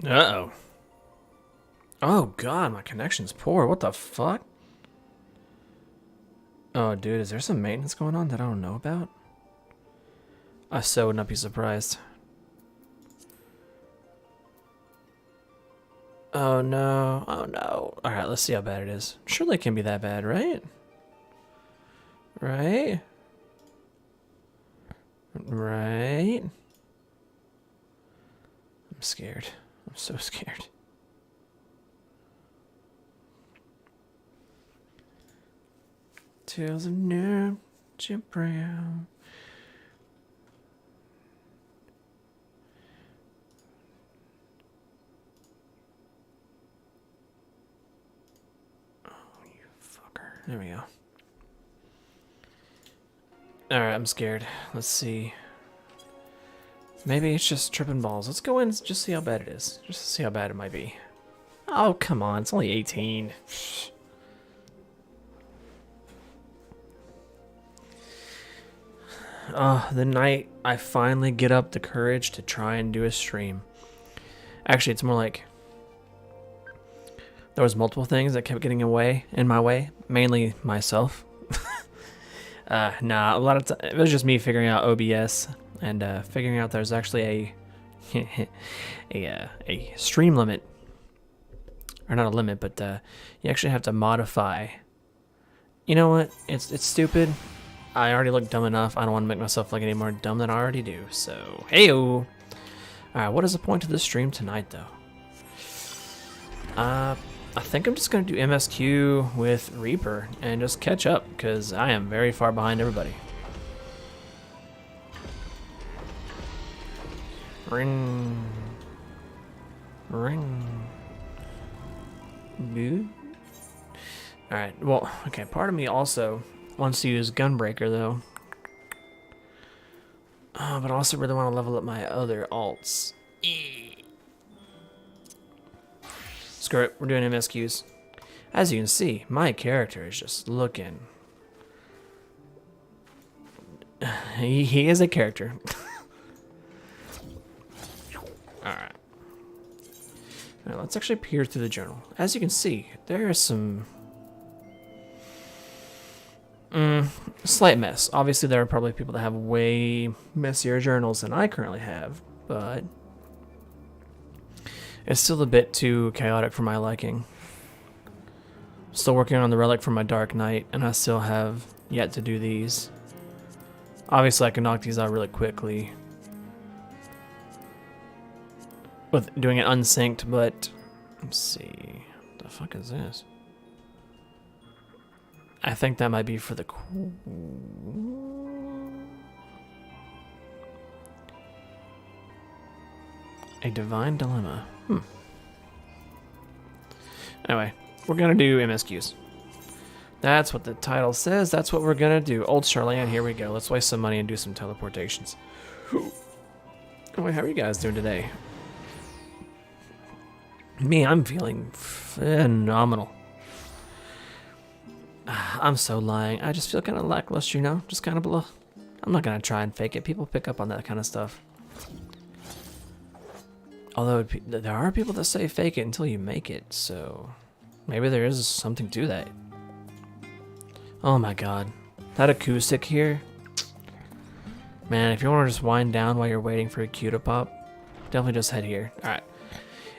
Uh-oh. Oh god, my connection's poor. What the fuck? Oh dude, is there some maintenance going on that I don't know about? I so would not be surprised. Oh no, oh no. Alright, let's see how bad it is. Surely it can't be that bad, right? Right? Right? I'm scared. I'm so scared. Tales of New Jim Brown. Oh, you fucker. There we go. Alright, I'm scared. Let's see. Maybe it's just tripping balls. Let's go in and just see how bad it is. Just to see how bad it might be. Oh, come on. It's only 18. The night I finally get up the courage to try and do a stream. Actually, it's more like there was multiple things that kept getting in my way, mainly myself. Nah, a lot of time it was just me figuring out OBS and figuring out there's actually a stream limit, or not a limit, but you actually have to modify. You know what? It's stupid. I already look dumb enough. I don't want to make myself look any more dumb than I already do. So, heyo. Alright, what is the point of this stream tonight, though? I think I'm just going to do MSQ with Reaper and just catch up, because I am very far behind everybody. Ring. Ring. Boo. Alright, well, okay, part of me also wants to use Gunbreaker, though. But I also really want to level up my other alts. Screw it, we're doing MSQs. As you can see, my character is just looking... he is a character. Alright. Now let's actually peer through the journal. As you can see, there is some... slight mess. Obviously, there are probably people that have way messier journals than I currently have, but it's still a bit too chaotic for my liking. Still working on the relic for my Dark Knight, and I still have yet to do these. Obviously, I can knock these out really quickly with doing it unsynced, but let's see. What the fuck is this? I think that might be for the... A Divine Dilemma. Anyway, we're going to do MSQs. That's what the title says. That's what we're going to do. Old Charlene, here we go. Let's waste some money and do some teleportations. Oh, wait, how are you guys doing today? Me, I'm feeling phenomenal. I'm so lying. I just feel kind of lackluster, you know? Just kind of below. I'm not going to try and fake it. People pick up on that kind of stuff. Although there are people that say fake it until you make it, so maybe there is something to that. Oh my god. That acoustic here. Man, if you want to just wind down while you're waiting for a cue to pop, definitely just head here. Alright.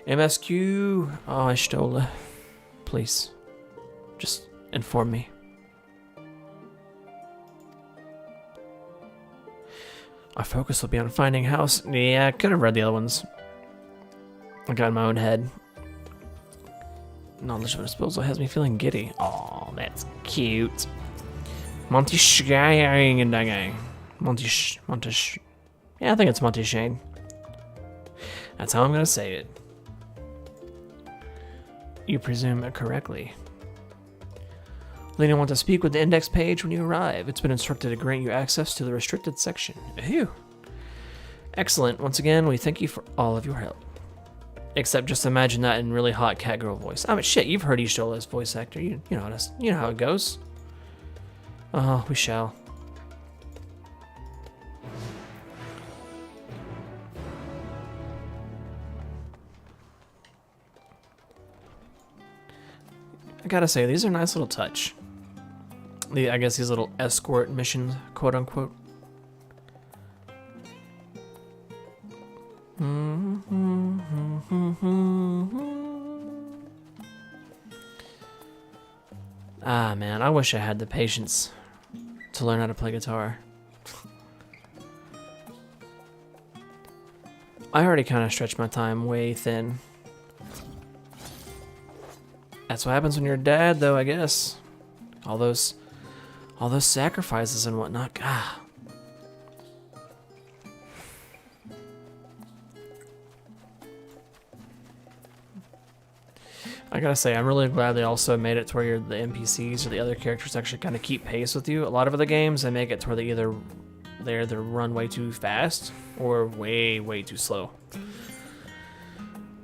MSQ. Oh, I stole it. Please. Just inform me. Our focus will be on finding house. Yeah, I could have read the other ones. I got in my own head. Knowledge of disposal has me feeling giddy. Oh, that's cute. Monty Shane. Yeah, I think it's Monty Shane. That's how I'm gonna say it. You presume correctly. Lena wants to speak with the index page when you arrive. It's been instructed to grant you access to the restricted section. Phew. Excellent. Once again, we thank you for all of your help. Except just imagine that in really hot catgirl voice. I mean, shit, you've heard Ishtola's voice actor. You know how it goes. Oh, we shall. gotta say, these are a nice little touch. I guess these little escort missions, quote unquote. Ah, man, I wish I had the patience to learn how to play guitar. I already kind of stretched my time way thin. That's what happens when you're a dad, though, I guess. All those sacrifices and whatnot. Ah. I gotta say, I'm really glad they also made it to where the NPCs or the other characters actually kind of keep pace with you. A lot of other games, they make it to where they either run way too fast or way too slow.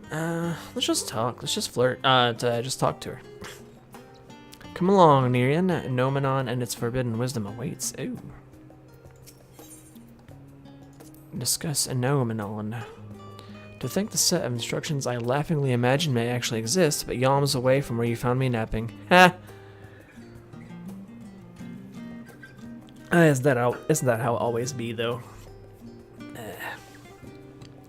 Let's just talk. Let's just flirt. Just talk to her. Come along, Nerian. Nomenon and its forbidden wisdom awaits. Ooh. Discuss a Nomenon. To think the set of instructions I laughingly imagine may actually exist, but yalms away from where you found me napping. Ha! Isn't that how it always be, though?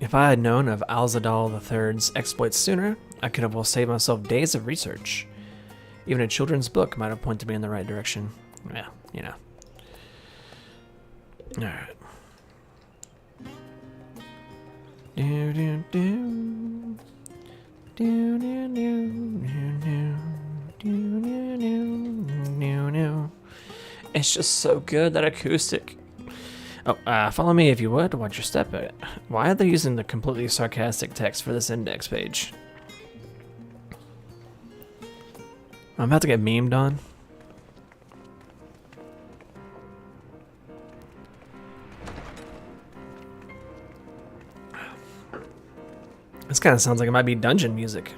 If I had known of Alzadal III's exploits sooner, I could have well saved myself days of research. Even a children's book might have pointed me in the right direction. Yeah, you know. Alright. It's just so good, that acoustic. Oh, follow me if you would. Watch your step. Why are they using the completely sarcastic text for this index page? I'm about to get memed on. This kind of sounds like it might be dungeon music.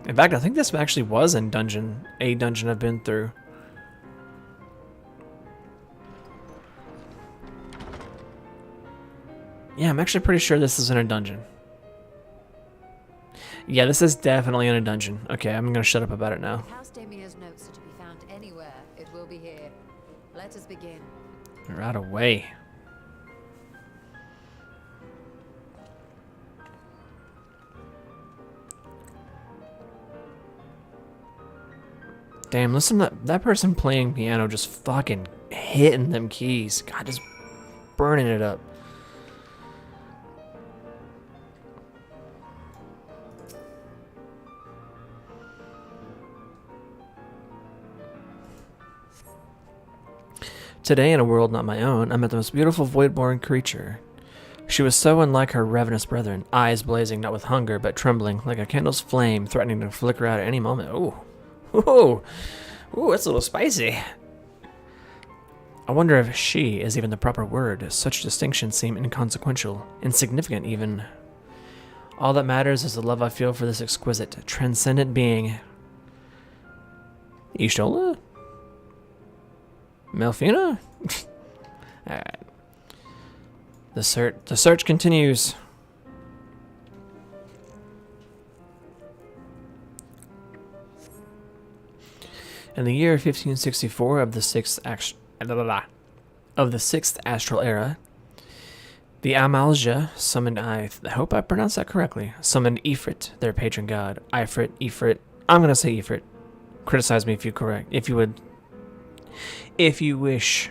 In fact, I think this actually was in a dungeon I've been through. Yeah, I'm actually pretty sure this is in a dungeon. Yeah, this is definitely in a dungeon. Okay, I'm gonna shut up about it now. House Demia's notes are to be found anywhere. It will be here. Let us begin. Right away. Damn, listen to that person playing piano just fucking hitting them keys. God, just burning it up. Today, in a world not my own, I met the most beautiful void-born creature. She was so unlike her ravenous brethren, eyes blazing not with hunger, but trembling, like a candle's flame threatening to flicker out at any moment. Ooh. Ooh. Ooh, that's a little spicy. I wonder if she is even the proper word. Such distinctions seem inconsequential, insignificant even. All that matters is the love I feel for this exquisite, transcendent being. Ishtola? Melfina? Alright. The search continues. In the year 1564 of the sixth astral era, the Amalja summoned I hope I pronounced that correctly. Summoned Ifrit, their patron god. Ifrit. I'm gonna say Ifrit. Criticize me if you wish.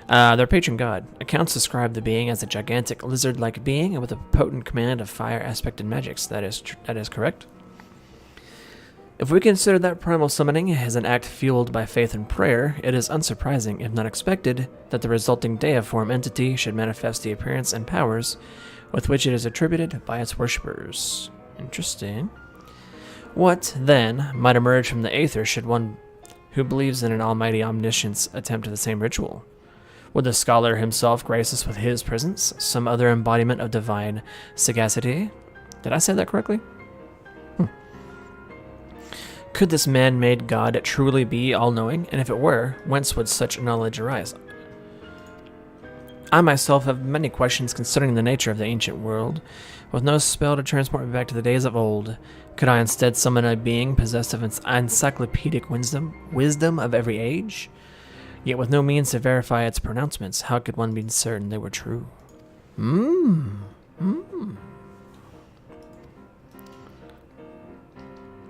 Their patron god. Accounts describe the being as a gigantic lizard-like being with a potent command of fire aspected magics. That is correct. If we consider that primal summoning as an act fueled by faith and prayer, it is unsurprising, if not expected, that the resulting deiform entity should manifest the appearance and powers with which it is attributed by its worshippers. Interesting. What, then, might emerge from the aether should one who believes in an almighty omniscience attempt the same ritual? Would the scholar himself grace us with his presence, some other embodiment of divine sagacity? Did I say that correctly? Could this man-made god truly be all-knowing? And if it were, whence would such knowledge arise? I myself have many questions concerning the nature of the ancient world. With no spell to transport me back to the days of old, could I instead summon a being possessed of encyclopedic wisdom of every age? Yet with no means to verify its pronouncements, how could one be certain they were true? Dun,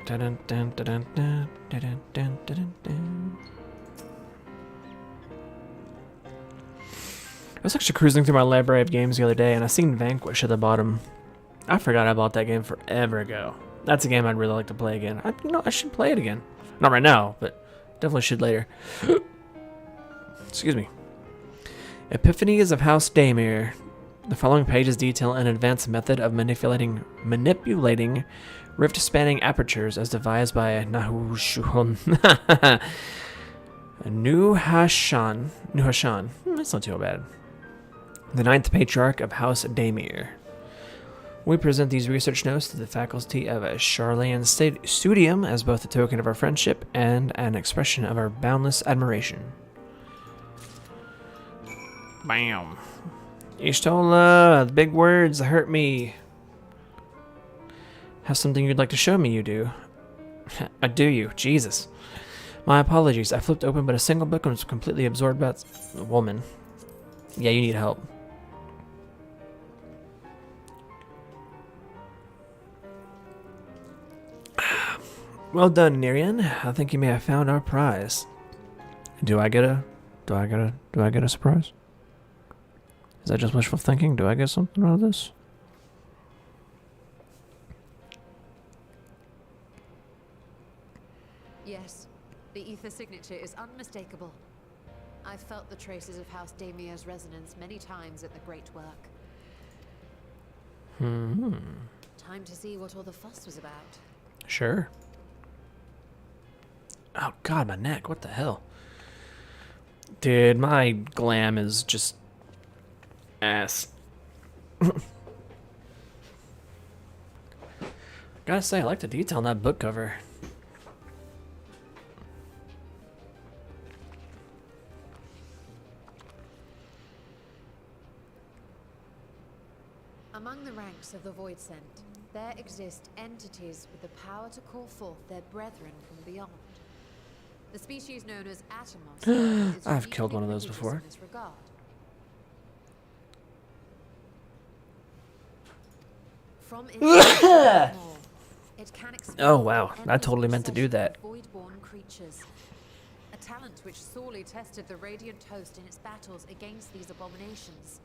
dun, dun, dun, dun, dun, dun, dun, dun, dun. I was actually cruising through my library of games the other day, and I seen Vanquish at the bottom. I forgot I bought that game forever ago. That's a game I'd really like to play again. I should play it again. Not right now, but definitely should later. Excuse me. Epiphanies of House Daemir. The following pages detail an advanced method of manipulating rift-spanning apertures as devised by Nuhashan. That's not too bad. The ninth patriarch of House Daemir. We present these research notes to the faculty of Charlayan Studium as both a token of our friendship and an expression of our boundless admiration. Bam. Ishtola, the big words hurt me. Have something you'd like to show me, you do? Do you? Jesus. My apologies. I flipped open but a single book and was completely absorbed by the woman. Yeah, you need help. Well done, Nerian. I think you may have found our prize. Do I get a surprise? Is that just wishful thinking? Do I get something out of this? Yes, the ether signature is unmistakable. I've felt the traces of House Daemir's resonance many times at the Great Work. Time to see what all the fuss was about. Sure. Oh god, my neck. What the hell? Dude, my glam is just ass. Gotta say, I like the detail on that book cover. Among the ranks of the Void Sent, there exist entities with the power to call forth their brethren from beyond. The species known as Atomos is I've killed uniquely one of those prodigious before. in this regard. From its more, it can expel Oh wow, I endless totally meant to do procession that. of void-born creatures. A talent which sorely tested the Radiant Host in its battles against these abominations.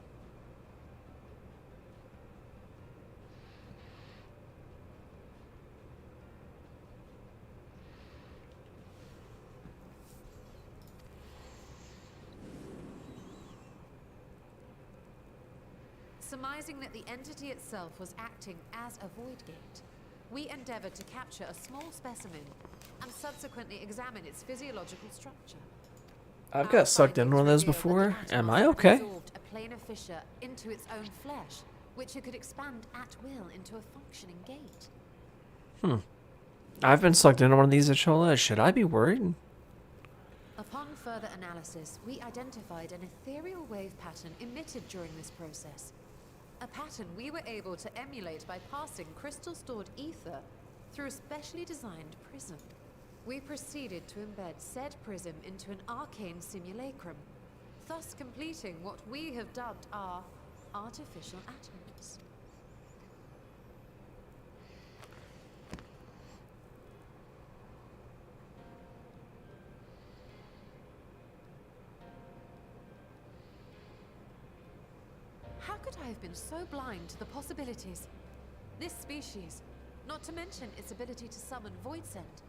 Surmising that the entity itself was acting as a void gate, we endeavored to capture a small specimen and subsequently examine its physiological structure. I've got sucked in one of those before. Am I okay? Absorbed a planar fissure into its own flesh, which it could expand at will into a functioning gate. I've been sucked into one of these, Achola. Should I be worried? Upon further analysis, we identified an ethereal wave pattern emitted during this process. A pattern we were able to emulate by passing crystal-stored ether through a specially designed prism. We proceeded to embed said prism into an arcane simulacrum, thus completing what we have dubbed our artificial atoms. How could I have been so blind to the possibilities? This species, not to mention its ability to summon Void Sent,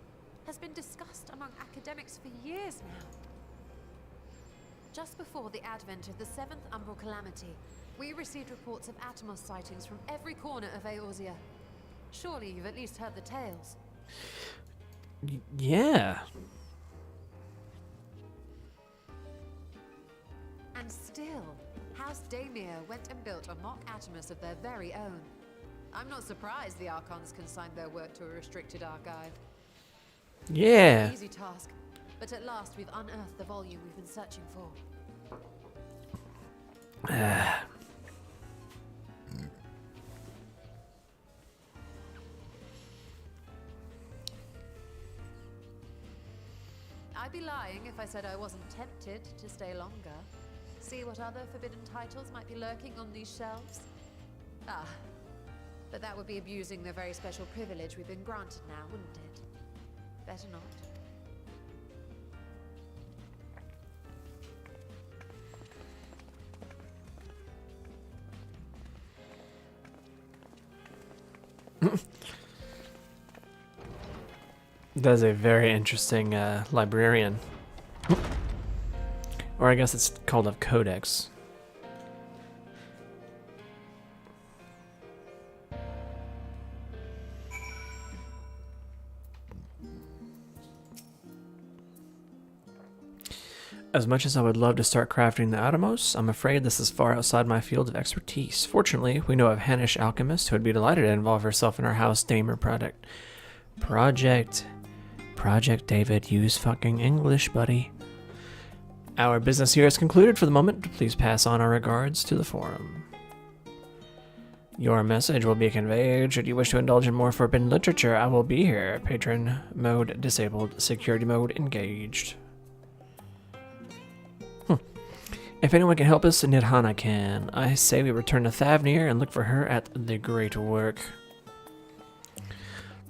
has been discussed among academics for years now. Just before the advent of the 7th Umbral Calamity, we received reports of Atomos sightings from every corner of Eorzea. Surely you've at least heard the tales. Yeah. And still, House Daemir went and built a mock Atomos of their very own. I'm not surprised the Archons consigned their work to a restricted archive. Yeah. Easy task, but at last we've unearthed the volume we've been searching for. I'd be lying if I said I wasn't tempted to stay longer. See what other forbidden titles might be lurking on these shelves? Ah, but that would be abusing the very special privilege we've been granted now, wouldn't it? Better not. That's a very interesting librarian. Or I guess it's called a codex. As much as I would love to start crafting the Atomos, I'm afraid this is far outside my field of expertise. Fortunately, we know of Hannish alchemist who would be delighted to involve herself in our house damer project. Project David, use fucking English, buddy. Our business here is concluded for the moment. Please pass on our regards to the forum. Your message will be conveyed. Should you wish to indulge in more forbidden literature, I will be here. Patron mode disabled. Security mode engaged. If anyone can help us, Nidhana can. I say we return to Thavnir and look for her at the great work.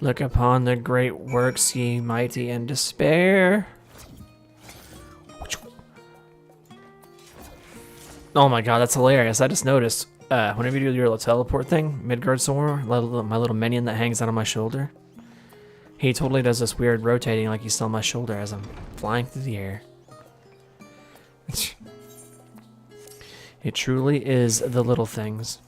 Look upon the great works, ye mighty in despair. Oh my god, that's hilarious. I just noticed, whenever you do your little teleport thing, Midgard Sor, my little minion that hangs out on my shoulder, he totally does this weird rotating like he's still on my shoulder as I'm flying through the air. It truly is the little things.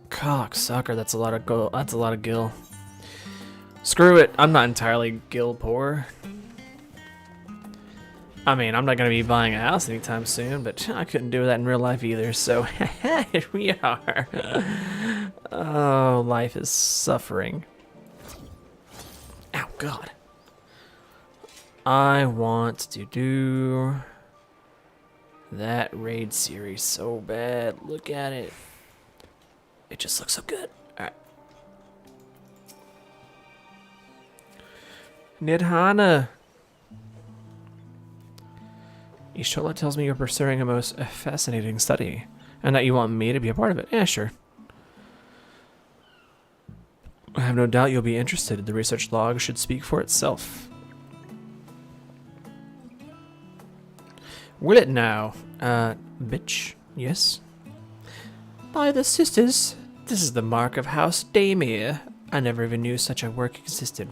Cocksucker, that's a lot of go. That's a lot of gil. Screw it, I'm not entirely gil poor. I mean, I'm not gonna be buying a house anytime soon, but I couldn't do that in real life either. So here we are. Oh, life is suffering. Ow, God. I want to do that raid series so bad. Look at it. It just looks so good. Alright. Nidhana. Ishola tells me you're pursuing a most fascinating study and that you want me to be a part of it. Yeah, sure. I have no doubt you'll be interested. The research log should speak for itself. Will it now? Bitch, yes? By the sisters, this is the mark of House Damir. I never even knew such a work existed.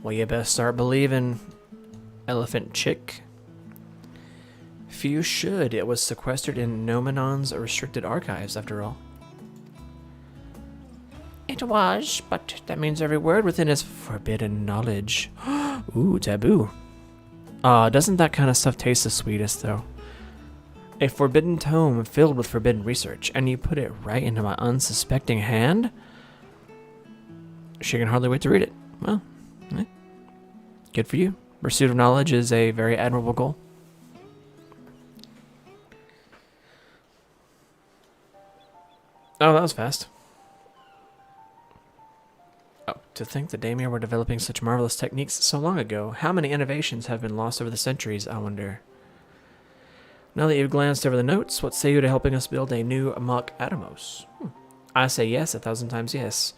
Well, you best start believing, elephant chick. Few should. It was sequestered in Nomenon's restricted archives, after all. It was, but that means every word within is forbidden knowledge. Ooh, taboo. Doesn't that kind of stuff taste the sweetest, though? A forbidden tome filled with forbidden research, and you put it right into my unsuspecting hand? She can hardly wait to read it. Well, good for you. Pursuit of knowledge is a very admirable goal. Oh, that was fast. Oh, to think that Damir were developing such marvelous techniques so long ago. How many innovations have been lost over the centuries, I wonder. Now that you've glanced over the notes, what say you to helping us build a new mock Atomos? I say yes, 1,000 times yes.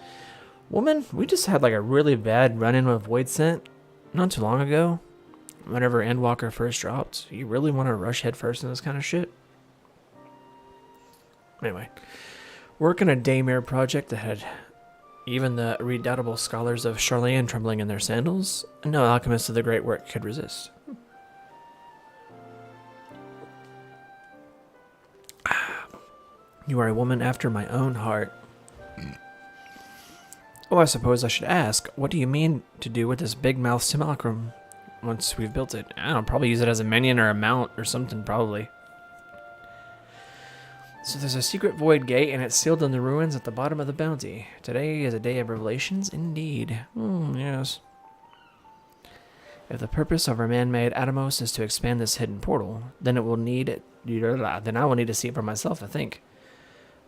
Woman, we just had like a really bad run-in with Void Scent not too long ago. Whenever Endwalker first dropped. You really want to rush headfirst in this kind of shit? Anyway. Work on a Daymare project that had even the redoubtable scholars of Charlayan trembling in their sandals. No alchemist of the great work could resist. You are a woman after my own heart. Oh, I suppose I should ask, what do you mean to do with this big mouth simulacrum once we've built it? I don't know, probably use it as a minion or a mount or something, probably. So there's a secret void gate, and it's sealed in the ruins at the bottom of the bounty. Today is a day of revelations, indeed. Yes. If the purpose of our man-made Atomos is to expand this hidden portal, then I will need to see it for myself, I think.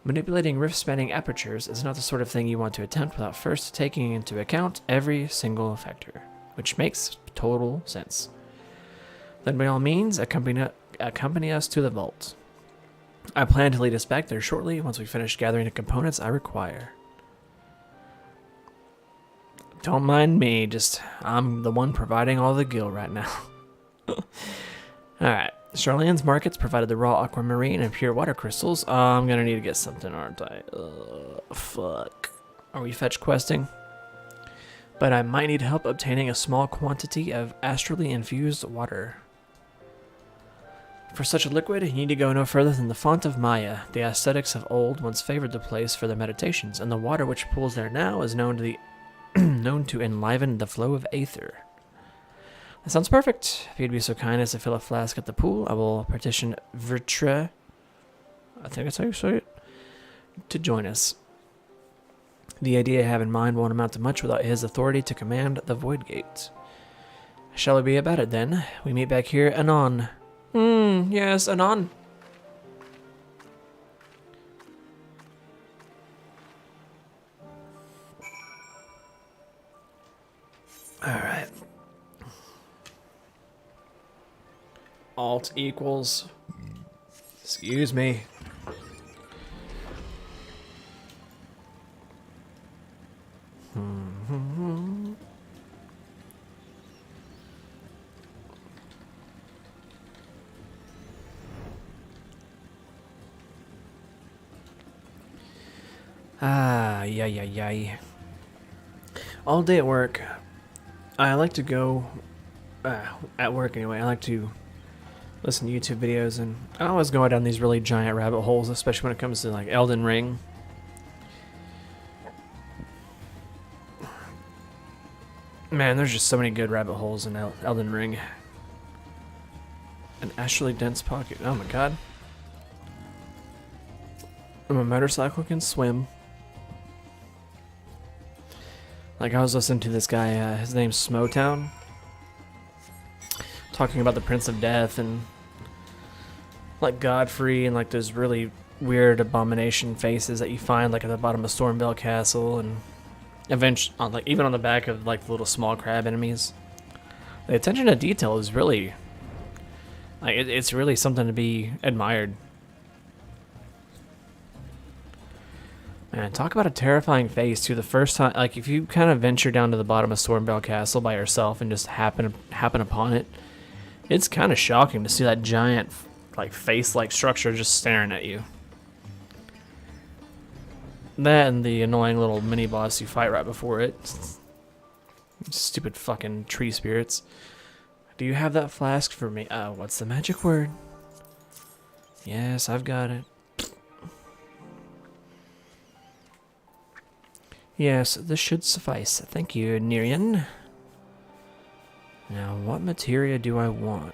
Manipulating rift-spanning apertures is not the sort of thing you want to attempt without first taking into account every single factor, which makes total sense. Then by all means, accompany us to the vault. I plan to lead us back there shortly once we finish gathering the components I require. Don't mind me, I'm the one providing all the gil right now. Alright, Charlene's markets provided the raw aquamarine and pure water crystals. I'm gonna need to get something, aren't I? Fuck. Are we fetch questing? But I might need help obtaining a small quantity of astrally infused water. For such a liquid, you need to go no further than the font of Maya. The ascetics of old once favored the place for their meditations, and the water which pools there now is known to enliven the flow of aether. That sounds perfect. If you'd be so kind as to fill a flask at the pool, I will petition Vertre, I think that's how you say it, to join us. The idea I have in mind won't amount to much without his authority to command the Void Gate. Shall we be about it then? We meet back here anon. Yes, anon. Alright. Alt equals. Excuse me. Yeah. All day at work, I like to go, at work anyway, I like to listen to YouTube videos, and I always go down these really giant rabbit holes, especially when it comes to like Elden Ring. Man, there's just so many good rabbit holes in Elden Ring. An astrally dense pocket, oh my god. My motorcycle can swim. Like, I was listening to this guy, his name's Smotown, talking about the Prince of Death and like Godfrey and like those really weird abomination faces that you find like at the bottom of Stormvale Castle and eventually on like even on the back of like the little small crab enemies. The attention to detail is really like it's really something to be admired. Man, talk about a terrifying face too. The first time, like if you kind of venture down to the bottom of Stormvale Castle by yourself and just happen upon it, it's kind of shocking to see that giant, like face-like structure just staring at you. That and the annoying little mini boss you fight right before it. Stupid fucking tree spirits. Do you have that flask for me? What's the magic word? Yes, I've got it. Yes, this should suffice. Thank you, Nerian. Now, what materia do I want?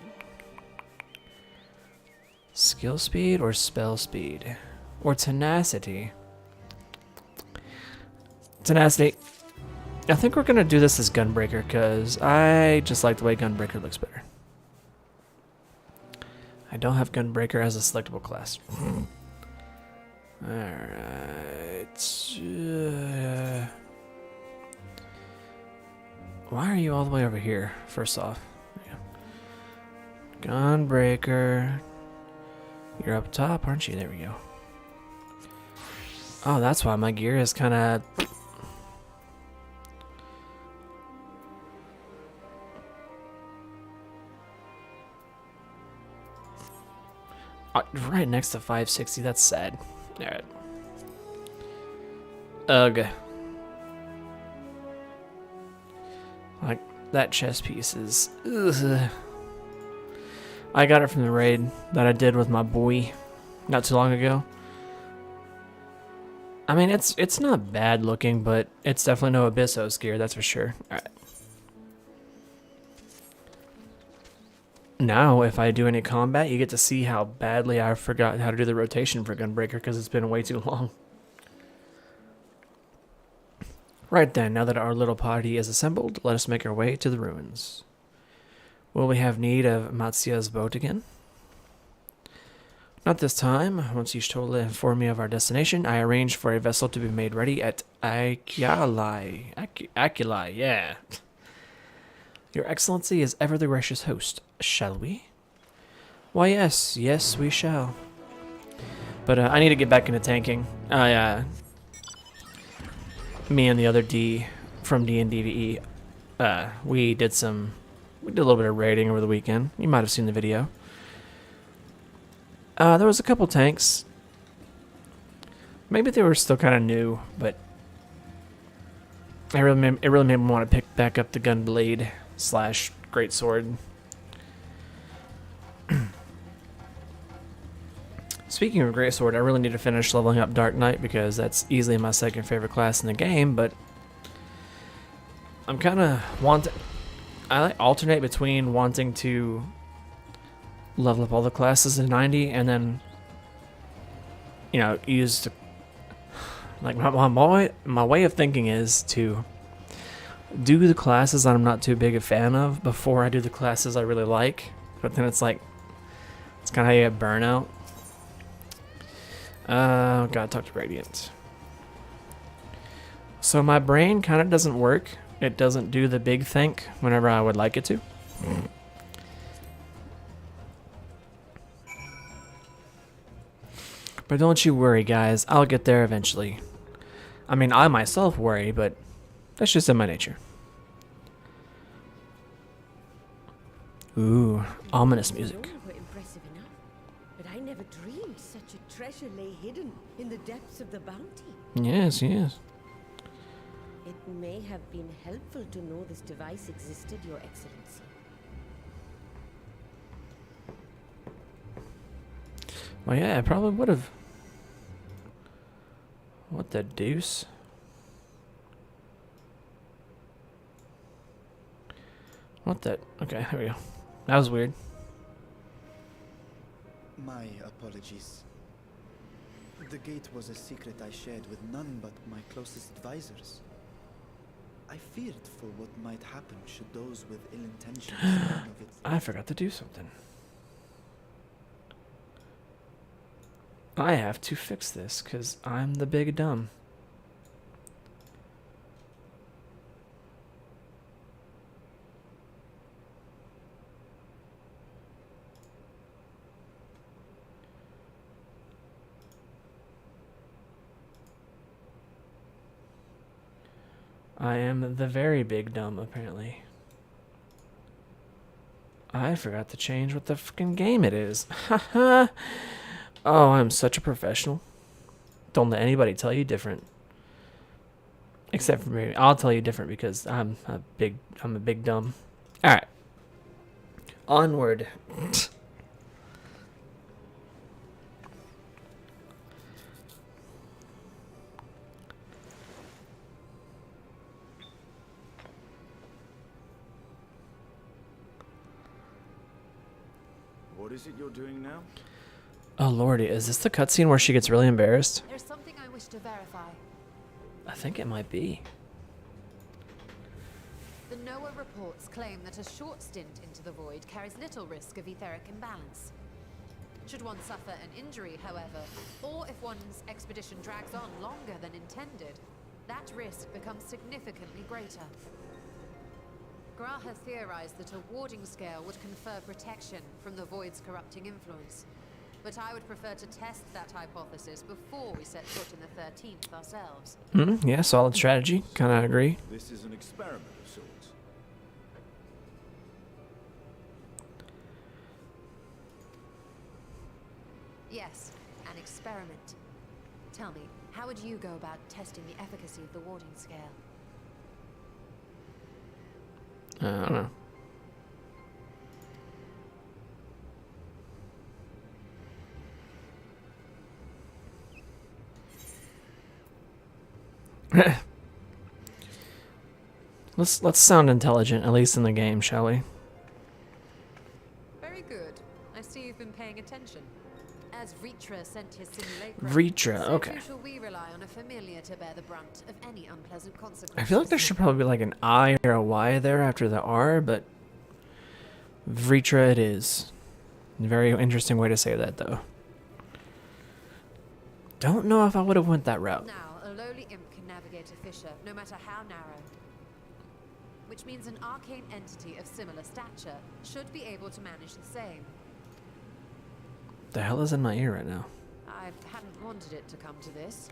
Skill speed or spell speed? Or tenacity? Tenacity. I think we're going to do this as Gunbreaker, because I just like the way Gunbreaker looks better. I don't have Gunbreaker as a selectable class. Alright. Why are you all the way over here, first off? Yeah. Gunbreaker. You're up top, aren't you? There we go. Oh, that's why my gear is kind of... right next to 560, that's sad. Alright. Ugh. Like, that chest piece is... Ugh. I got it from the raid that I did with my boy not too long ago. I mean, it's not bad looking, but it's definitely no Abyssos gear, that's for sure. Alright. Now, if I do any combat, you get to see how badly I forgot how to do the rotation for Gunbreaker because it's been way too long. Right then, now that our little party is assembled, let us make our way to the ruins. Will we have need of Matsuya's boat again? Not this time. Once Y'shtola informed me of our destination, I arranged for a vessel to be made ready at Akilai. Akilai, yeah. Your Excellency is ever the gracious host. Shall we? Why, yes. Yes, we shall. But I need to get back into tanking. Me and the other D from D&DvE, we did a little bit of raiding over the weekend. You might have seen the video. There was a couple tanks. Maybe they were still kind of new, but it really made me want to pick back up the Gunblade / Greatsword. Speaking of Greatsword, I really need to finish leveling up Dark Knight because that's easily my second favorite class in the game, but I'm kind of I alternate between wanting to level up all the classes in 90 and then, you know, use like my way of thinking is to do the classes that I'm not too big a fan of before I do the classes I really like, but then it's like, it's kind of how you get burnout. Gotta talk to Radiant. So my brain kind of doesn't work. It doesn't do the big think whenever I would like it to. But don't you worry, guys. I'll get there eventually. I mean, I myself worry, but that's just in my nature. Ooh, ominous music. Were impressive enough, but I never dreamed such a treasure lay hidden in the depths of the bounty. Yes, yes. It may have been helpful to know this device existed, Your Excellency. Well, yeah, I probably would have. What the deuce? What the? Okay, here we go. That was weird. My apologies. The gate was a secret I shared with none but my closest advisors. I feared for what might happen should those with ill intentions learn of it. I forgot to do something. I have to fix this because I'm the big dumb. I am the very big dumb, apparently. I forgot to change what the fucking game it is. Haha. Oh, I'm such a professional. Don't let anybody tell you different. Except for me. I'll tell you different because I'm a big dumb. Alright. Onward. What is it you're doing now? Oh lordy, is this the cutscene where she gets really embarrassed? There's something I wish to verify. I think it might be. The NOAA reports claim that a short stint into the void carries little risk of etheric imbalance. Should one suffer an injury, however, or if one's expedition drags on longer than intended, that risk becomes significantly greater. Gra has theorized that a warding scale would confer protection from the void's corrupting influence. But I would prefer to test that hypothesis before we set foot in the 13th ourselves. Yeah, solid strategy. Kind of agree. This is an experiment of sorts. Yes, an experiment. Tell me, how would you go about testing the efficacy of the warding scale? I don't know. Let's sound intelligent, at least in the game, shall we? Very good. I see you've been paying attention. As Vritra sent his simulacrum, Vritra, so okay. too shall we rely on a familiar to bear the brunt of any unpleasant consequences. I feel like there should probably be like an I or a Y there after the R, but Vritra it is. Very interesting way to say that, though. Don't know if I would have went that route. Now, a lowly imp can navigate a fissure, no matter how narrow. Which means an arcane entity of similar stature should be able to manage the same. The hell is in my ear right now? I hadn't wanted it to come to this,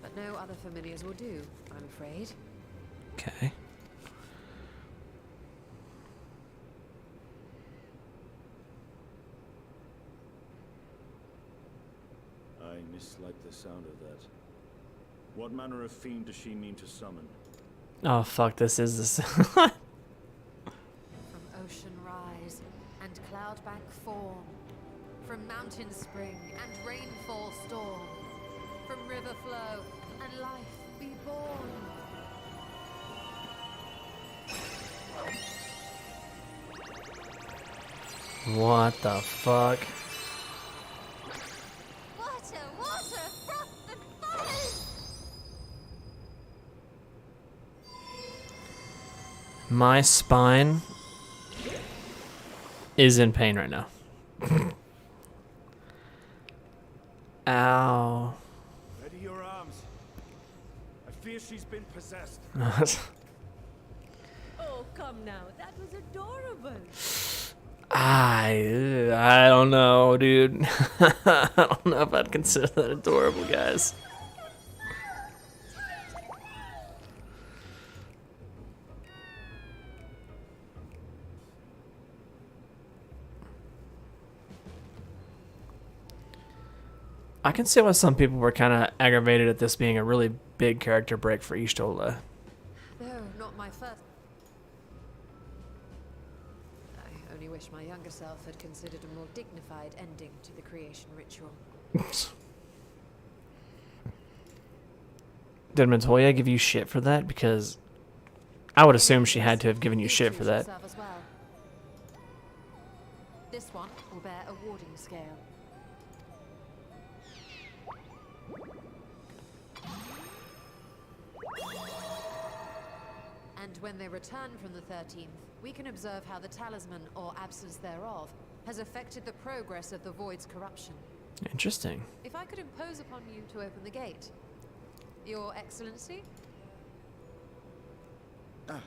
but no other familiars will do, I'm afraid. Okay. I mislike the sound of that. What manner of fiend does she mean to summon? Oh fuck, this is this. From ocean rise and cloudbank form, from mountain spring and rainfall storm, from river flow and life be born. What the fuck? Water, water, froth and foam! My spine is in pain right now. Ow. Ready your arms. I fear she's been possessed. Oh, come now. That was adorable. I don't know, dude. I don't know if I'd consider that adorable, guys. I can see why some people were kind of aggravated at this being a really big character break for Ishtola. No, not my first. I only wish my younger self had considered a more dignified ending to the creation ritual. Did Montoya give you shit for that? Because I would assume she had to have given you shit for that. Serve as well. This one will bear a warding scale. And when they return from the 13th, we can observe how the talisman, or absence thereof, has affected the progress of the Void's corruption. Interesting. If I could impose upon you to open the gate. Your Excellency? Ah,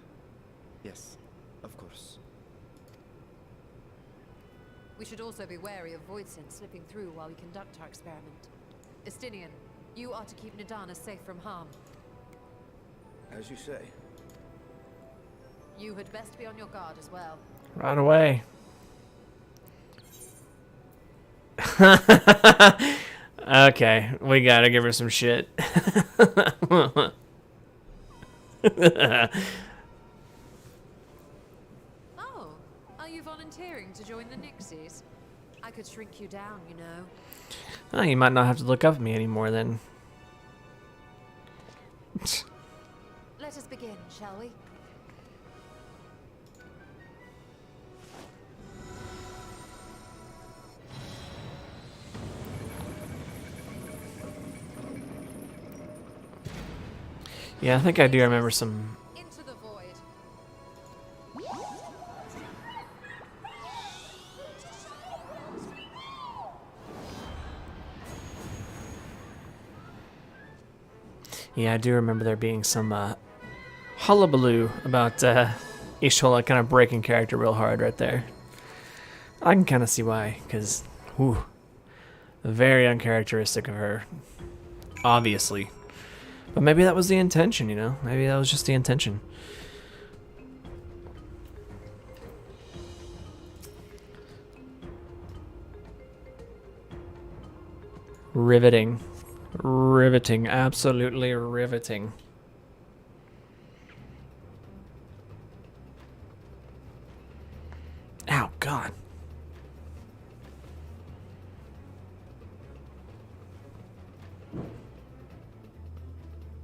yes, of course. We should also be wary of void sense slipping through while we conduct our experiment. Estinian, you are to keep Nadana safe from harm. As you say. You had best be on your guard as well. Right away. Okay, we gotta give her some shit. Oh, are you volunteering to join the Nixies? I could shrink you down, you know. Oh, you might not have to look up at me anymore then. Let us begin, shall we? Yeah, I think I do remember some. Into the void. Yeah, I do remember there being some hullabaloo about Ishtola kind of breaking character real hard right there. I can kind of see why, because, whew, very uncharacteristic of her, obviously. But maybe that was the intention, you know? Maybe that was just the intention. Riveting. Riveting. Absolutely riveting. Ow, God.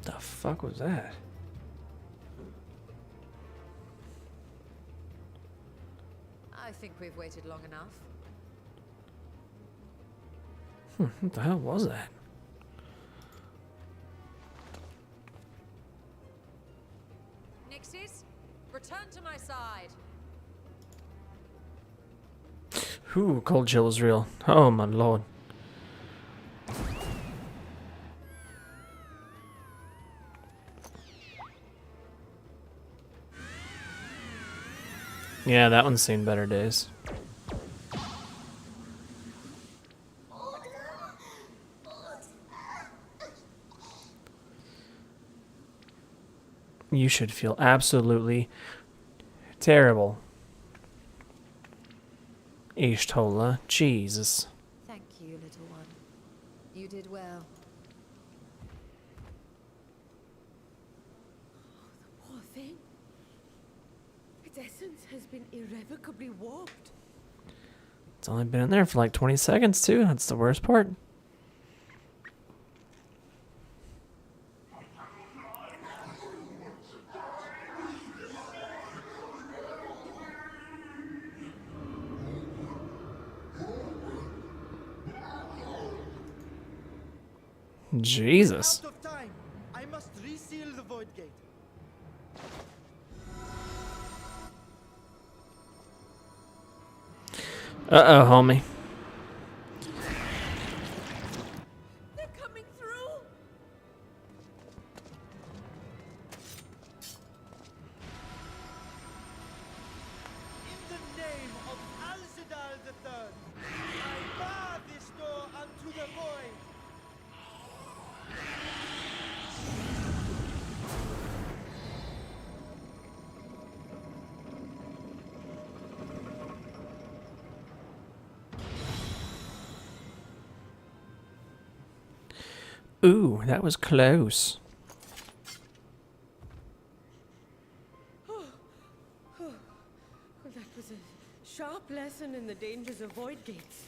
The fuck was that? I think we've waited long enough. What the hell was that? Nixies, return to my side. Ooh, cold chill is real. Oh my lord. Yeah, that one's seen better days. You should feel absolutely terrible. Ishtola, Jesus. Thank you, little one. You did well. Poor thing. Its essence has been irrevocably warped. It's only been in there for like 20 seconds too. That's the worst part. Jesus. Out of time. I must reseal the void gate. Uh-oh, homie. They're coming through! In the name of Alzadal III, I bar this door unto the void. Ooh, that was close. Well, that was a sharp lesson in the dangers of void gates.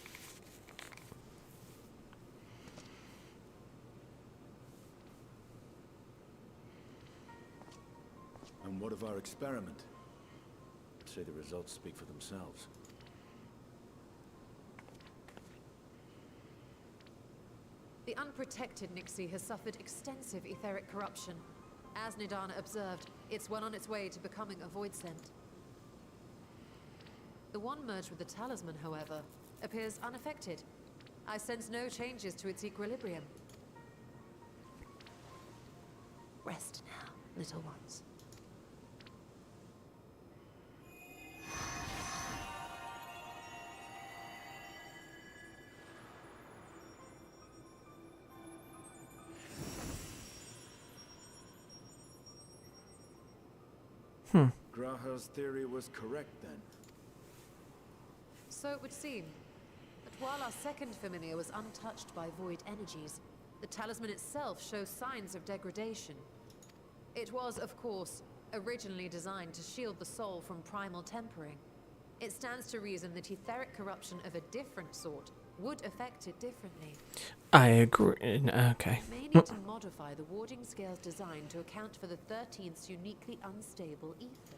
And what of our experiment? I'd say the results speak for themselves. The unprotected Nixie has suffered extensive etheric corruption. As Nidana observed, it's well on its way to becoming a void scent. The one merged with the talisman, however, appears unaffected. I sense no changes to its equilibrium. Rest now, little ones. Graha's theory was correct then. So it would seem. But while our second familiar was untouched by void energies, the talisman itself shows signs of degradation. It was, of course, originally designed to shield the soul from primal tempering. It stands to reason that etheric corruption of a different sort would affect it differently. I agree. Okay. May need to modify the warding scale's design to account for the 13th's uniquely unstable ether.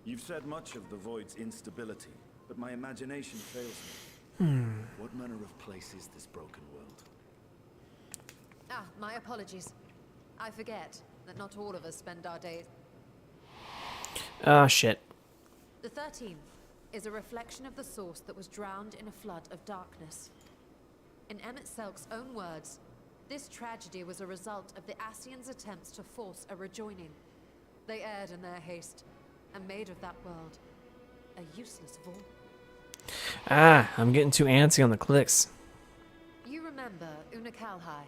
You've said much of the Void's instability, but my imagination fails me. What manner of place is this broken world? Ah, my apologies. I forget that not all of us spend our days. Ah, shit. The 13th is a reflection of the source that was drowned in a flood of darkness. In Emmett Selk's own words, this tragedy was a result of the Ascians' attempts to force a rejoining. They erred in their haste, and made of that world a useless void. Ah, I'm getting too antsy on the clicks. You remember Una Kalhai,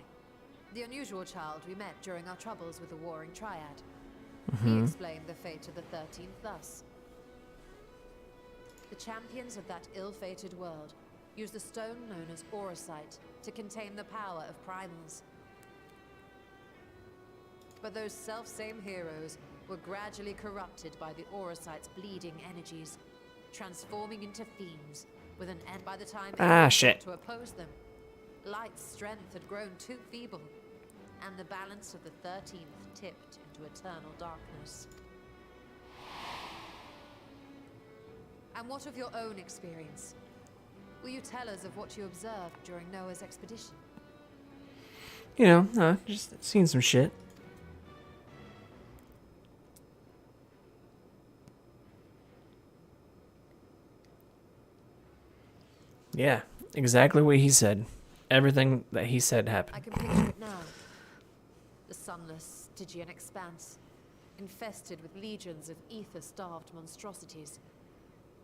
the unusual child we met during our troubles with the Warring Triad. He explained the fate of the 13th thus. The champions of that ill-fated world used the stone known as Auracite to contain the power of primals. But those self-same heroes were gradually corrupted by the Auracite's bleeding energies, transforming into fiends with an end by the time they were shit. to oppose them. Light's strength had grown too feeble, and the balance of the 13th tipped into eternal darkness. And what of your own experience? Will you tell us of what you observed during Noah's expedition? You know, just seen some shit. Yeah, exactly what he said. Everything that he said I happened. can picture it now. The sunless Stygian expanse, infested with legions of ether-starved monstrosities.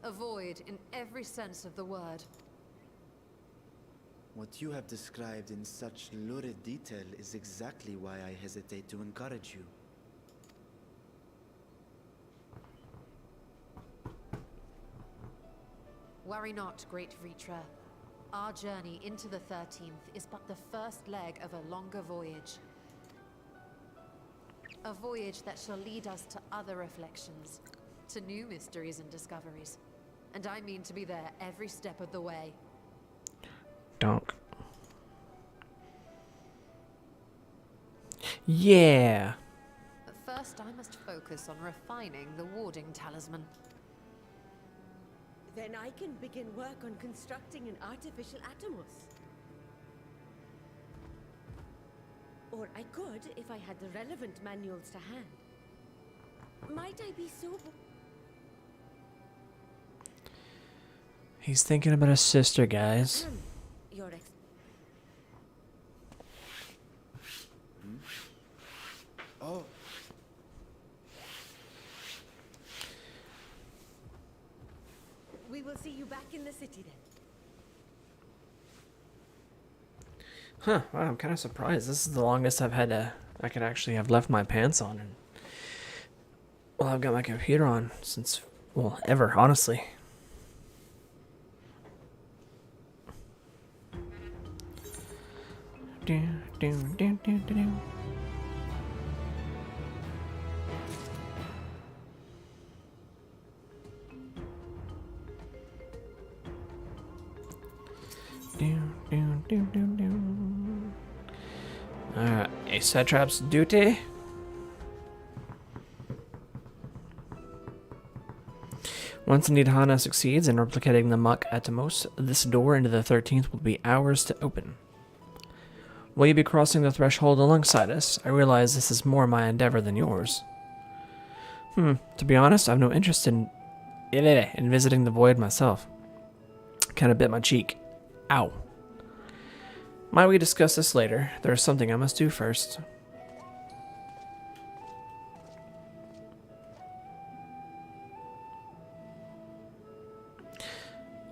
A void in every sense of the word. What you have described in such lurid detail is exactly why I hesitate to encourage you. Worry not, great Vritra. Our journey into the 13th is but the first leg of a longer voyage. A voyage that shall lead us to other reflections, to new mysteries and discoveries. And I mean to be there every step of the way. Donk. Yeah. But first I must focus on refining the warding talisman. Then I can begin work on constructing an artificial atomos. Or I could if I had the relevant manuals to hand. Might I be so... He's thinking about his sister, guys. Your ex... Oh, We will see you back in the city then. Huh, wow, I'm kind of surprised. This is the longest I could actually have left my pants on. And, well, I've got my computer on since, well, ever, honestly. Do, do, do, do, do, do. Alright, a satrap's duty. Once Nidhana succeeds in replicating the Mach Atomos, this door into the 13th will be ours to open. Will you be crossing the threshold alongside us? I realize this is more my endeavor than yours. To be honest, I've no interest in visiting the void myself. Kinda bit my cheek. Ow. Might we discuss this later? There's something I must do first.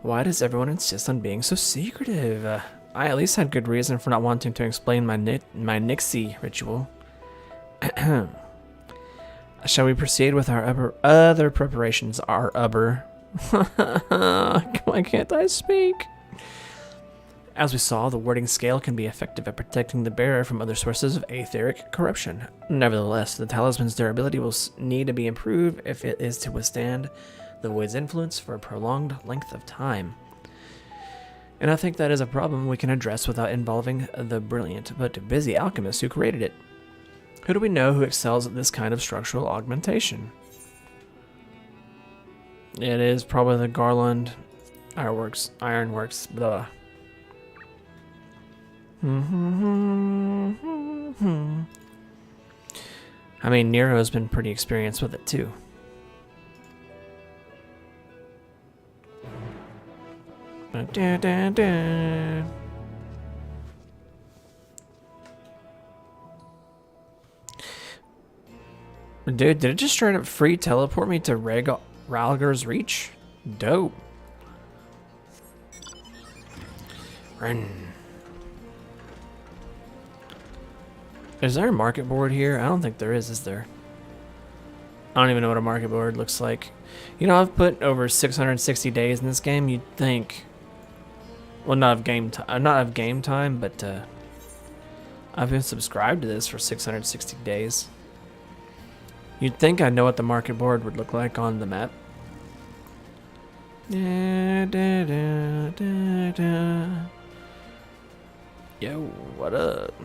Why does everyone insist on being so secretive? I at least had good reason for not wanting to explain my Nixie ritual. Shall we proceed with our other preparations? Why can't I speak? As we saw, the warding scale can be effective at protecting the bearer from other sources of aetheric corruption. Nevertheless, the talisman's durability will need to be improved if it is to withstand the void's influence for a prolonged length of time. And I think that is a problem we can address without involving the brilliant but busy alchemist who created it. Who do we know who excels at this kind of structural augmentation? It is probably the Garland Ironworks, blah. I mean, Nero's been pretty experienced with it too. Dude, did it just straight up free teleport me to Ralgar's Reach? Dope. Run. Is there a market board here? I don't think there is there? I don't even know what a market board looks like. You know, I've put over 660 days in this game. You'd think, well, not of game time, but I've been subscribed to this for 660 days. You'd think I'd know what the market board would look like on the map. Yo, what up?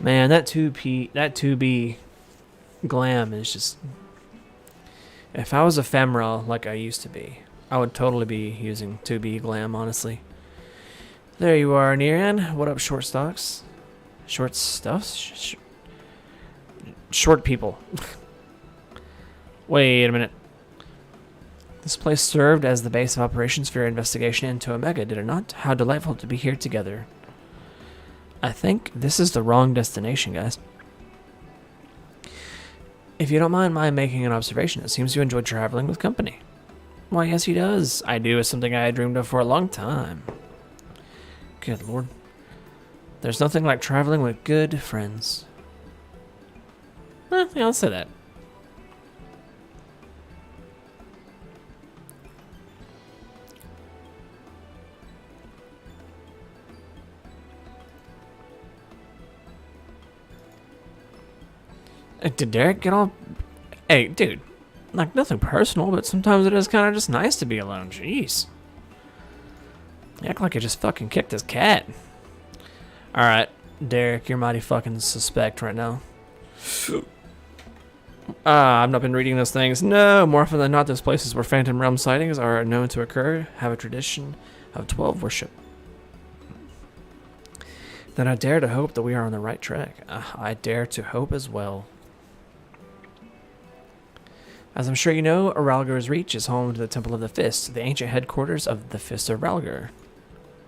Man, that 2B glam is just... If I was ephemeral like I used to be, I would totally be using 2B glam, honestly. There you are, Niran. What up, short stocks? Short stuffs? Short people. Wait a minute. This place served as the base of operations for your investigation into Omega, did it not? How delightful to be here together. I think this is the wrong destination, guys. If you don't mind my making an observation, it seems you enjoy traveling with company. Why, yes, he does. I do. It's something I had dreamed of for a long time. Good lord. There's nothing like traveling with good friends. Yeah, I'll say that. Did Derek get all... Hey, dude. Like, nothing personal, but sometimes it is kind of just nice to be alone. Jeez. You act like you just fucking kicked his cat. Alright, Derek, you're mighty fucking suspect right now. I've not been reading those things. No, more often than not, those places where Phantom Realm sightings are known to occur have a tradition of 12 worship. Then I dare to hope that we are on the right track. I dare to hope as well. As I'm sure you know, Ralgar's Reach is home to the Temple of the Fist, the ancient headquarters of the Fist of Ralgar.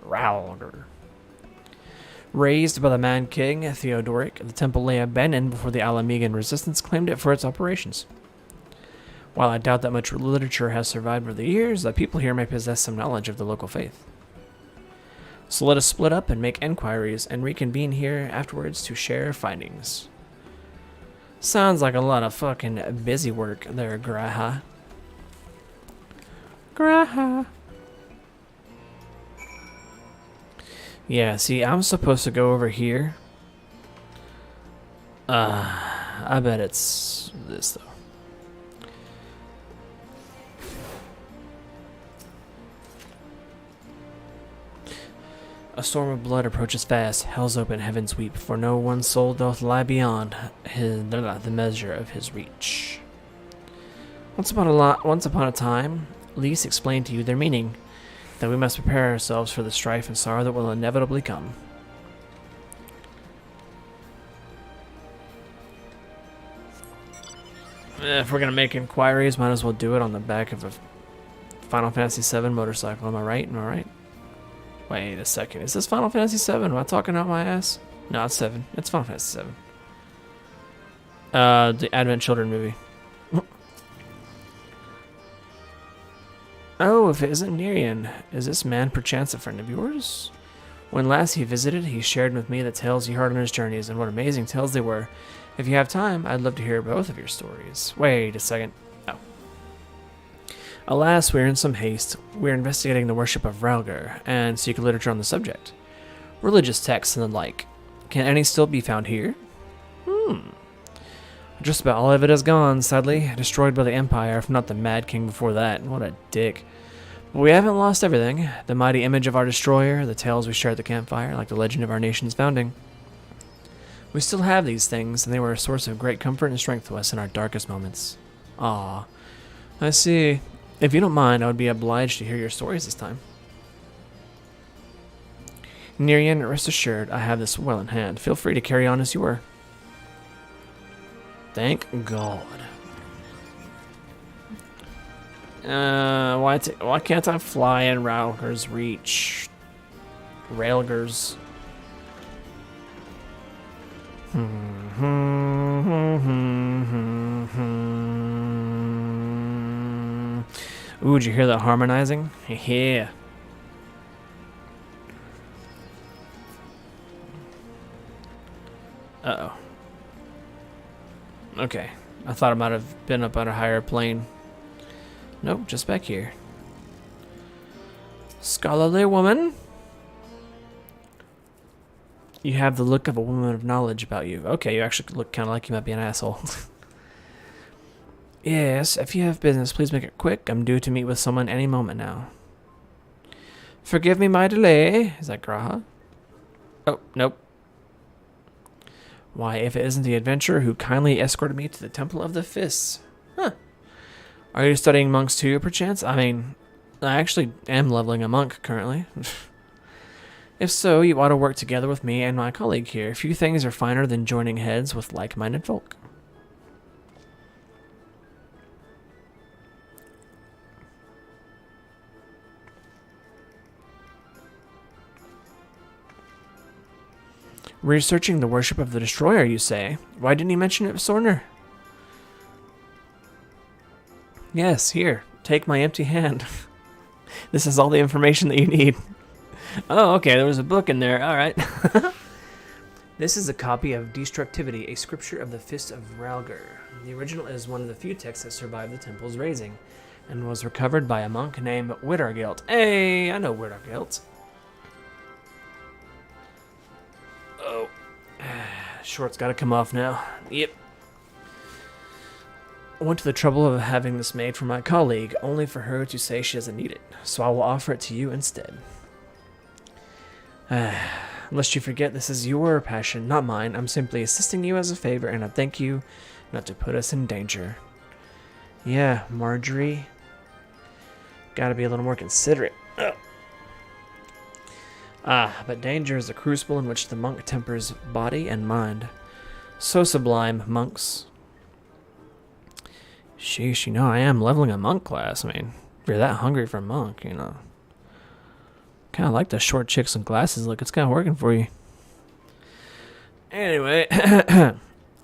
Ralgar. Raised by the Man King, Theodoric, the temple lay abandoned before the Alamegan resistance claimed it for its operations. While I doubt that much literature has survived over the years, the people here may possess some knowledge of the local faith. So let us split up and make enquiries and reconvene here afterwards to share findings. Sounds like a lot of fucking busy work there, Graha. Graha. Yeah, see, I'm supposed to go over here. I bet it's this, though. A storm of blood approaches fast. Hell's open, heavens weep, for no one soul doth lie beyond the measure of his reach. Once upon a time, Lys explained to you their meaning, that we must prepare ourselves for the strife and sorrow that will inevitably come. If we're gonna make inquiries, might as well do it on the back of a Final Fantasy VII motorcycle. Am I right? Am I right? Wait a second. Is this Final Fantasy VII? Am I talking out my ass? No, it's 7. It's Final Fantasy VII. The Advent Children movie. Oh, if it isn't Nerian, is this man perchance a friend of yours? When last he visited, he shared with me the tales he heard on his journeys, and what amazing tales they were. If you have time, I'd love to hear both of your stories. Wait a second. Oh. Alas, we're in some haste. We're investigating the worship of Ralgar, and seek literature on the subject. Religious texts and the like. Can any still be found here? Just about all of it is gone, sadly. Destroyed by the Empire, if not the Mad King before that. What a dick. But we haven't lost everything. The mighty image of our destroyer, the tales we share at the campfire, like the legend of our nation's founding. We still have these things, and they were a source of great comfort and strength to us in our darkest moments. Ah, I see. If you don't mind, I would be obliged to hear your stories this time. Nerian, rest assured, I have this well in hand. Feel free to carry on as you were. Thank God. Why can't I fly in Ralgar's Reach? Railgars. Ooh, did you hear that harmonizing? Yeah. Uh-oh. Okay. I thought I might have been up on a higher plane. Nope, just back here. Scholarly woman. You have the look of a woman of knowledge about you. Okay, you actually look kind of like you might be an asshole. Yes, if you have business, please make it quick. I'm due to meet with someone any moment now. Forgive me my delay. Is that Graha? Oh, nope. Why, if it isn't the adventurer who kindly escorted me to the Temple of the Fists. Huh. Are you studying monks too, perchance? I mean, I actually am leveling a monk currently. If so, you ought to work together with me and my colleague here. Few things are finer than joining heads with like-minded folk. Researching the worship of the Destroyer, you say? Why didn't he mention it, Sorner? Yes, here. Take my empty hand. This is all the information that you need. Oh, okay, there was a book in there. Alright. This is a copy of Destructivity, a scripture of the Fist of Ralgr. The original is one of the few texts that survived the temple's razing, and was recovered by a monk named Widdargilt. Hey, I know Widdargilt. Oh. Short's gotta come off now. Yep. I went to the trouble of having this made for my colleague, only for her to say she doesn't need it, so I will offer it to you instead. Lest you forget, this is your passion, not mine. I'm simply assisting you as a favor, and I thank you not to put us in danger. Yeah, Marjorie. Gotta be a little more considerate. Ugh. But danger is the crucible in which the monk tempers body and mind. So sublime, monks. Sheesh, you know, I am leveling a monk class. I mean, if you're that hungry for a monk, you know. Kind of like the short chicks and glasses look. It's kind of working for you. Anyway,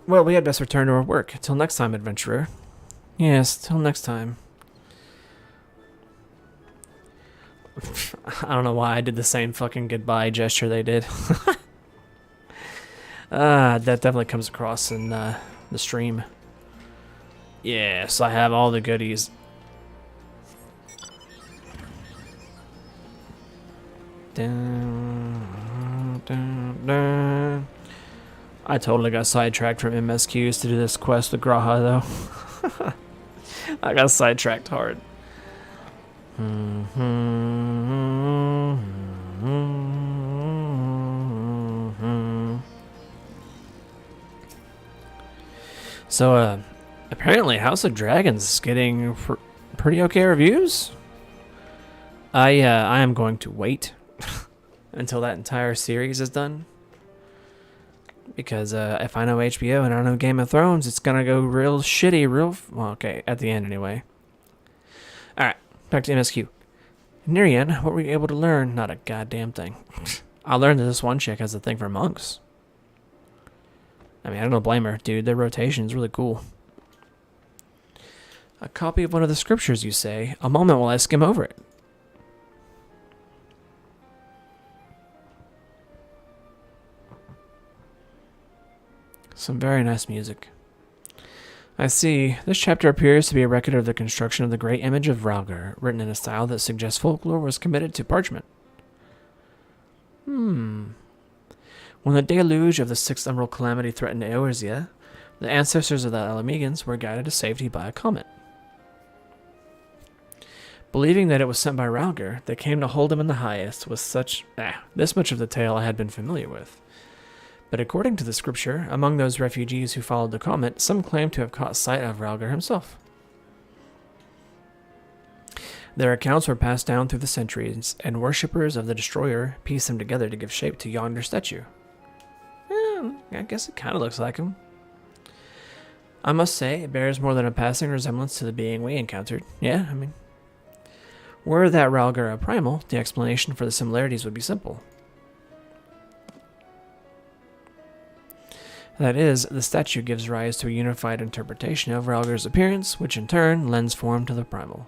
well, we had best return to our work. Till next time, adventurer. Yes, till next time. I don't know why I did the same fucking goodbye gesture they did. That definitely comes across in the stream. Yes, I have all the goodies. Dun, dun, dun. I totally got sidetracked from MSQs to do this quest with Graha, though. I got sidetracked hard. So, apparently House of Dragons is getting pretty okay reviews. I am going to wait until that entire series is done. Because if I know HBO and I know Game of Thrones, it's going to go real shitty, well, okay, at the end anyway. Alright, back to MSQ. Nirian, what were you able to learn? Not a goddamn thing. I learned that this one chick has a thing for monks. I mean, I don't blame her, dude. Their rotation is really cool. A copy of one of the scriptures, you say? A moment while I skim over it. Some very nice music. I see. This chapter appears to be a record of the construction of the great image of Ralgr, written in a style that suggests folklore was committed to parchment. When the deluge of the Sixth Emerald Calamity threatened Eorzea, the ancestors of the Alamegans were guided to safety by a comet. Believing that it was sent by Ralgr, they came to hold him in the highest with such... this much of the tale I had been familiar with. But according to the scripture, among those refugees who followed the comet, some claim to have caught sight of Ralgr himself. Their accounts were passed down through the centuries, and worshippers of the Destroyer pieced them together to give shape to yonder statue. I guess it kind of looks like him. I must say, it bears more than a passing resemblance to the being we encountered. Yeah, I mean... Were that Ralgr a primal, the explanation for the similarities would be simple. That is, the statue gives rise to a unified interpretation of Ralgr's appearance, which in turn lends form to the primal.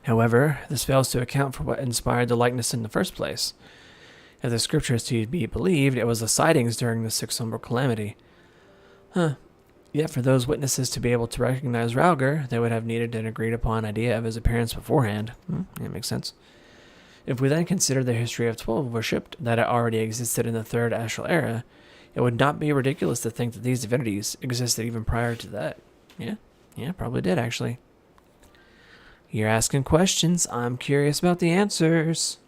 However, this fails to account for what inspired the likeness in the first place. If the scripture is to be believed, it was the sightings during the Sixth Emerald Calamity. Yet for those witnesses to be able to recognize Ralgr, they would have needed an agreed-upon idea of his appearance beforehand. That makes sense. If we then consider the history of 12 worshipped, that it already existed in the Third Astral Era, it would not be ridiculous to think that these divinities existed even prior to that. Yeah, probably did, actually. You're asking questions. I'm curious about the answers.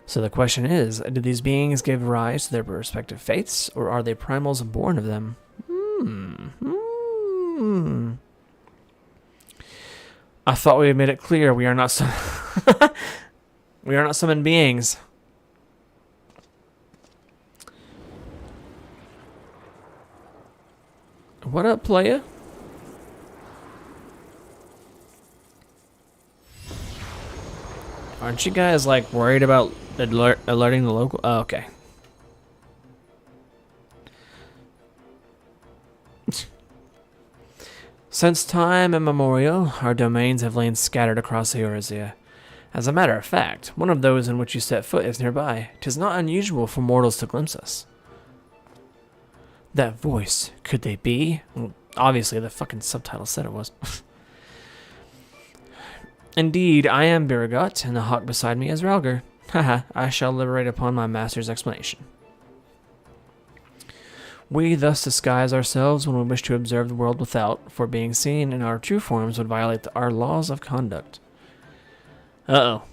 So the question is, do these beings give rise to their respective faiths, or are they primals born of them? I thought we had made it clear we are not we are not summoned beings. What up, playa? Aren't you guys like worried about alerting the local? Oh, okay. Since time immemorial, our domains have lain scattered across Eorzea. As a matter of fact, one of those in which you set foot is nearby. 'Tis not unusual for mortals to glimpse us. That voice, could they be? Well, obviously, the fucking subtitle said it was. Indeed, I am Biragot, and the hawk beside me is Ralger. Haha, I shall liberate upon my master's explanation. We thus disguise ourselves when we wish to observe the world without, for being seen in our true forms would violate our laws of conduct. Uh-oh.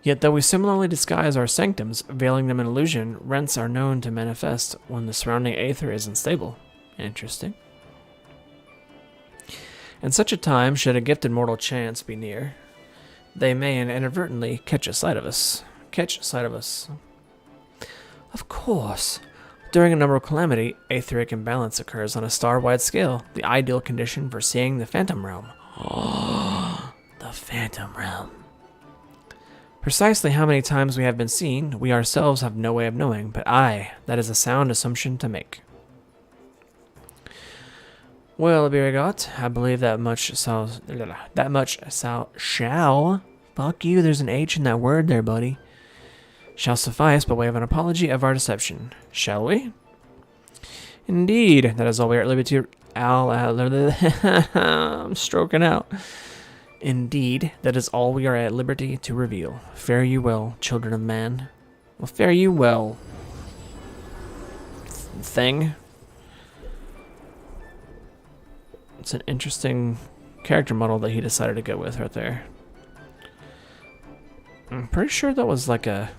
Yet though we similarly disguise our sanctums, veiling them in illusion, rents are known to manifest when the surrounding aether is unstable. Interesting. In such a time, should a gifted mortal chance be near, they may inadvertently catch sight of us. Of course. During a number of calamity, aetheric imbalance occurs on a star-wide scale, the ideal condition for seeing the Phantom Realm. The Phantom Realm. Precisely how many times we have been seen, we ourselves have no way of knowing, but that is a sound assumption to make. Well, Biragot, I believe that much shall, fuck you, there's an H in that word there, buddy, shall suffice by way of an apology of our deception. Shall we? Indeed, that is all we are at liberty to... I'm stroking out. Indeed, that is all we are at liberty to reveal. Fare you well, children of man. Well, fare you well. Thing. It's an interesting character model that he decided to go with right there. I'm pretty sure that was like a...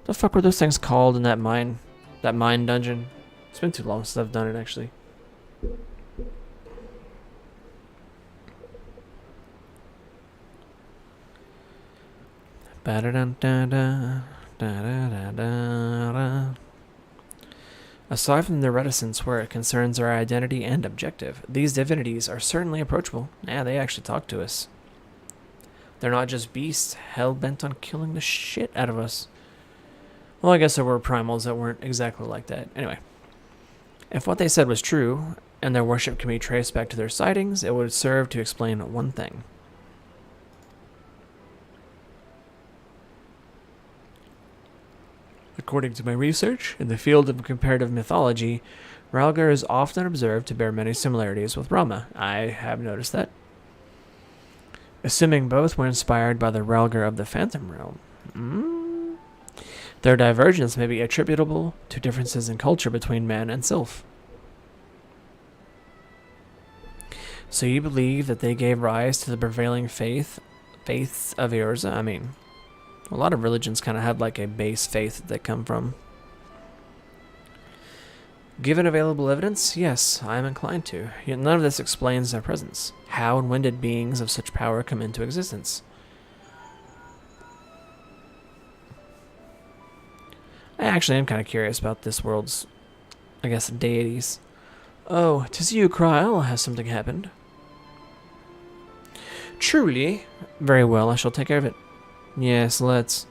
The fuck were those things called in that mine dungeon? It's been too long since I've done it, actually. Aside from their reticence where it concerns our identity and objective, these divinities are certainly approachable. Yeah, they actually talk to us. They're not just beasts hell-bent on killing the shit out of us. Well, I guess there were primals that weren't exactly like that. Anyway, if what they said was true, and their worship can be traced back to their sightings, it would serve to explain one thing. According to my research, in the field of comparative mythology, Ralger is often observed to bear many similarities with Rama. I have noticed that. Assuming both were inspired by the Ralger of the Phantom Realm. Their divergence may be attributable to differences in culture between man and sylph. So you believe that they gave rise to the prevailing faiths of Eorzea? I mean, a lot of religions kind of have like a base faith that they come from. Given available evidence, yes, I am inclined to. Yet none of this explains their presence. How and when did beings of such power come into existence? I actually am kind of curious about this world's, I guess, deities. Oh, 'tis you, Kryl. Has something happened? Truly? Very well, I shall take care of it. Yes, let's.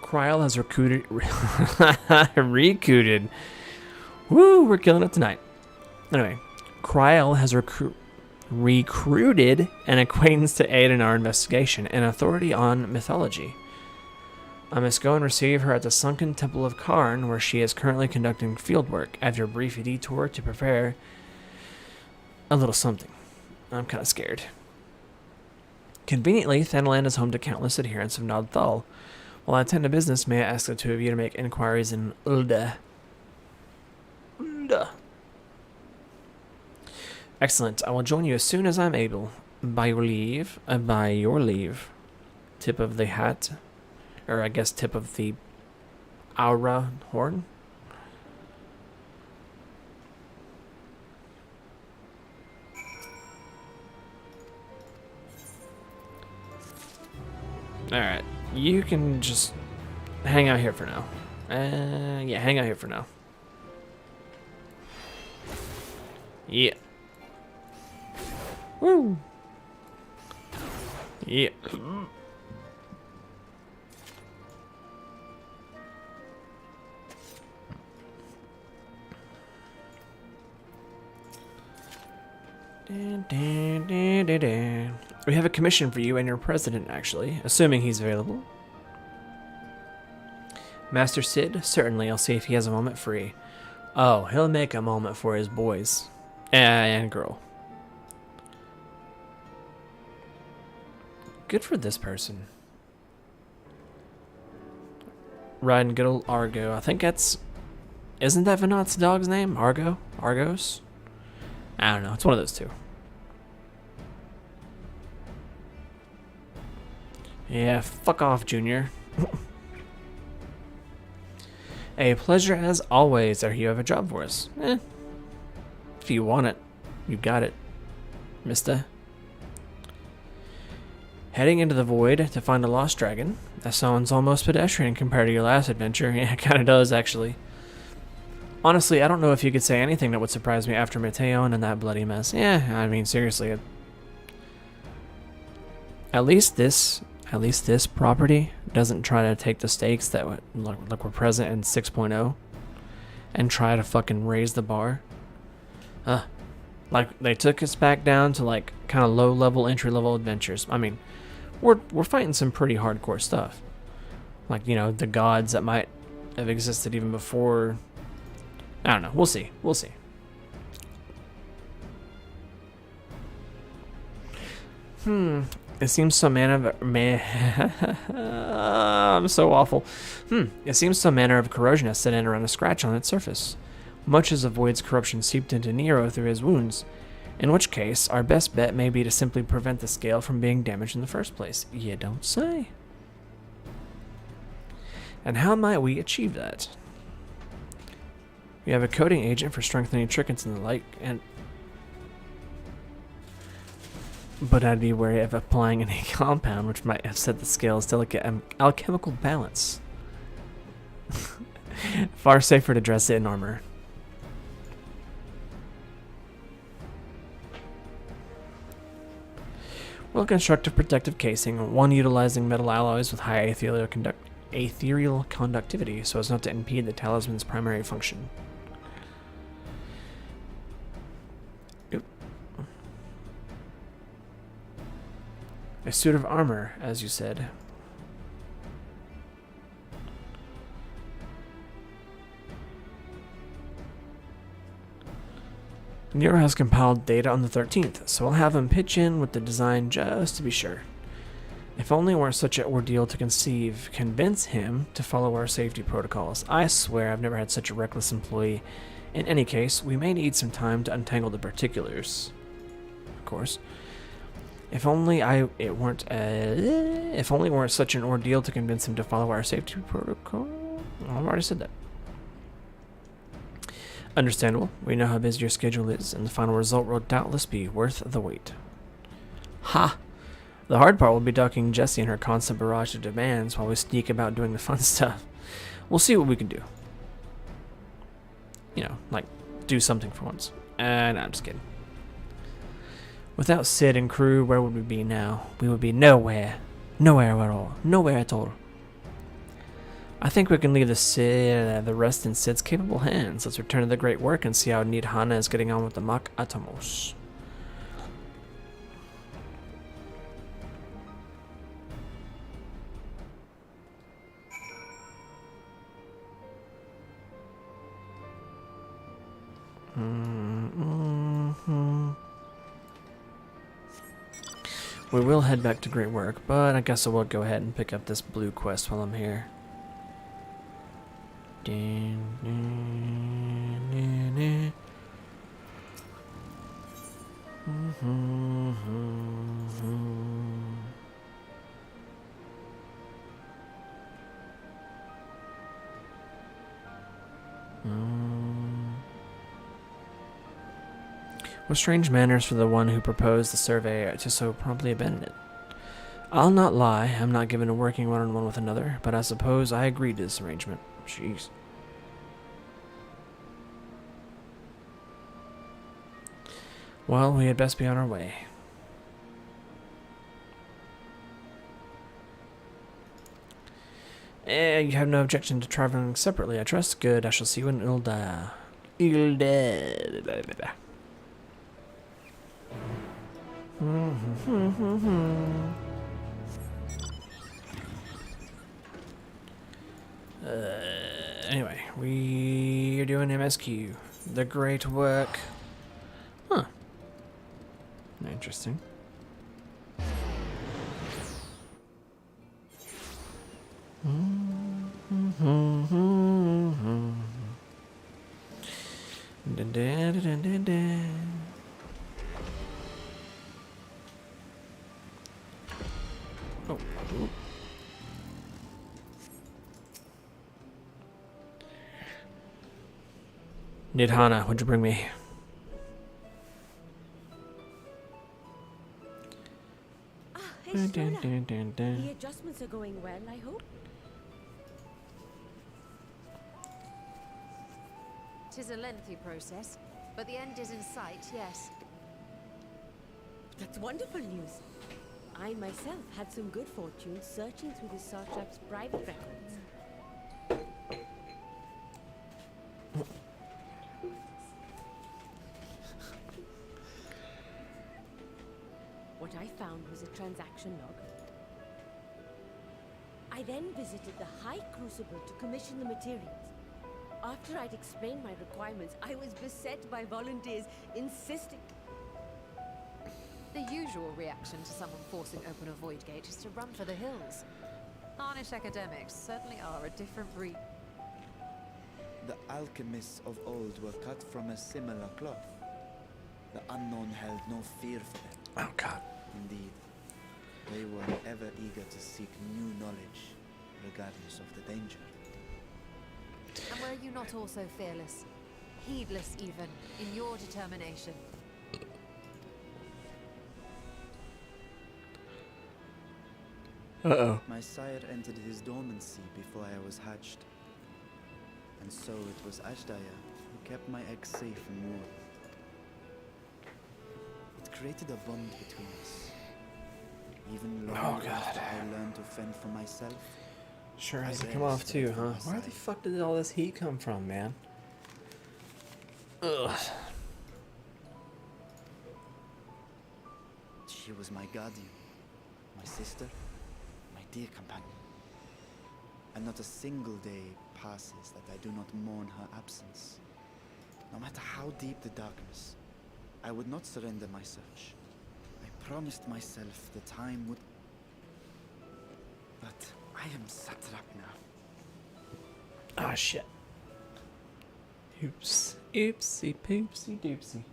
Kryl has recruited. Woo, we're killing it tonight. Anyway, Kryl has recruited an acquaintance to aid in our investigation, an authority on mythology. I must go and receive her at the sunken temple of Karn, where she is currently conducting field work, after a brief detour to prepare a little something. I'm kind of scared. Conveniently, Thanalan is home to countless adherents of Nod Thal. While I attend to business, may I ask the two of you to make inquiries in Ulda? Excellent. I will join you as soon as I'm able. By your leave. By your leave. Tip of the hat. Or I guess tip of the aura horn. Alright. You can just hang out here for now. Yeah, hang out here for now. Yeah. Woo! Yeah. We have a commission for you and your president, actually, assuming he's available. Master Sid? Certainly, I'll see if he has a moment free. Oh, he'll make a moment for his boys. And girl. Good for this person. Riding good old Argo. I think that's... Isn't that Venat's dog's name? Argo? Argos? I don't know. It's one of those two. Yeah, fuck off, Junior. A pleasure as always. Are you have a job for us? If you want it, you got it, mister. Heading into the void to find a lost dragon. That sounds almost pedestrian compared to your last adventure. Yeah, it kind of does, actually. Honestly, I don't know if you could say anything that would surprise me after Mateo and that bloody mess. Yeah, I mean, seriously. At least this property doesn't try to take the stakes that were present in 6.0 and try to fucking raise the bar. Like they took us back down to like kind of low-level, entry-level adventures. I mean, we're fighting some pretty hardcore stuff. Like, you know, the gods that might have existed even before. I don't know. We'll see. We'll see. It seems some I'm so awful. It seems some manner of corrosion has set in around a scratch on its surface. Much as the void's corruption seeped into Nero through his wounds. In which case, our best bet may be to simply prevent the scale from being damaged in the first place. You don't say. And how might we achieve that? We have a coating agent for strengthening trinkets and the like, but I'd be wary of applying any compound which might upset the scale's delicate alchemical balance. Far safer to dress it in armor. Well-constructed protective casing, one utilizing metal alloys with high ethereal conductivity so as not to impede the talisman's primary function. A suit of armor, as you said. Nero has compiled data on the 13th, so I'll have him pitch in with the design just to be sure. If only it weren't such an ordeal to convince him to follow our safety protocols. I swear I've never had such a reckless employee. In any case, we may need some time to untangle the particulars. Of course. If only it weren't such an ordeal to convince him to follow our safety protocol. Well, I've already said that. Understandable. We know how busy your schedule is, and the final result will doubtless be worth the wait. Ha! The hard part will be ducking Jessie and her constant barrage of demands while we sneak about doing the fun stuff. We'll see what we can do. You know, like, do something for once. No, I'm just kidding. Without Sid and crew, where would we be now? We would be nowhere. Nowhere at all. Nowhere at all. I think we can leave the rest in Sid's capable hands. Let's return to the great work and see how neat Hana is getting on with the Mach Atomos. We will head back to Great Work, but I guess I will go ahead and pick up this blue quest while I'm here. What strange manners for the one who proposed the survey to so promptly abandon it. I'll not lie, I'm not given to working one-on-one with another, but I suppose I agreed to this arrangement. Jeez. Well, we had best be on our way. You have no objection to traveling separately, I trust. Good, I shall see you in Ilda. Ilda. Anyway, we are doing MSQ. The great work. Huh. Interesting. Dun, dun, dun, dun, dun. Oh. Ooh. Nidhana, what'd you bring me? Ah, hey, Dun, dun, Stola. dun, dun, dun. The adjustments are going well, I hope. Tis a lengthy process, but the end is in sight, yes. That's wonderful news. I myself had some good fortune searching through the Satrap's private records. What I found was a transaction log. I then visited the High Crucible to commission the materials. After I'd explained my requirements, I was beset by volunteers insisting. The usual reaction to someone forcing open a void gate is to run for the hills. Harnish academics certainly are a different breed. The alchemists of old were cut from a similar cloth. The unknown held no fear for them. Oh god. Indeed, they were ever eager to seek new knowledge, regardless of the danger. And were you not also fearless, heedless even, in your determination? Uh-oh. My sire entered his dormancy before I was hatched. And so it was Ashdaya who kept my eggs safe and warm. It created a bond between us. Even long after I learned to fend for myself. Sure has to come off too, huh? Where the fuck did all this heat come from, man? Ugh. She was my guardian, my sister, my dear companion. And not a single day passes that I do not mourn her absence. No matter how deep the darkness, I would not surrender my search. I promised myself the time would... But I am satrap now. Ah, shit. Oops. Oopsie poopsie doopsie.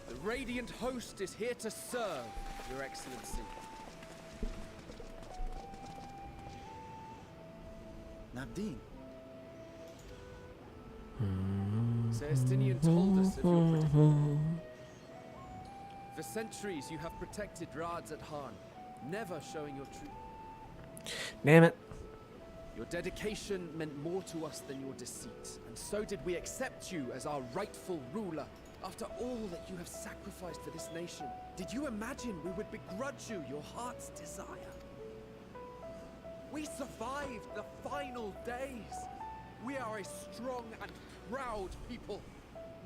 The Radiant Host is here to serve, Your Excellency. Nabdeen, Celestinian told us of your predicament. For centuries you have protected Rads at Han, never showing your true... Damn it. Your dedication meant more to us than your deceit, and so did we accept you as our rightful ruler. After all that you have sacrificed for this nation, did you imagine we would begrudge you your heart's desire? We survived the final days. We are a strong and proud people.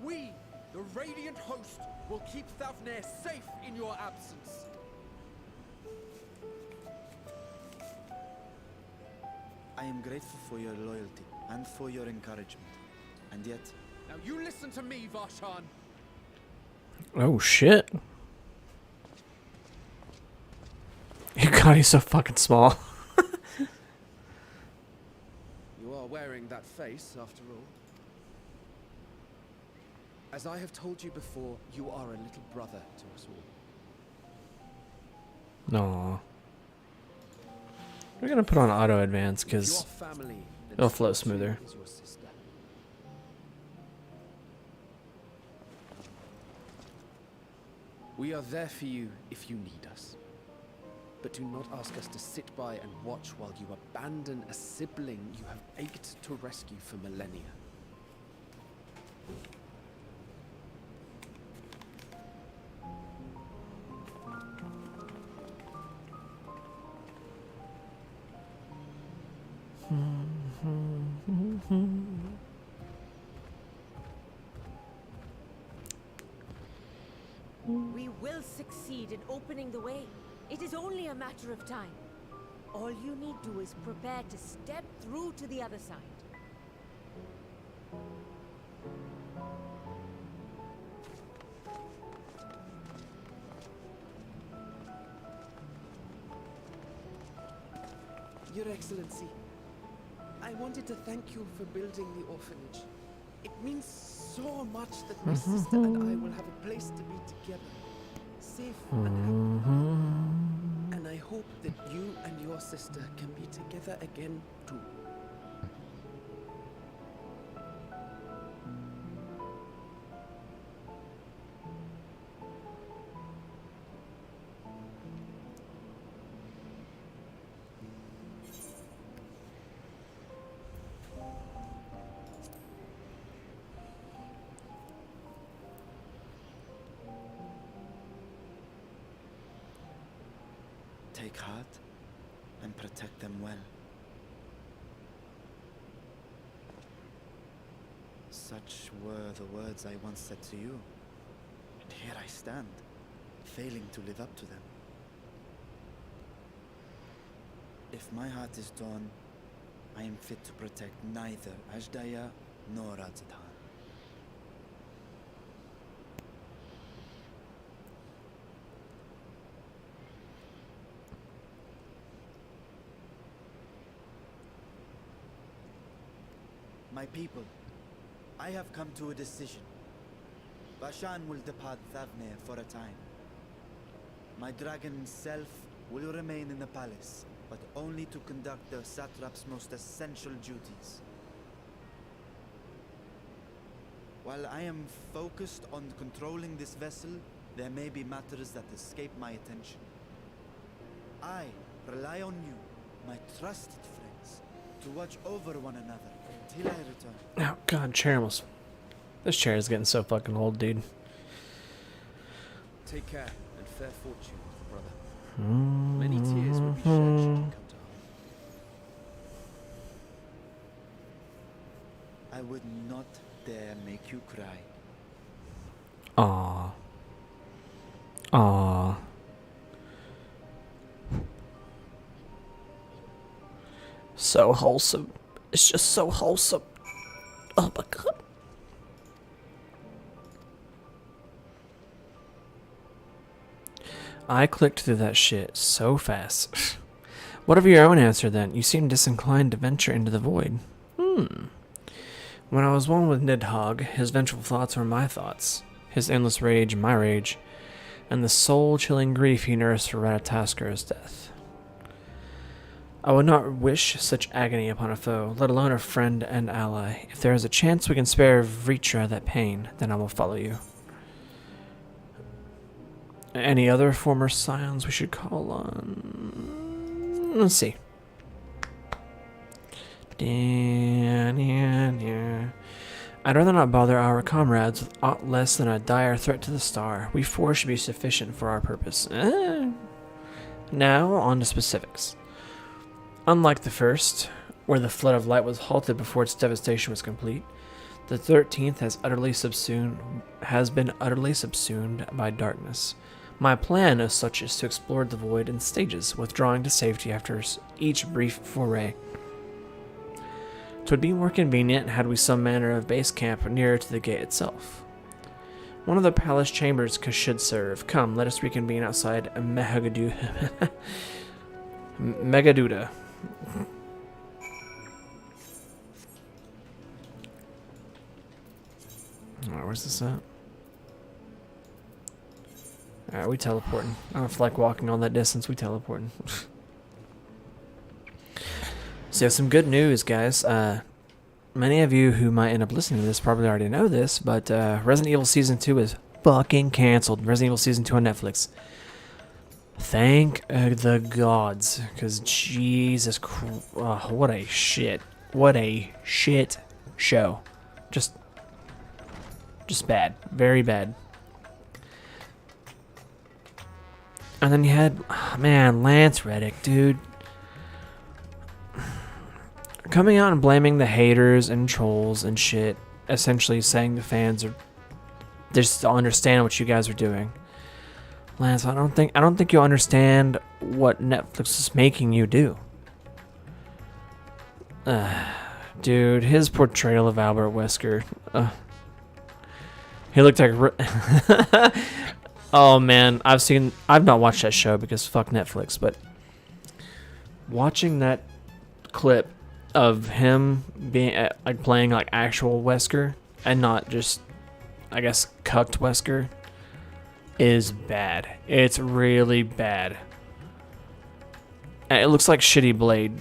We, the Radiant Host, will keep Thavnair safe in your absence. I am grateful for your loyalty and for your encouragement. And yet... Now you listen to me, Varshan. Oh shit. God, he's so fucking small. You are wearing that face, after all. As I have told you before, you are a little brother to us all. No. We're gonna put on auto advance If you are because family, then it'll flow she smoother. is your sister. We are there for you if you need us. But do not ask us to sit by and watch while you abandon a sibling you have ached to rescue for millennia. We will succeed in opening the way. It is only a matter of time. All you need do is prepare to step through to the other side. Your Excellency, I wanted to thank you for building the orphanage. It means so much that my sister and I will have a place to be together, safe and happy. And I hope that you and your sister can be together again too. Take heart and protect them well. Such were the words I once said to you. And here I stand, failing to live up to them. If my heart is torn, I am fit to protect neither Ajdaya nor Radzadhan. My people, I have come to a decision. Bashan will depart Thavne for a time. My dragon self will remain in the palace, but only to conduct the satrap's most essential duties. While I am focused on controlling this vessel, there may be matters that escape my attention. I rely on you, my trusted friends, to watch over one another until I return. Oh god, chair almost. This chair is getting so fucking old, dude. Take care and fair fortune, brother. Many tears will be shed should you come to harm. I would not dare make you cry. Aww. Aww. So wholesome. It's just so wholesome. Oh my god. I clicked through that shit so fast. Whatever your own answer then, you seem disinclined to venture into the void. When I was one with Nidhogg, his vengeful thoughts were my thoughts, his endless rage my rage, and the soul-chilling grief he nursed for Ratataskar's death. I would not wish such agony upon a foe, let alone a friend and ally. If there is a chance we can spare Vritra that pain, then I will follow you. Any other former scions we should call on? Let's see. I'd rather not bother our comrades with aught less than a dire threat to the star. We four should be sufficient for our purpose. Now, on to specifics. Unlike the first, where the flood of light was halted before its devastation was complete, the 13th has been utterly subsumed by darkness. My plan as such is to explore the void in stages, withdrawing to safety after each brief foray. 'Twould be more convenient had we some manner of base camp nearer to the gate itself. One of the palace chambers should serve. Come, let us reconvene outside Megaduda. Alright, where's this at? Alright, we teleporting. I don't feel like walking all that distance, we teleporting. So some good news, guys. Many of you who might end up listening to this probably already know this, but Resident Evil Season 2 is fucking canceled. Resident Evil Season 2 on Netflix. Thank the gods, because Jesus Christ, what a shit show. Just bad, very bad. And then you had, man, Lance Reddick, dude. coming out and blaming the haters and trolls and shit, essentially saying the fans are just don't understand what you guys are doing. Lance, I don't think you understand what Netflix is making you do. Dude, his portrayal of Albert Wesker. He looked like oh man, I've not watched that show because fuck Netflix, but watching that clip of him being like playing like actual Wesker and not just, I guess, cucked Wesker is bad. It's really bad. And it looks like shitty Blade.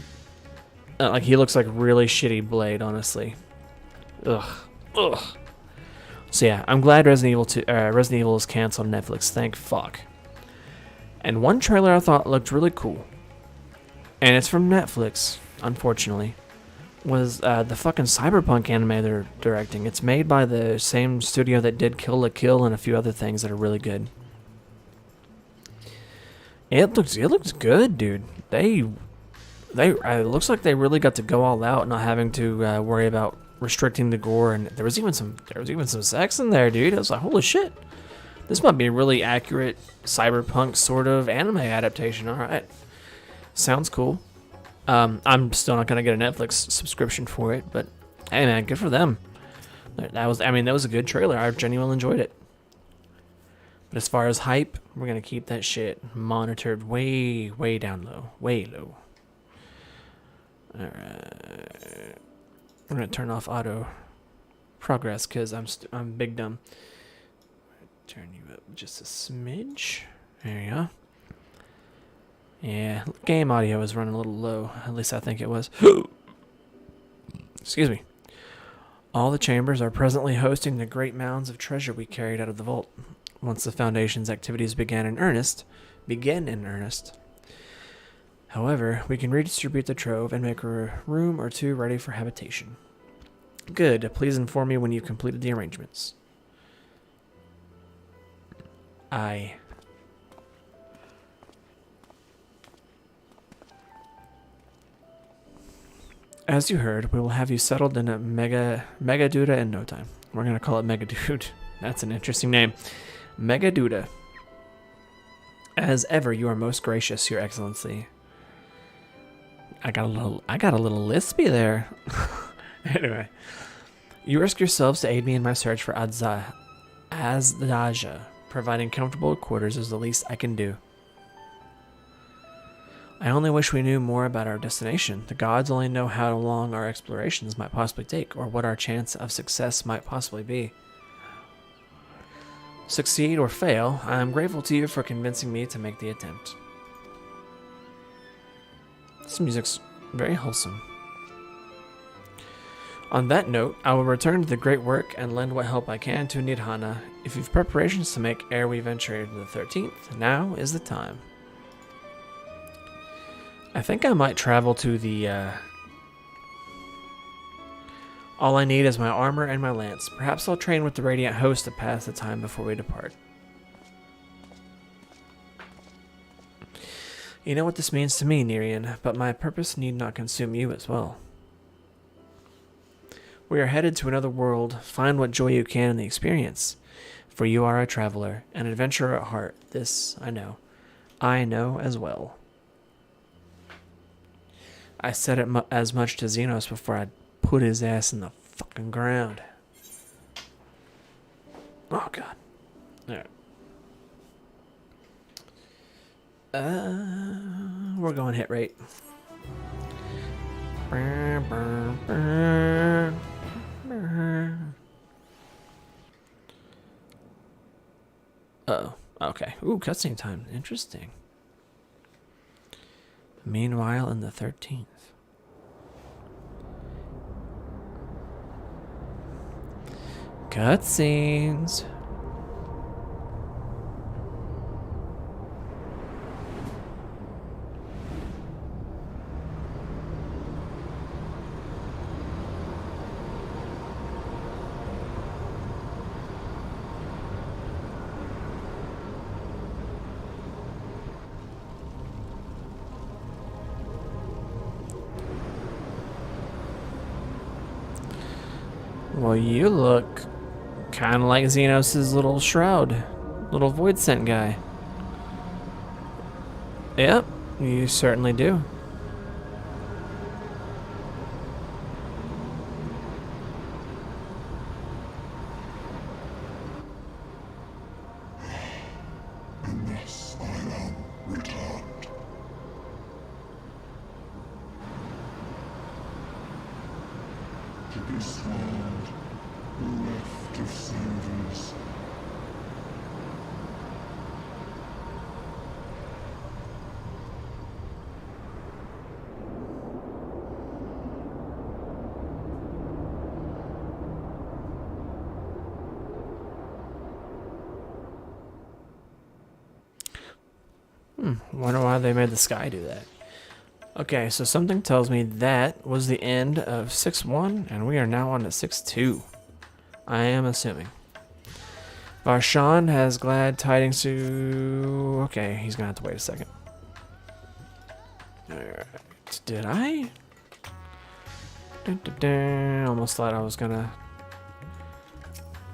Like he looks like really shitty Blade, honestly. Ugh. So yeah, I'm glad Resident Evil is canceled on Netflix. Thank fuck. And one trailer I thought looked really cool, and it's from Netflix, unfortunately, was the fucking Cyberpunk anime they're directing. It's made by the same studio that did Kill la Kill and a few other things that are really good. It looks good, dude. It looks like they really got to go all out, not having to worry about restricting the gore, and there was even some sex in there, dude. I was like, holy shit, this might be a really accurate cyberpunk sort of anime adaptation. All right, sounds cool. I'm still not gonna get a Netflix subscription for it, but hey, man, good for them. That was a good trailer. I genuinely enjoyed it. But as far as hype, we're gonna keep that shit monitored way down low, way low. All right. I'm gonna turn off auto progress because I'm big dumb. Turn you up just a smidge. There you go. Yeah, game audio is running a little low. At least I think it was. Excuse me. All the chambers are presently hosting the great mounds of treasure we carried out of the vault. Once the Foundation's activities begin in earnest. However, we can redistribute the trove and make a room or two ready for habitation. Good. Please inform me when you've completed the arrangements. Aye. As you heard, we will have you settled in a Mega Duda in no time. We're going to call it Mega Dude. That's an interesting name. Mega Duda. As ever, you are most gracious, Your Excellency. I got a little lispy there. Anyway, you risk yourselves to aid me in my search for Azdaja. Providing comfortable quarters is the least I can do. I only wish we knew more about our destination. The gods only know how long our explorations might possibly take, or what our chance of success might possibly be. Succeed or fail, I am grateful to you for convincing me to make the attempt. This music's very wholesome. On that note, I will return to the great work and lend what help I can to Nirhana. If you've preparations to make ere we venture into the 13th, now is the time. I think I might travel to the, All I need is my armor and my lance. Perhaps I'll train with the Radiant Host to pass the time before we depart. You know what this means to me, Nerian, but my purpose need not consume you as well. We are headed to another world. Find what joy you can in the experience. For you are a traveler, an adventurer at heart. This, I know. I know as well. I said it as much to Xenos before I put his ass in the fucking ground. Oh, God. Alright. We're going hit rate. Uh-oh. Okay. Ooh, cutscene time. Interesting. Meanwhile, in the 13th. Cutscenes. Well, you look kind of like Xenos' little shroud. Little void scent guy. Yep, you certainly do. And thus I am returned. To this world, bereft of saviors. Wonder why they made the sky do that. Okay, so something tells me that was the end of 6-1, and we are now on to 6-2. I am assuming. Varshan has glad tidings to... Okay, he's gonna have to wait a second. Alright, did I? Dun, dun, dun. Almost thought I was gonna...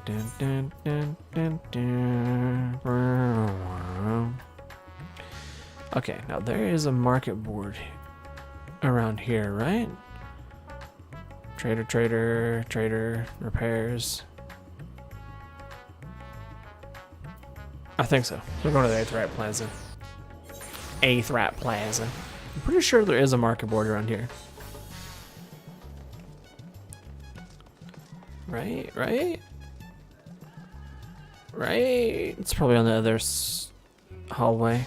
Dun, dun, dun, dun, dun. Okay, now there is a market board around here, right? Trader, repairs. I think so. We're going to the 8th Rat Plaza. 8th Rat Plaza. I'm pretty sure there is a market board around here. Right? It's probably on the other hallway.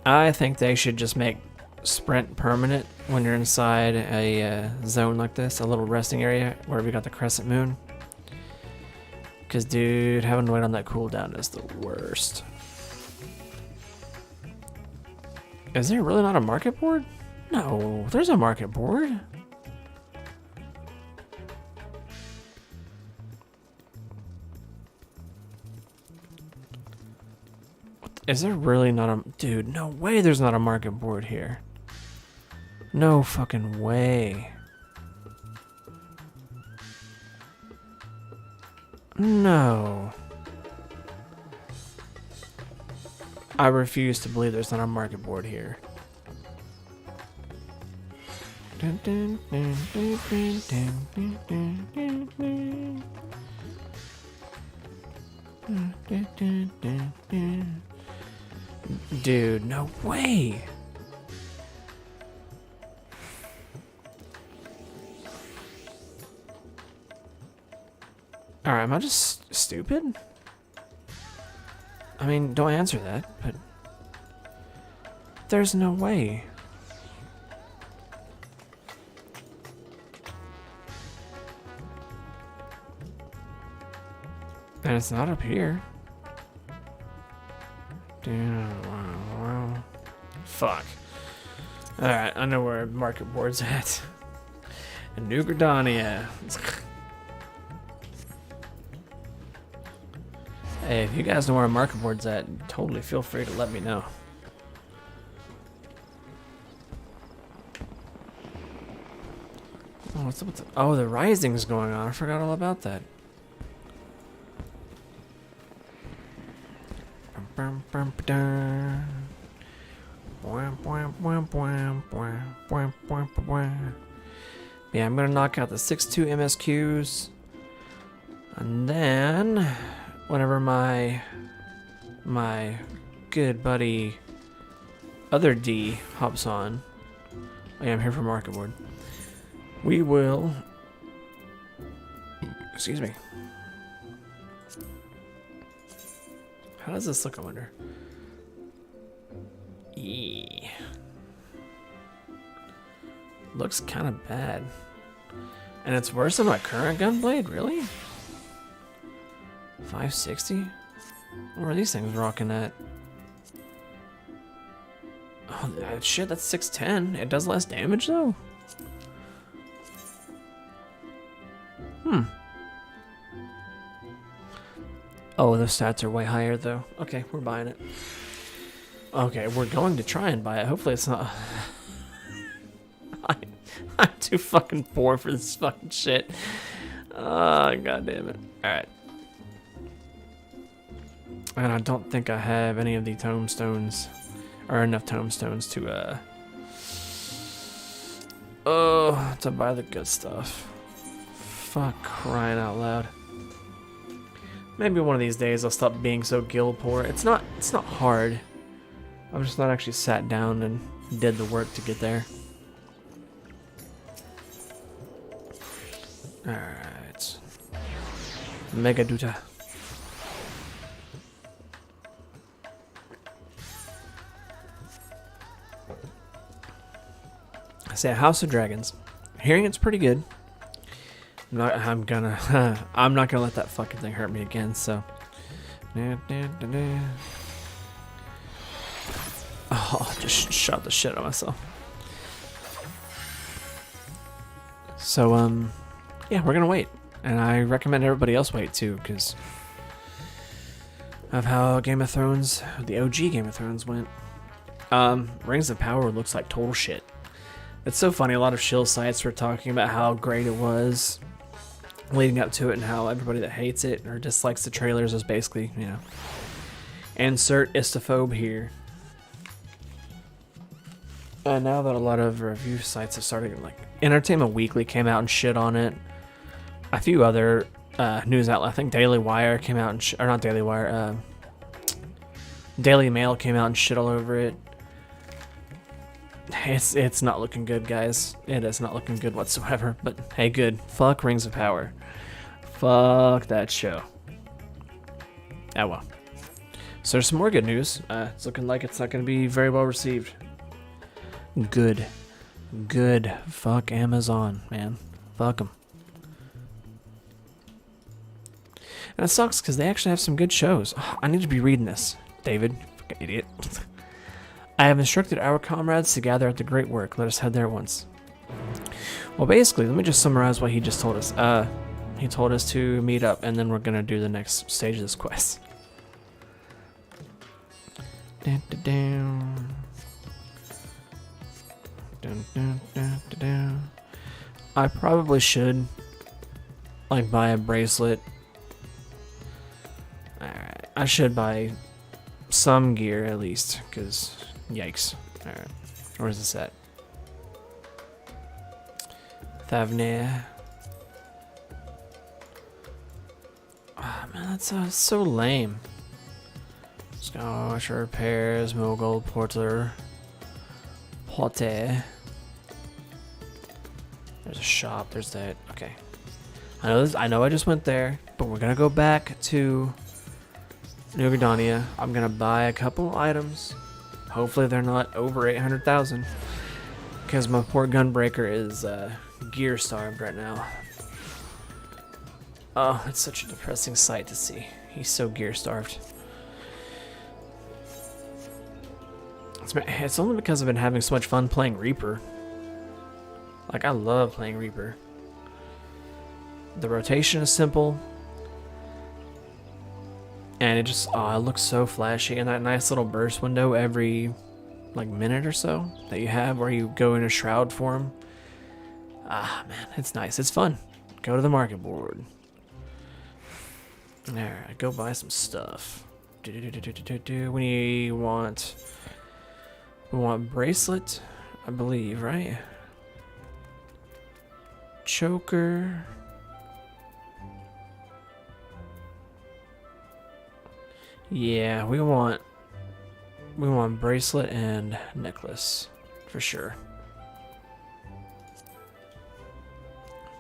I think they should just make sprint permanent when you're inside a zone like this, a little resting area where we got the crescent moon. Because, dude, having to wait on that cooldown is the worst. Is there really not a market board? No, there's a market board. Is there really not a... Dude, no way there's not a market board here. No fucking way. No. I refuse to believe there's not a market board here. Dun, dun, dun, dun, dun, dun, dun, dun, dun. Dun, dun, dun, dun, dun. Dude, no way. Alright, am I just stupid? I mean, don't answer that, but there's no way. And it's not up here. Fuck. Alright, I know where market board's at. In New Gridania. Hey, if you guys know where a market board's at, totally feel free to let me know. Oh, what's up with the... Oh, the rising's going on. I forgot all about that. Yeah, I'm gonna knock out the 6-2 MSQs, and then whenever my good buddy other D hops on, I am here for market board. We will. Excuse me. How does this look, I wonder? Yeah. Looks kind of bad. And it's worse than my current gunblade? Really? 560? Where are these things rocking at? Oh, shit, that's 610. It does less damage, though? Oh, the stats are way higher, though. Okay, we're buying it. Okay, we're going to try and buy it. Hopefully it's not... I'm too fucking poor for this fucking shit. Oh, god damn it. Alright. And I don't think I have any of the tombstones, or enough tombstones to, to buy the good stuff. Fuck, crying out loud. Maybe one of these days I'll stop being so guild poor. It's not hard. I've just not actually sat down and did the work to get there. Alright. Mega Duta. I say House of Dragons. Hearing it's pretty good. I'm not gonna let that fucking thing hurt me again, so. Oh, I just shot the shit out of myself. So, yeah, we're gonna wait. And I recommend everybody else wait too, because of how Game of Thrones, the OG Game of Thrones went. Rings of Power looks like total shit. It's so funny, a lot of shill sites were talking about how great it was leading up to it and how everybody that hates it or dislikes the trailers is basically, you know, insert istophobe here. And now that a lot of review sites have started, like Entertainment Weekly came out and shit on it. A few other news outlets, I think Daily Wire came out and or not Daily Wire, Daily Mail came out and shit all over it. It's not looking good, guys. It is not looking good whatsoever. But hey, good. Fuck Rings of Power. Fuck that show. Ah well. So there's some more good news. It's looking like it's not going to be very well received. Good. Good. Fuck Amazon, man. Fuck them. And it sucks because they actually have some good shows. Oh, I need to be reading this, David. Fucking idiot. I have instructed our comrades to gather at the Great Work. Let us head there at once. Well, basically, let me just summarize what he just told us. He told us to meet up, and then we're going to do the next stage of this quest. Dun, dun, dun. Dun, dun, dun, dun, dun. I probably should, like, buy a bracelet. Alright, I should buy some gear at least, because... Yikes. Alright. Where's this at? Thavnir. Oh man, that's so lame. Scholarship repairs, Mogul, Porter. Potter. There's a shop, there's that. Okay. I know I just went there, but we're gonna go back to New Gridania. I'm gonna buy a couple items. Hopefully they're not over 800,000, because my poor gunbreaker is gear starved right now. Oh, it's such a depressing sight to see. He's so gear starved. It's only because I've been having so much fun playing Reaper. Like, I love playing Reaper. The rotation is simple. And it just, it looks so flashy. And that nice little burst window every, like, minute or so that you have where you go in a shroud form. Ah, man, it's nice. It's fun. Go to the market board. Alright, go buy some stuff. We want bracelet, I believe, right? Choker. Yeah, we want bracelet and necklace for sure.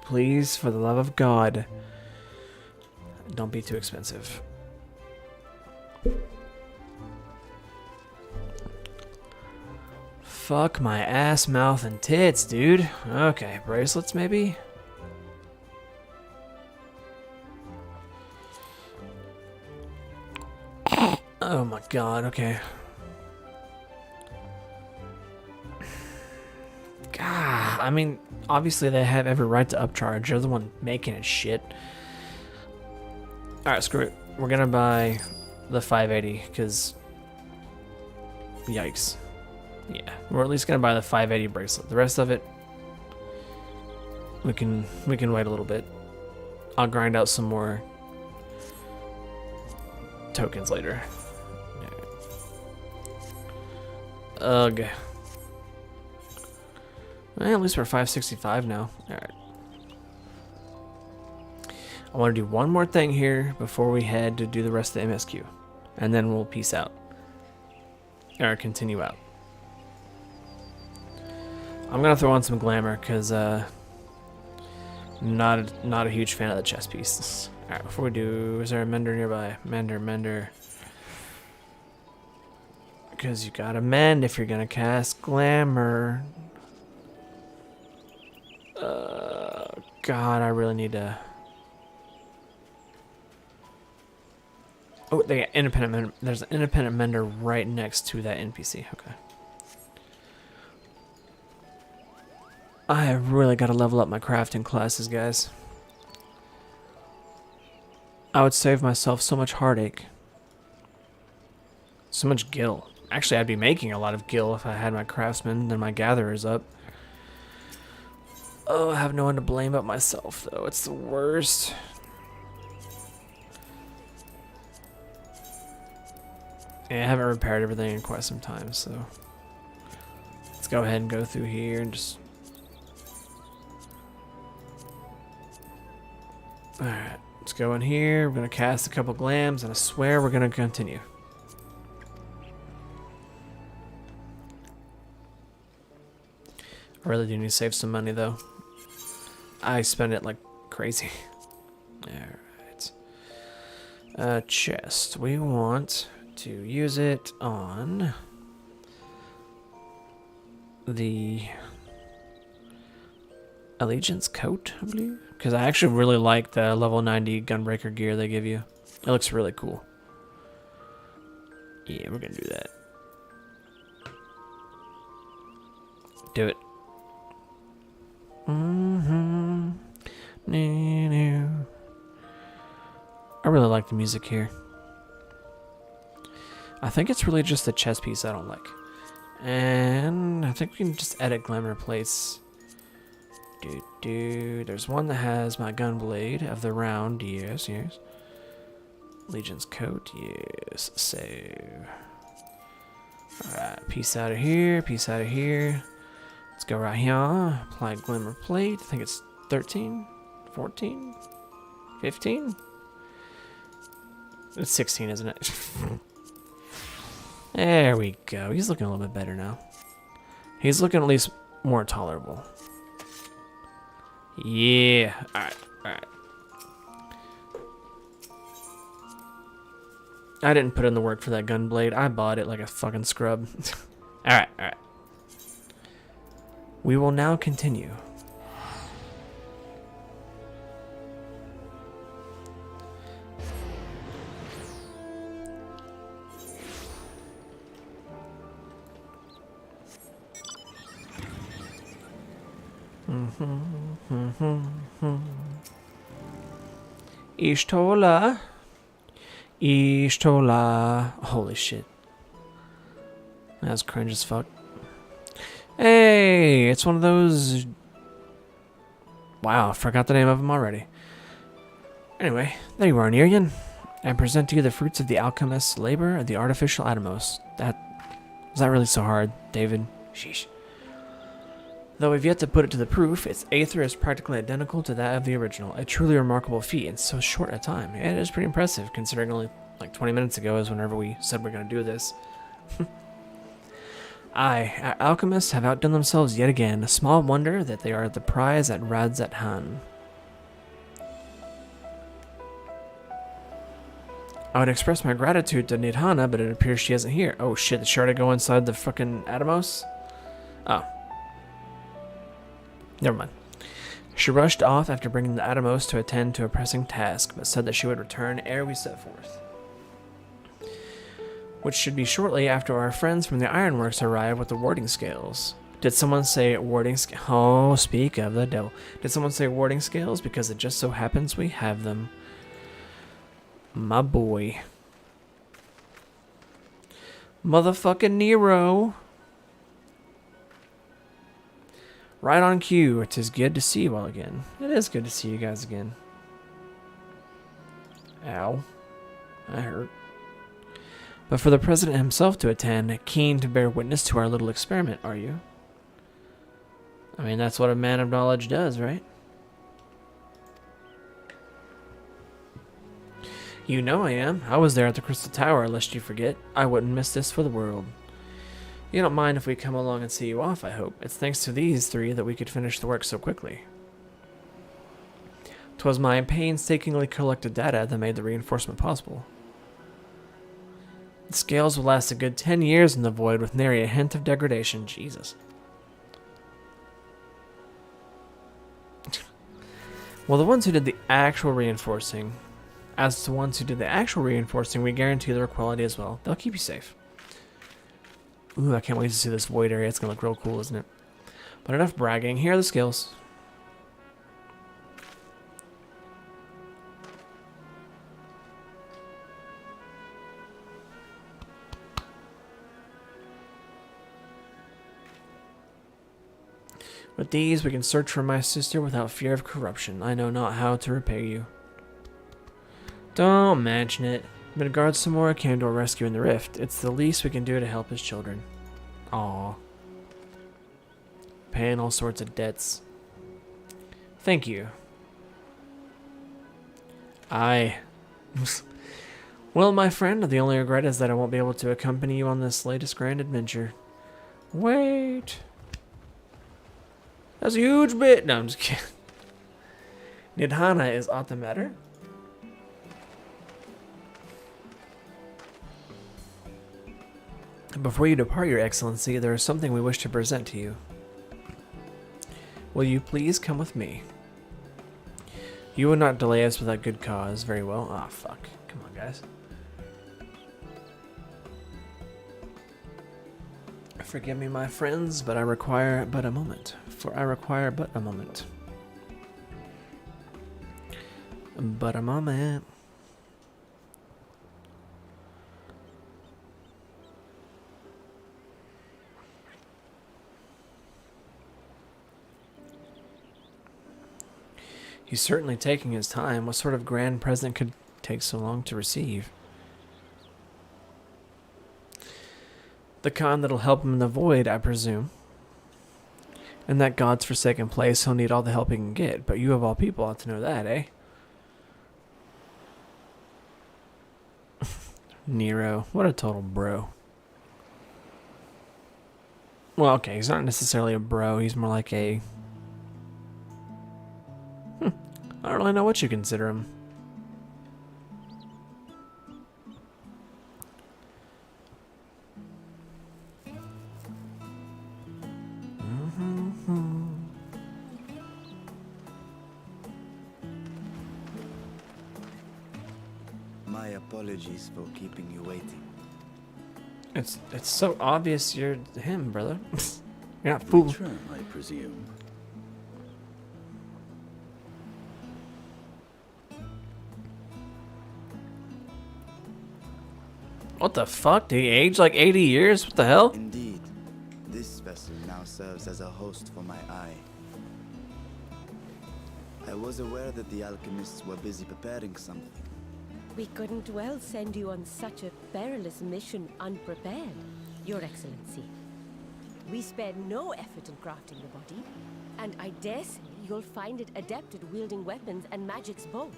Please, for the love of God, don't be too expensive. Fuck my ass, mouth, and tits, dude. Okay, bracelets maybe? Oh my god, okay. God, I mean, obviously they have every right to upcharge. They're the one making it shit. Alright, screw it. We're gonna buy the 580, because Yikes. Yeah, we're at least gonna buy the 580 bracelet. The rest of it, we can wait a little bit. I'll grind out some more tokens later. Ugh. Well, at least we're 565 now. Alright. I want to do one more thing here before we head to do the rest of the MSQ. And then we'll peace out. Or continue out. I'm going to throw on some glamour because not a huge fan of the chest piece. Alright, before we do, is there a mender nearby? Mender. Because you gotta mend if you're gonna cast glamour. God, I really need to. Oh, they got independent mender. There's an independent mender right next to that NPC. Okay. I have really got to level up my crafting classes, guys. I would save myself so much heartache. So much gil. Actually, I'd be making a lot of gil if I had my craftsmen and my gatherers up. Oh, I have no one to blame but myself, though. It's the worst. Yeah, I haven't repaired everything in quite some time, so... Let's go ahead and go through here and just... Alright, let's go in here. We're going to cast a couple glams, and I swear we're going to continue. I really do need to save some money, though. I spend it like crazy. Alright. Chest. We want to use it on the Allegiance coat, I believe. Because I actually really like the level 90 gunbreaker gear they give you. It looks really cool. Yeah, we're going to do that. Do it. I really like the music here. I think it's really just the chest piece I don't like. And I think we can just edit glamour plates. There's one that has my gun blade of the round. Yes. Legion's coat. Yes. Save. Alright. Piece out of here. Let's go right here. Apply glamour plate. I think it's 13, 14, 15. It's 16, isn't it? There we go. He's looking a little bit better now. He's looking at least more tolerable. Yeah. Alright. I didn't put in the work for that gun blade. I bought it like a fucking scrub. Alright. We will now continue. Ishtola. Holy shit. That's cringe as fuck. Hey, it's one of those... Wow, I forgot the name of them already. Anyway, there you are, Nerian. I present to you the fruits of the alchemist's labor of the artificial Atomos. Was that really so hard, David? Sheesh. Though we've yet to put it to the proof, its aether is practically identical to that of the original. A truly remarkable feat in so short a time. It is pretty impressive, considering only like 20 minutes ago is whenever we said we're going to do this. Our alchemists have outdone themselves yet again. A small wonder that they are the prize at Radzat Han. I would express my gratitude to Nidhana, but it appears she isn't here. Oh shit, the shard to go inside the fucking Atomos? Oh. Never mind. She rushed off after bringing the Atomos to attend to a pressing task, but said that she would return ere we set forth. Which should be shortly after our friends from the ironworks arrive with the warding scales. Did someone say warding scales? Oh, speak of the devil. Did someone say warding scales? Because it just so happens we have them. My boy. Motherfucking Nero. Right on cue. It is good to see you all again. It is good to see you guys again. Ow. That hurt. But for the president himself to attend, keen to bear witness to our little experiment, are you? I mean, that's what a man of knowledge does, right? You know I am. I was there at the Crystal Tower, lest you forget. I wouldn't miss this for the world. You don't mind if we come along and see you off, I hope. It's thanks to these three that we could finish the work so quickly. 'Twas my painstakingly collected data that made the reinforcement possible. The scales will last a good 10 years in the void with nary a hint of degradation. Jesus. Well, the ones who did the actual reinforcing, as to the ones who did the actual reinforcing, we guarantee their quality as well. They'll keep you safe. Ooh, I can't wait to see this void area. It's going to look real cool, isn't it? But enough bragging. Here are the skills. With these, we can search for my sister without fear of corruption. I know not how to repay you. Don't mention it. Midgard Samora came to our rescue in the rift. It's the least we can do to help his children. Aww. Paying all sorts of debts. Thank you. Well, my friend, the only regret is that I won't be able to accompany you on this latest grand adventure. Wait. That's a huge bit. No, I'm just kidding. Nidhana is aught the matter? Before you depart, Your Excellency, there is something we wish to present to you. Will you please come with me? You will not delay us without good cause. Very well. Ah, fuck. Come on, guys. Forgive me, my friends, but I require but a moment. For I require but a moment. But a moment. He's certainly taking his time. What sort of grand present could take so long to receive? The kind that'll help him in the void, I presume. In that God's forsaken place, he'll need all the help he can get. But you of all people ought to know that, eh? Nero. What a total bro. Well, okay, he's not necessarily a bro. He's more like a... I don't really know what you consider him. My apologies for keeping you waiting. It's so obvious you're him, brother. You're not fool. Return, I presume. What the fuck? Did he age like 80 years? What the hell? Indeed, this vessel now serves as a host for my eye. I was aware that the alchemists were busy preparing something. We couldn't well send you on such a perilous mission unprepared, Your Excellency. We spared no effort in crafting the body, and I dare say you'll find it adept at wielding weapons and magics both.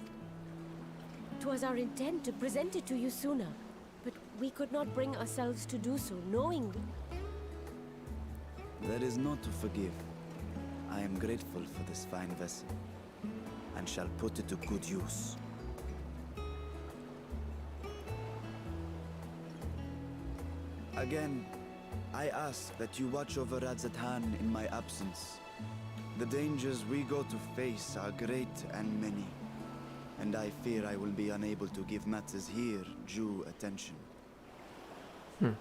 'Twas our intent to present it to you sooner, but we could not bring ourselves to do so, knowing... There is naught to forgive. I am grateful for this fine vessel, and shall put it to good use. Again, I ask that you watch over Radzatan in my absence. The dangers we go to face are great and many, and I fear I will be unable to give matters here due attention. I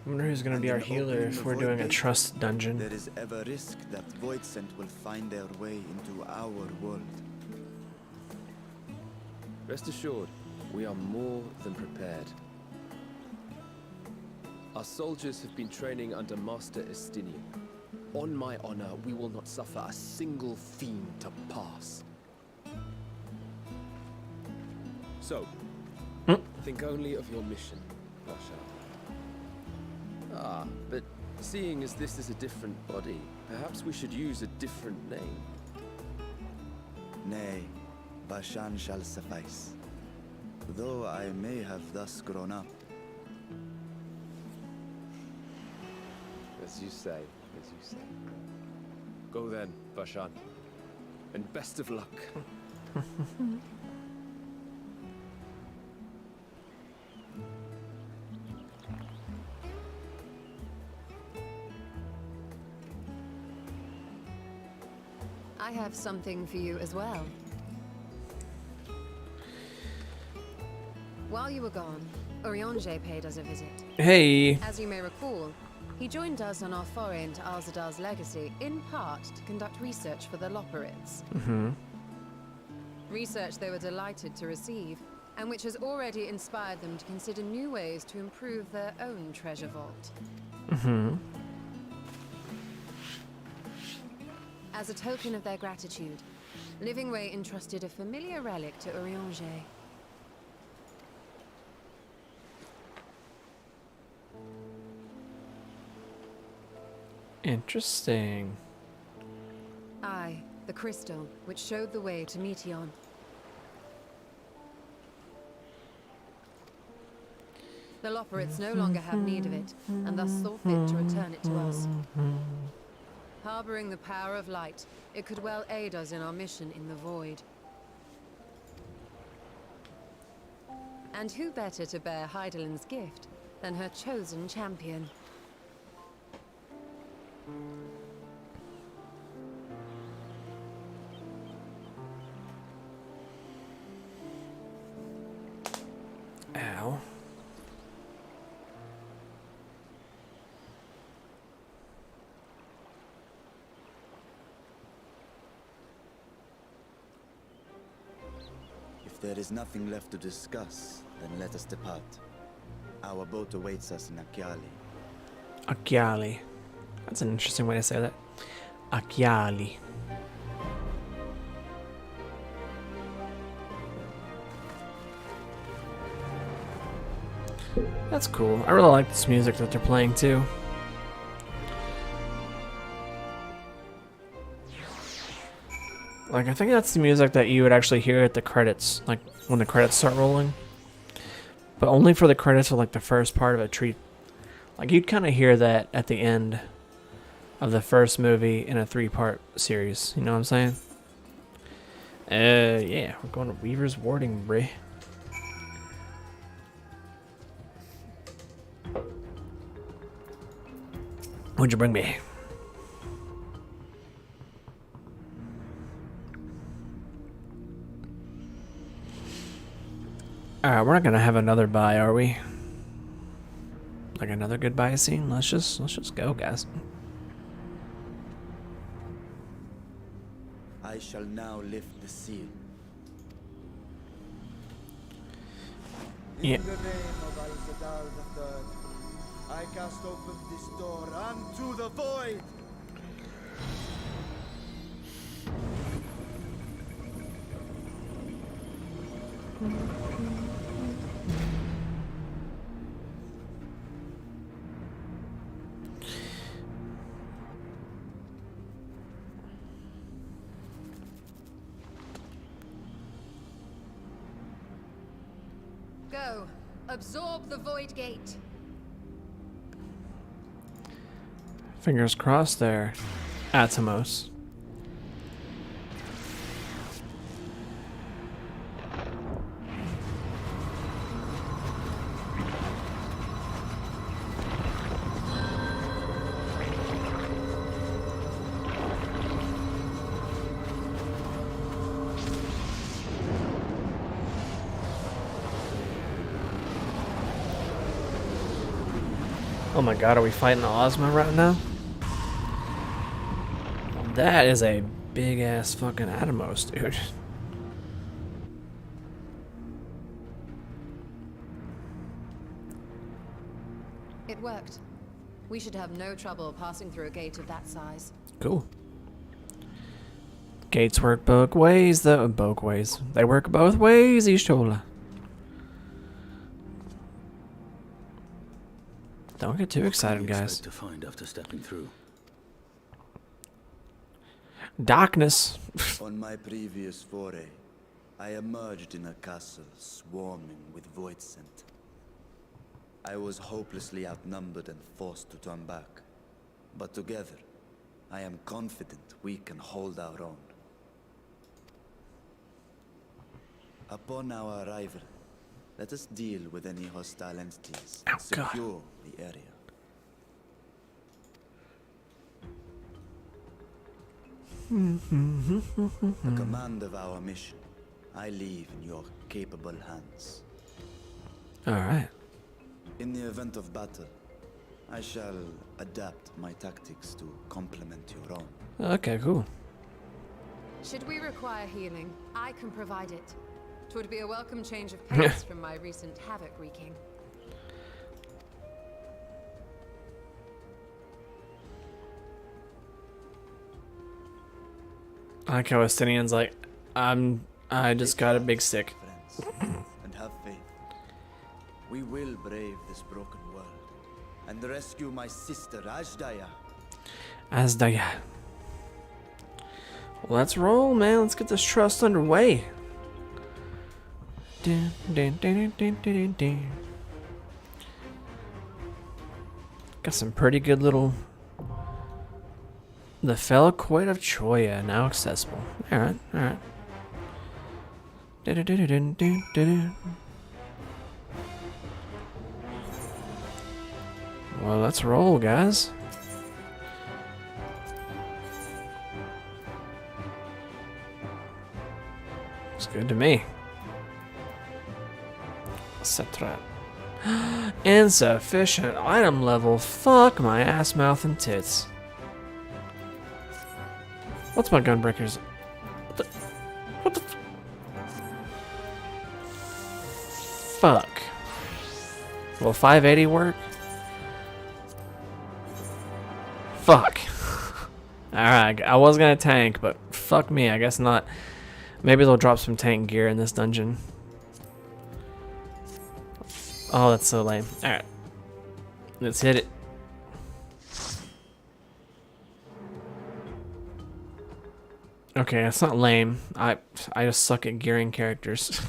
wonder who's gonna be our healer if we're doing a trust dungeon. There is ever risk that Voidsent will find their way into our world. Rest assured, we are more than prepared. Our soldiers have been training under Master Estinian. On my honor, we will not suffer a single fiend to pass. So, think only of your mission, Pasha. Ah, but seeing as this is a different body, perhaps we should use a different name. Nay, Bashan shall suffice. Though I may have thus grown up. As you say, as you say. Go then, Bashan. And best of luck. I have something for you as well. While you were gone, Urianger paid us a visit. Hey. As you may recall, he joined us on our foray into Alzadar's legacy, in part to conduct research for the Loporrits. Research they were delighted to receive, and which has already inspired them to consider new ways to improve their own treasure vault. As a token of their gratitude, Living Ray entrusted a familiar relic to Urianger. Interesting. Aye, the crystal, which showed the way to Meteon. The Loporrits no longer have need of it, and thus saw fit to return it to us. Harboring the power of light, it could well aid us in our mission in the void. And who better to bear Heidelin's gift than her chosen champion? Ow. If there is nothing left to discuss, then let us depart. Our boat awaits us in Akyali. Akyali. That's an interesting way to say that. Akyali. That's cool. I really like this music that they're playing too. Like, I think that's the music that you would actually hear at the credits, like when the credits start rolling. But only for the credits of like the first part of a treat. Like, you'd kind of hear that at the end of the first movie in a 3-part series. You know what I'm saying? Yeah, we're going to Weaver's Warding, bruh. What'd you bring me? Alright, we're not gonna have another bye, are we? Like another goodbye scene? Let's just go, guys. I shall now lift the seal. Yeah. In the name of Al-Zadar III, I cast open this door unto the void! Go, absorb the void gate. Fingers crossed there, Atomos. Oh my god, are we fighting Ozma right now? That is a big ass fucking Atomos, dude. It worked. We should have no trouble passing through a gate of that size. Cool. Gates work both ways, though. Both ways. They work both ways, Ishola. Don't get too excited, guys. To find after stepping through. Darkness. On my previous foray, I emerged in a castle swarming with void scent. I was hopelessly outnumbered and forced to turn back. But together, I am confident we can hold our own. Upon our arrival, let us deal with any hostile entities and secure the area. The command of our mission, I leave in your capable hands. Alright. In the event of battle, I shall adapt my tactics to complement your own. Okay, cool. Should we require healing, I can provide it. 'Twould be a welcome change of pace from my recent havoc wreaking. I like how Estinian's like, I just got a big stick. Friends, and have faith. We will brave this broken world and rescue my sister Ajdaya. Asdaya. Well, let's roll, man. Let's get this trust underway. Dun, dun, dun, dun, dun, dun, dun. Got some pretty good little... The Felquoit of Choya, now accessible. Alright, alright. Well, let's roll, guys. Looks good to me. Etc. Insufficient item level. Fuck my ass, mouth, and tits. What's my gunbreakers? What the fuck? Will 580 work? Fuck. Alright, I was gonna tank, but fuck me, I guess not. Maybe they'll drop some tank gear in this dungeon. Oh, that's so lame. Alright. Let's hit it. Okay, that's not lame. I just suck at gearing characters.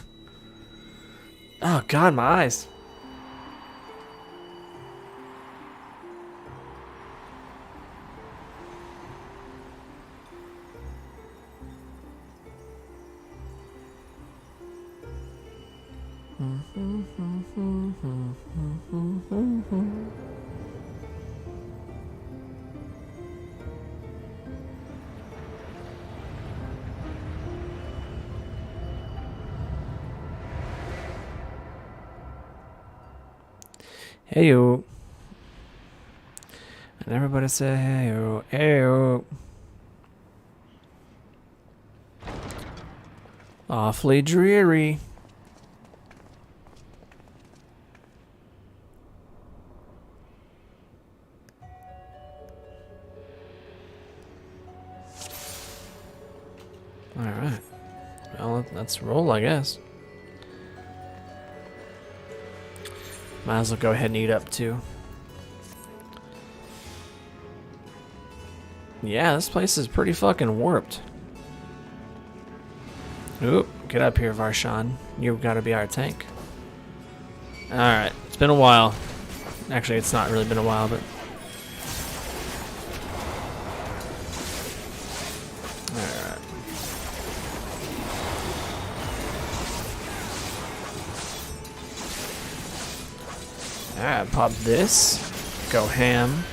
Oh god, my eyes. Hey yo. And everybody say hey yo, hey yo. Awfully dreary. Alright. Well, let's roll, I guess. Might as well go ahead and eat up too. Yeah, this place is pretty fucking warped. Oop, get up here, Varshan. You've got to be our tank. Alright, it's been a while. Actually, it's not really been a while, but... Alright. Alright, pop this. Go ham.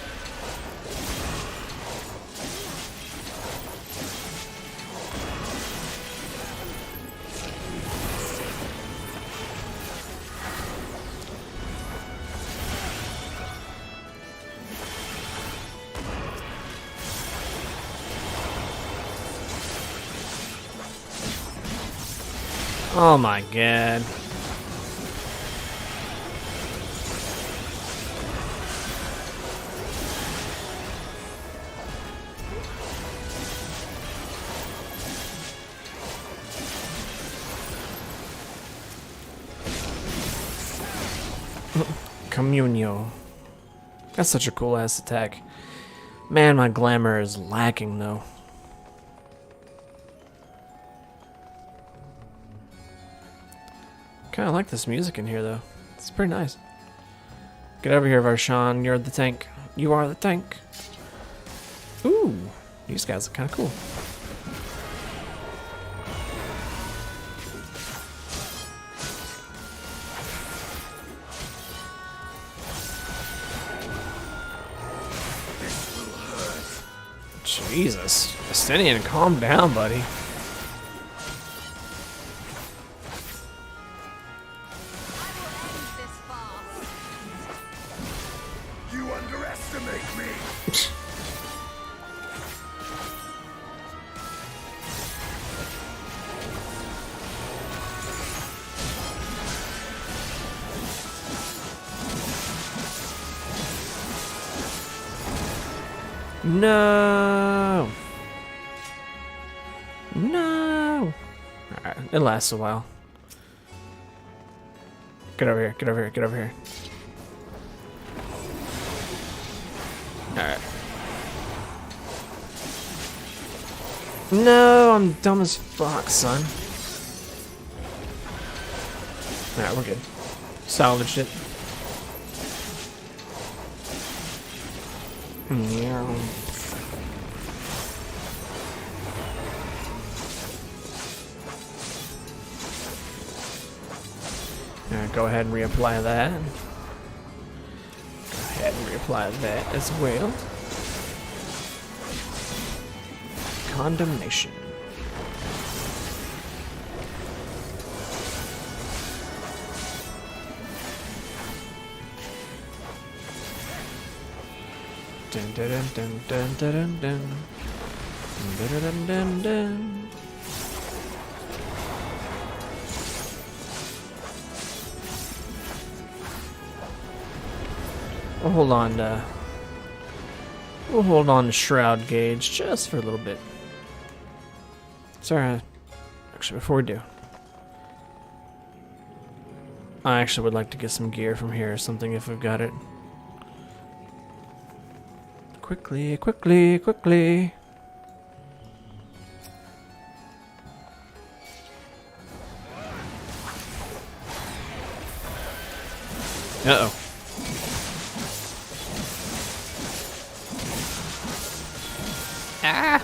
Oh my god. Communio. That's such a cool ass attack. Man, my glamour is lacking though. Kinda like this music in here though. It's pretty nice. Get over here, Varshan. You're the tank. You are the tank. Ooh, these guys are kinda cool. Jesus. Justinian, calm down, buddy. You underestimate me. No. No. Alright, it lasts a while. Get over here, get over here, get over here. Alright. No, I'm dumb as fuck, son. Alright, we're good. Salvaged it. Yeah. Alright, go ahead and reapply that. Go ahead and reapply that as well. Condemnation. Dun dun dun dun dun dun dun dun dun dun dun. We'll hold on to Shroud Gauge just for a little bit. Sorry, actually, before we do, I actually would like to get some gear from here or something if we've got it. Quickly, quickly, quickly. Uh-oh. Ah!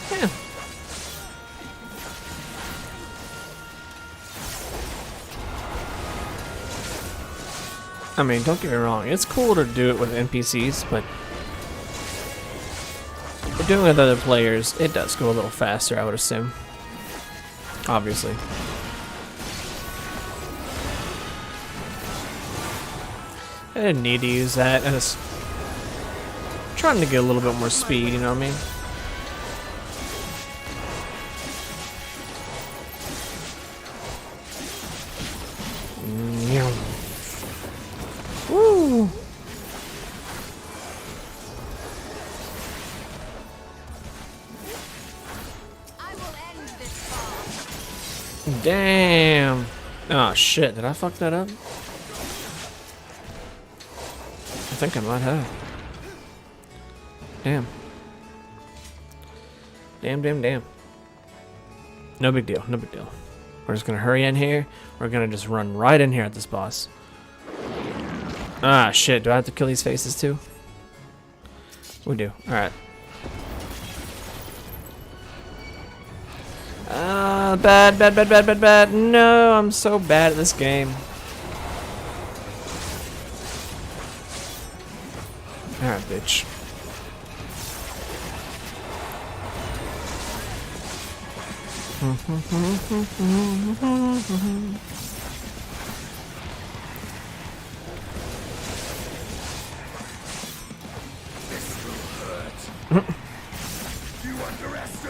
Yeah. I mean, don't get me wrong, it's cool to do it with NPCs, but if you're doing it with other players, it does go a little faster, I would assume. Obviously. I didn't need to use that. I just trying to get a little bit more speed, you know what I mean? Woo! Damn! Oh shit, did I fuck that up? I think I might have. Damn. Damn. No big deal, no big deal. We're just gonna hurry in here. We're gonna just run right in here at this boss. Ah shit, do I have to kill these faces too? We do, alright. Bad. No, I'm so bad at this game. Alright, bitch.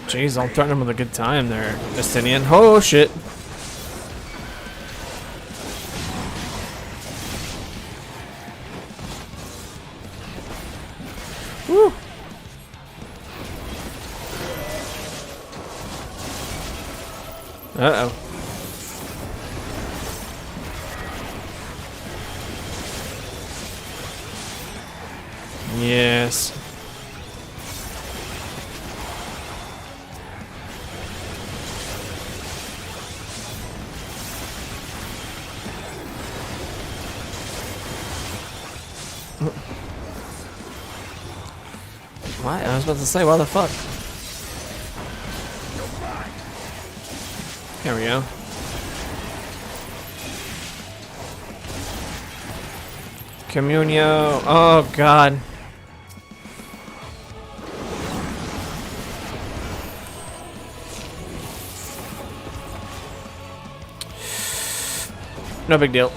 Jeez, I'm threatening him with a good time there, Justinian. Oh shit. Woo. Uh-oh. Yes. Why? I was about to say, why the fuck? There we go. Communio. Oh, God. No big deal.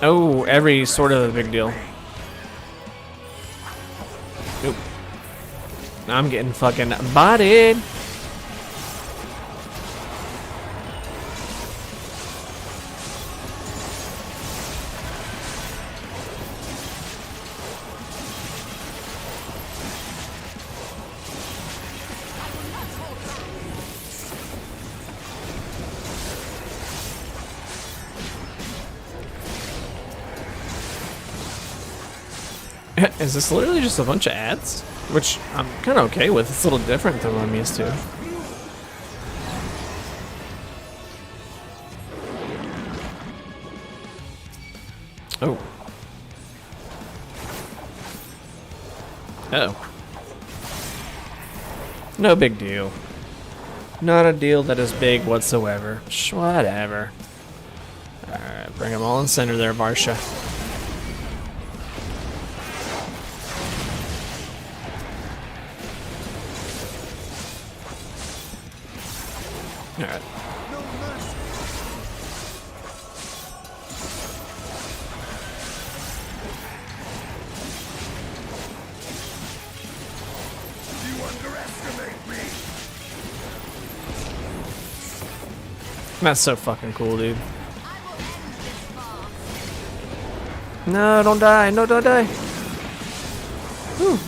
Oh, every sort of a big deal. Nope. I'm getting fucking bodied. Is this literally just a bunch of ads? Which I'm kind of okay with. It's a little different than what I'm used to. Oh. Oh. No big deal. Not a deal that is big whatsoever. Whatever. Alright, bring them all in center there, Varsha. Alright. You underestimate me. That's so fucking cool, dude. No, don't die. No, don't die. Whew.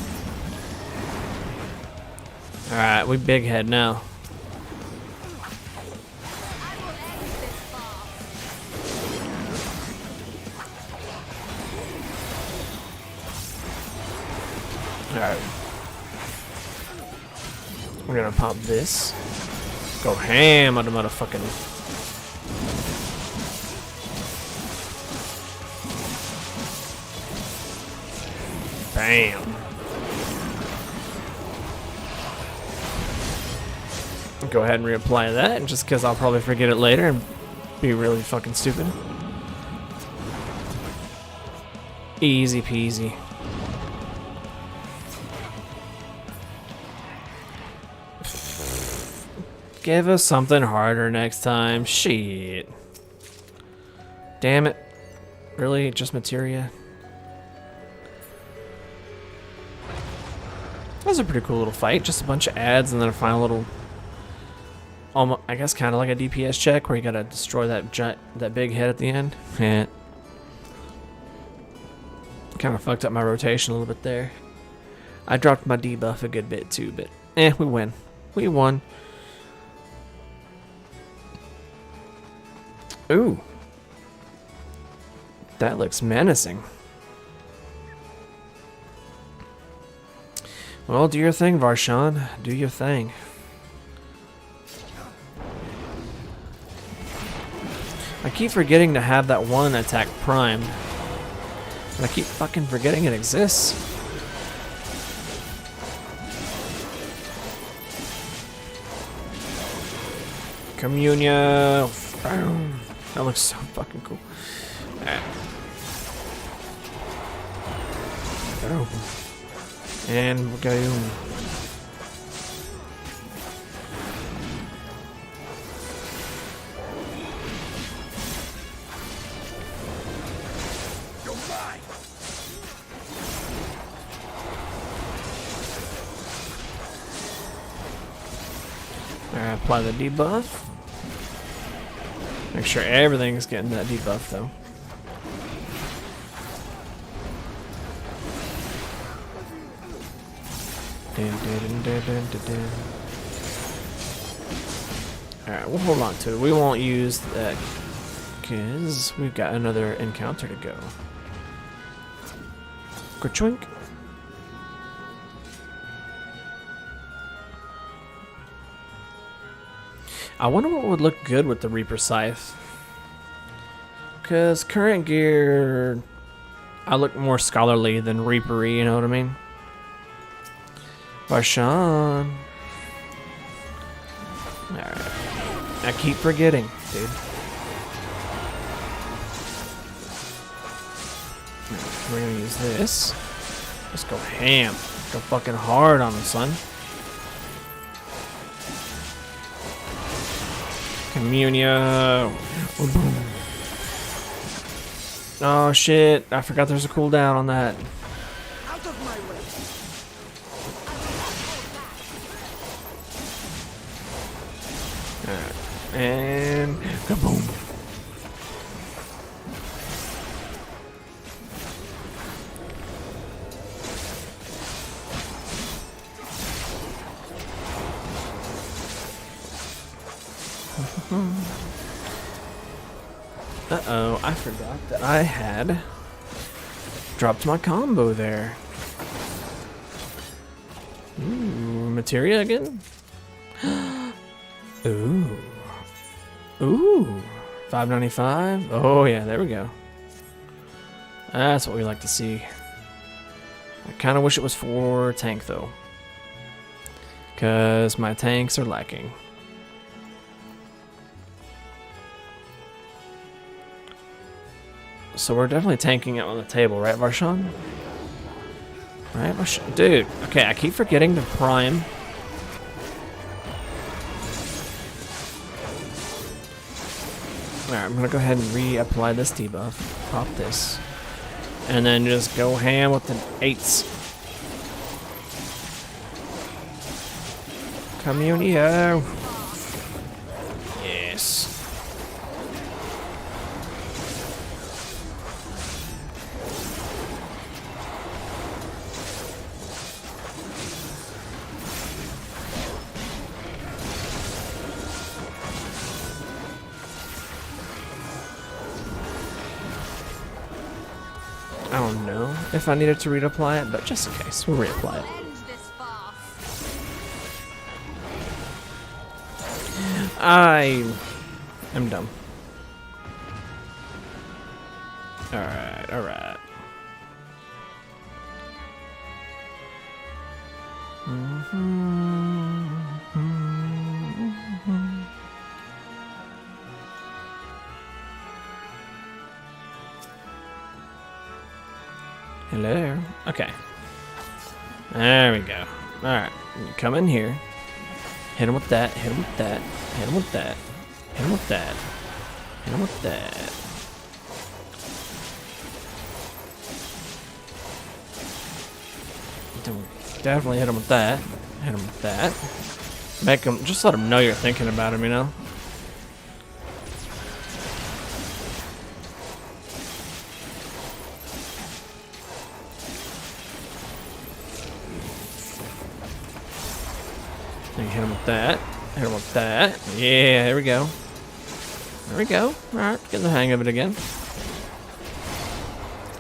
Alright, we big head now. Alright. We're gonna pop this. Go ham on the motherfucking. Bam. Go ahead and reapply that, just because I'll probably forget it later and be really fucking stupid. Easy peasy. Give us something harder next time. Shit. Damn it. Really? Just materia? That was a pretty cool little fight. Just a bunch of ads and then a final little... almost, I guess kind of like a DPS check where you gotta destroy that big head at the end. Yeah. Kind of fucked up my rotation a little bit there. I dropped my debuff a good bit too, but we win. We won. Ooh. That looks menacing. Well, do your thing, Varshan. Do your thing. I keep forgetting to have that one attack primed. And I keep fucking forgetting it exists. Communia. That looks so fucking cool. Alright. And we'll go. Alright, apply the debuff. Make sure everything's getting that debuff though. Alright, we'll hold on to it. We won't use that because we've got another encounter to go. Kerchwink. I wonder what would look good with the Reaper Scythe. Because current gear, I look more scholarly than Reapery, you know what I mean? Varshan. Alright. I keep forgetting, dude. We're gonna use this. Let's go ham. Go fucking hard on him, son. Communio. Boom. Oh shit, I forgot there's a cooldown on that. Out of my way. Alright. And kaboom. Uh-oh, I forgot that I had dropped my combo there. Ooh, materia again? Ooh. Ooh. 595? Oh yeah, there we go. That's what we like to see. I kind of wish it was for tank though. Because my tanks are lacking. So we're definitely tanking it on the table, right, Varshan? Right, Varshan? Dude, okay, I keep forgetting to prime. Alright, I'm gonna go ahead and reapply this debuff. Pop this. And then just go ham with the 8s. Communio. Yes. I don't know if I needed to reapply it, but just in case, we'll reapply it. I am dumb. Alright, alright. Hello. Okay. There we go. Alright. Come in here. Hit him with that. Hit him with that. Hit him with that. Hit him with that. Hit him with that. Definitely hit him with that. Hit him with that. Make him. Just let him know you're thinking about him, you know? Hit him with that. Hit him with that. Yeah, there we go. There we go. Alright, getting the hang of it again.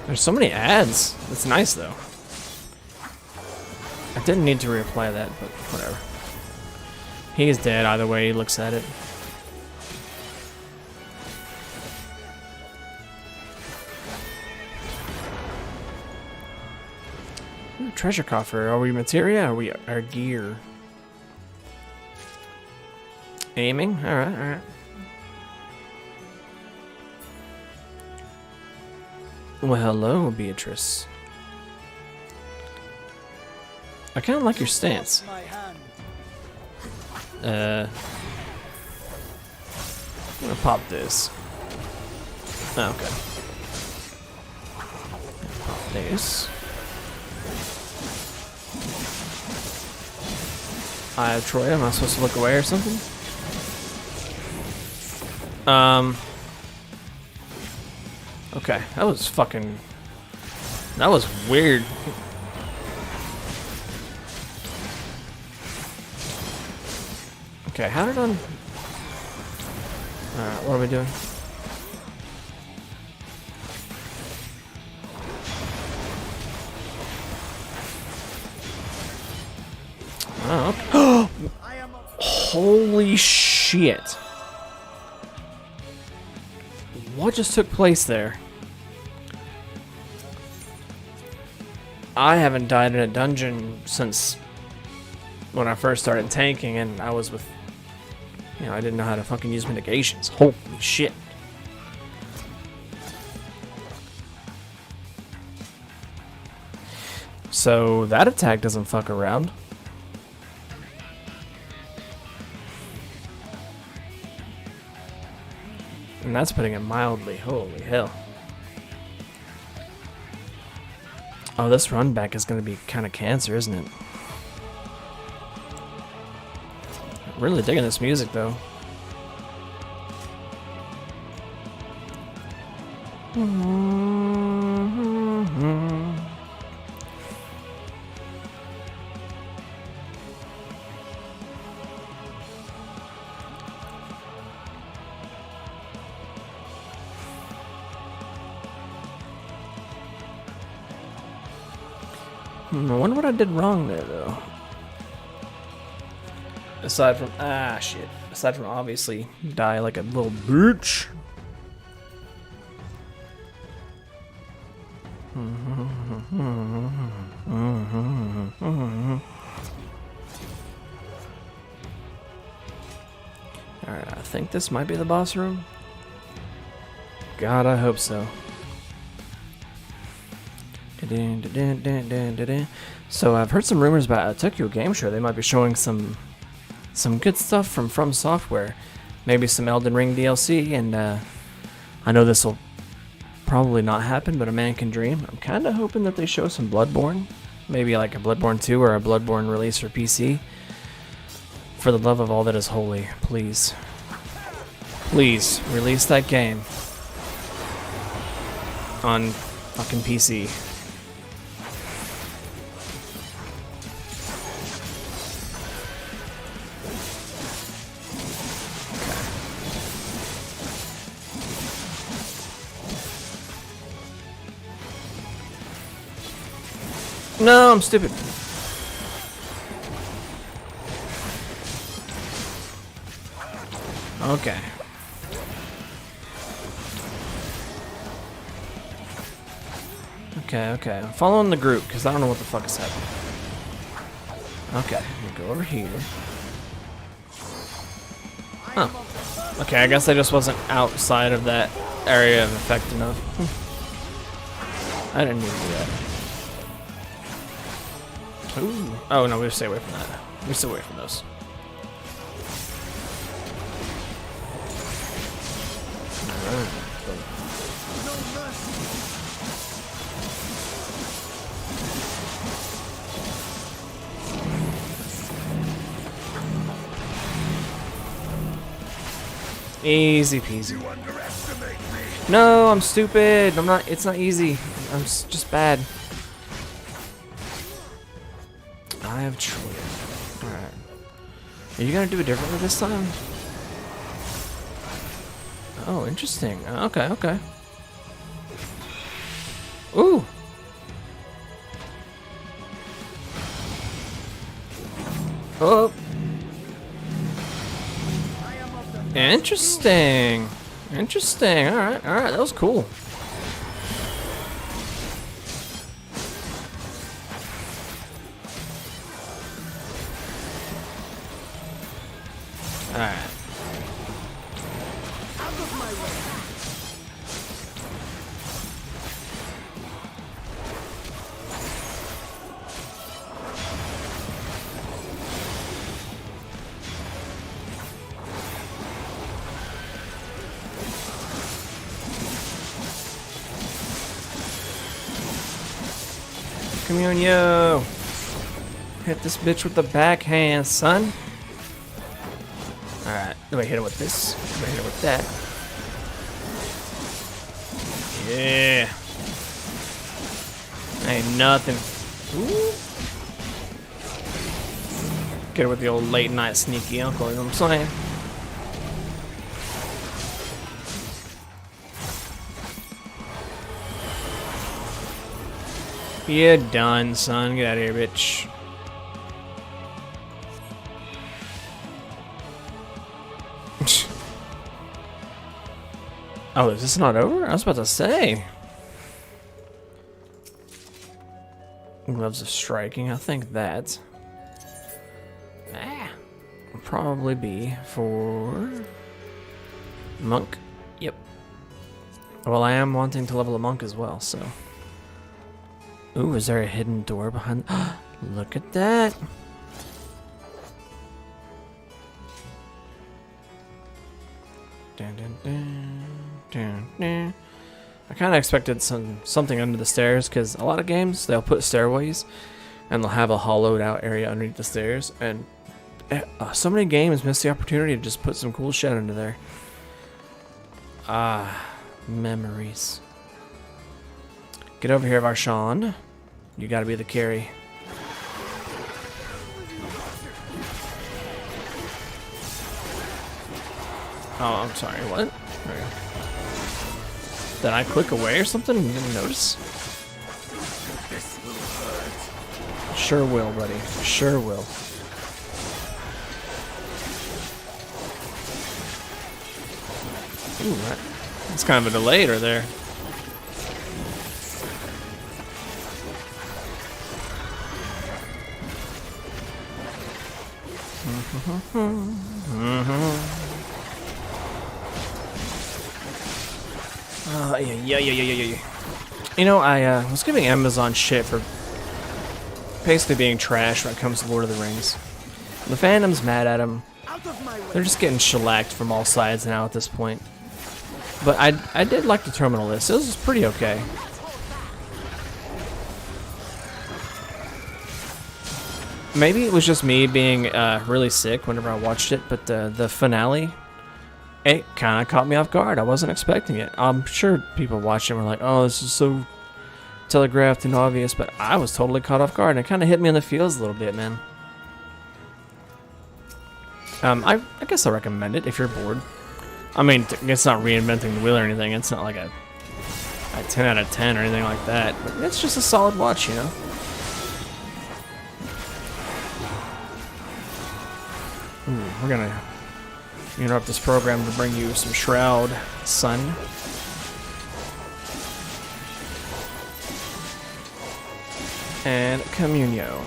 There's so many ads. It's nice, though. I didn't need to reapply that, but whatever. He's dead either way he looks at it. Ooh, treasure coffer. Are we materia or are we our gear? Aiming? Alright, alright. Well, hello, Beatrice. I kind of like your stance. My hand. I'm gonna pop this. Oh, okay. Pop this. Eye of Troy, am I supposed to look away or something? Okay, that was fucking... That was weird. Okay, how did I... Alright, what are we doing? Oh. Holy shit. What just took place there? I haven't died in a dungeon since when I first started tanking, and I was with, you know, I didn't know how to fucking use mitigations. Holy shit. So that attack doesn't fuck around. And that's putting it mildly. Holy hell. Oh, this run back is going to be kind of cancer, isn't it? Really digging this music, though. I wonder what I did wrong there, though. Aside from shit. Aside from obviously die like a little bitch. Alright, I think this might be the boss room. God, I hope so. So I've heard some rumors about a Tokyo Game Show. They might be showing some good stuff from Software. Maybe some Elden Ring DLC, and I know this will probably not happen, but a man can dream. I'm kind of hoping that they show some Bloodborne. Maybe like a Bloodborne 2 or a Bloodborne release for PC. For the love of all that is holy, please. Please, release that game on fucking PC. No, I'm stupid. Okay. Okay. I'm following the group because I don't know what the fuck is happening. Okay, we'll go over here. Huh. Okay, I guess I just wasn't outside of that area of effect enough. I didn't need to do that. Ooh. Oh no, we stay away from that. We stay away from those. Easy peasy. No, I'm stupid. I'm not. It's not easy. I'm just bad. I have choice. Alright. Are you gonna do it differently this time? Oh, interesting. Okay. Ooh! Oh! Interesting! Alright, that was cool. Alright. Communio! Hit this bitch with the backhand, son. Alright, do I hit it with this? Do I hit it with that? Yeah. Ain't nothing. Ooh. Get it with the old late night sneaky uncle, you know what I'm saying? You're done, son. Get out of here, bitch. Oh, is this not over? I was about to say. Gloves of striking. I think that will probably be for monk. Yep. Well, I am wanting to level a monk as well, so. Ooh, is there a hidden door behind? Look at that. Dun, dun, dun, dun, dun. I kind of expected something under the stairs, because a lot of games they'll put stairways and they'll have a hollowed out area underneath the stairs, and so many games miss the opportunity to just put some cool shit under there. Ah, memories. Get over here, Varshan. You gotta be the carry. Oh, I'm sorry, what? There we go. Did I click away or something? You didn't notice? Sure will, buddy. Sure will. Ooh, that's kind of a delayer there. Yeah. You know, I was giving Amazon shit for basically being trash when it comes to Lord of the Rings. The fandom's mad at him. They're just getting shellacked from all sides now at this point. But I did like the terminal list. It was pretty okay. Maybe it was just me being really sick whenever I watched it, but the finale, it kind of caught me off guard. I wasn't expecting it. I'm sure people watching were like, oh, this is so telegraphed and obvious, but I was totally caught off guard, and it kind of hit me in the feels a little bit, man. I guess I recommend it if you're bored. I mean, it's not reinventing the wheel or anything. It's not like a 10 out of 10 or anything like that, but it's just a solid watch, you know? Ooh, we're gonna interrupt this program to bring you some Shroud, son. And Communio.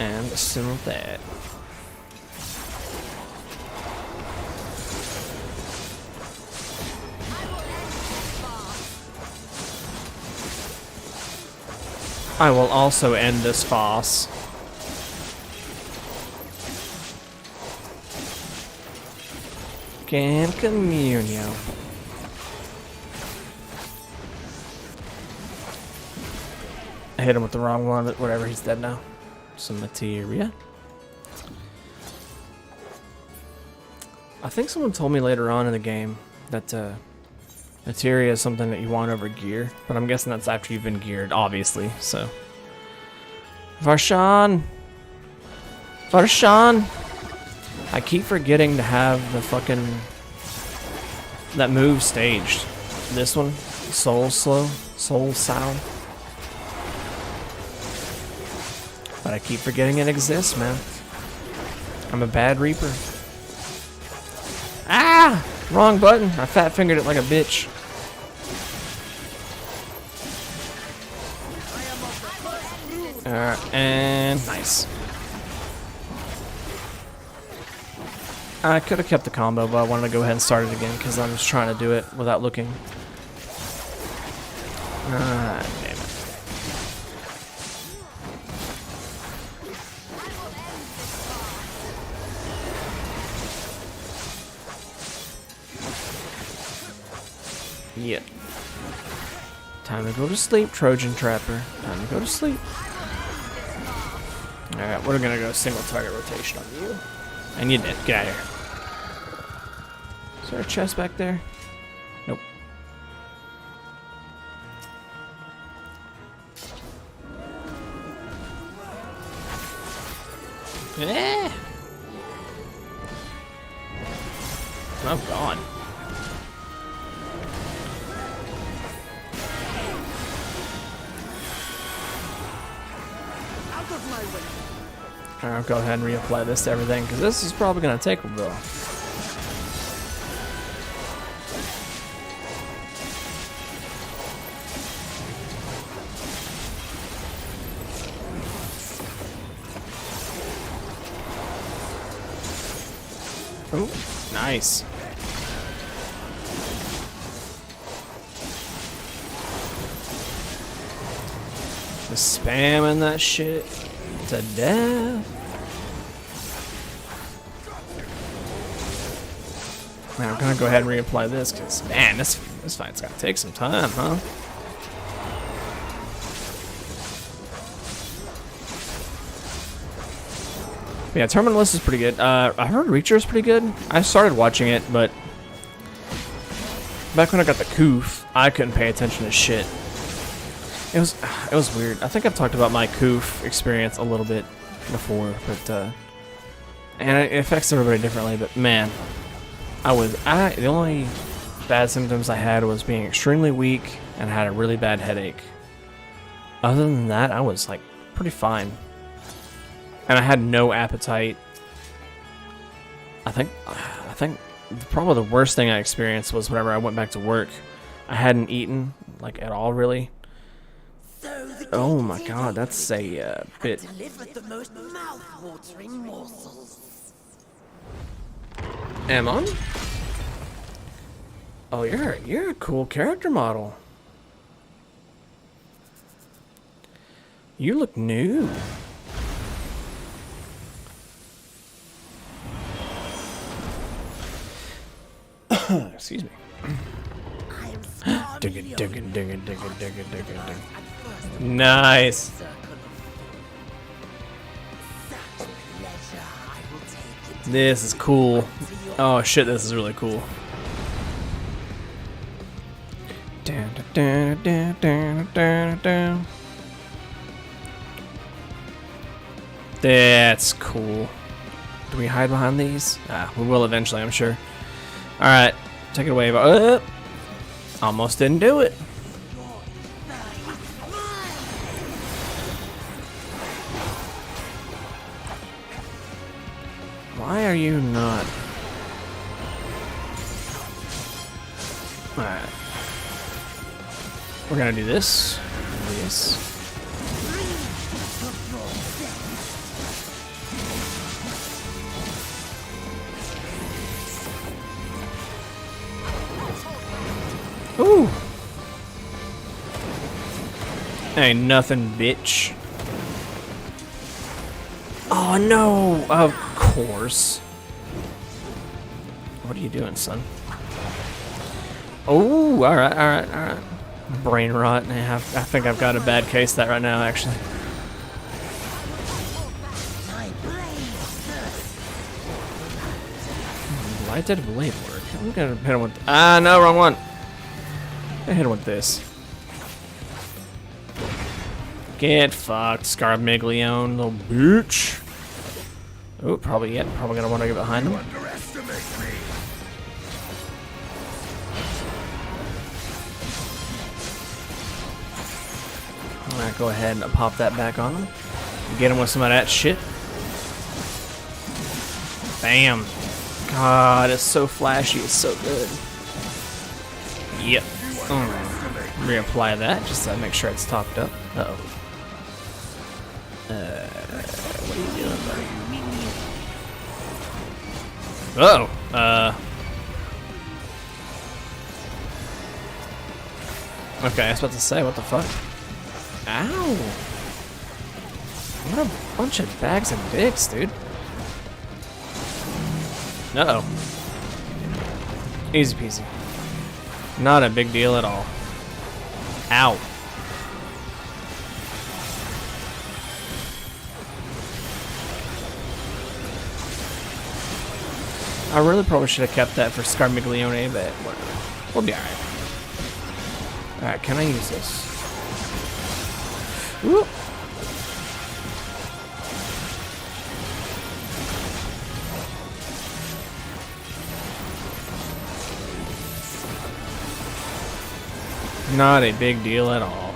And some of that. I will also end this farce. And Communio. I hit him with the wrong one, but whatever, he's dead now. Some materia. I think someone told me later on in the game that materia is something that you want over gear, but I'm guessing that's after you've been geared, obviously, so. Varshan! Varshan! I keep forgetting to have the fucking that move staged. This one, Soul Sound. But I keep forgetting it exists, man. I'm a bad reaper. Ah! Wrong button. I fat fingered it like a bitch. And nice. I could have kept the combo, but I wanted to go ahead and start it again because I'm just trying to do it without looking. Ah, damn it. Yep. Time to go to sleep, Trojan Trapper. Time to go to sleep. Alright, we're gonna go single target rotation on you. And you did. Get out of here. Is there a chest back there? Nope. Eh. Oh god. I'll go ahead and reapply this to everything, because this is probably going to take a while. Oh, nice. Just spamming that shit to death. Man, I'm gonna go ahead and reapply this because, man, this fight's gonna take some time, huh? Yeah, Terminalist is pretty good. I heard Reacher is pretty good. I started watching it, but back when I got the Koof, I couldn't pay attention to shit. It was weird. I think I've talked about my Koof experience a little bit before, but and it affects everybody differently. But man, the only bad symptoms I had was being extremely weak and had a really bad headache. Other than that, I was like pretty fine. And I had no appetite. I think probably the worst thing I experienced was whenever I went back to work. I hadn't eaten like at all, really. Oh my god, that's a bit. Delivered the most mouth-watering morsels. Ammon? Oh, you're a cool character model. You look new. Excuse me. Dig it. Nice. This is cool. Oh shit, this is really cool. That's cool. Do we hide behind these? We will eventually, I'm sure. Alright, take it away. Almost didn't do it. Why are you not? Alright. We're gonna do this. This. Ooh. Ain't nothing, bitch. Oh no! Of course. What are you doing, son? Oh, alright. Brain rot. I think I've got a bad case of that right now, actually. Why did blade work? I'm gonna hit him with. No, wrong one. I hit him with this. Get fucked, Scarmiglione, little bitch. Oh, probably gonna want to get behind him. Alright, go ahead and pop that back on him. Get him with some of that shit. Bam. God, it's so flashy, it's so good. Yep. Reapply that just to make sure it's topped up. Uh-oh. What are you doing, buddy? Uh-oh. Okay, I was about to say, what the fuck? Ow! What a bunch of bags of dicks, dude. Uh-oh. Easy peasy. Not a big deal at all. Ow. I really probably should have kept that for Scarmiglione, but whatever. We'll be alright. Alright, can I use this? Whoop. Not a big deal at all.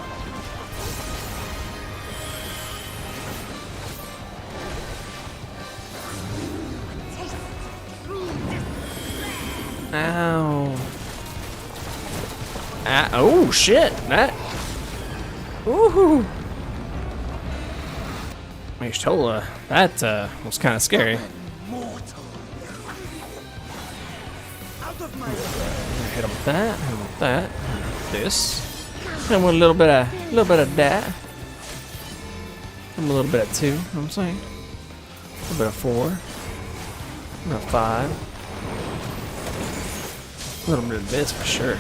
Ow. Ah, oh shit! That. Woohoo! Mishtola, that was kind of scary. Hit him with that. Hit him with that. This. Hit him with a little bit of that. Hit him a little bit of 2. You know what I'm saying? A little bit of 4. A little bit of 5. A little bit of this for sure.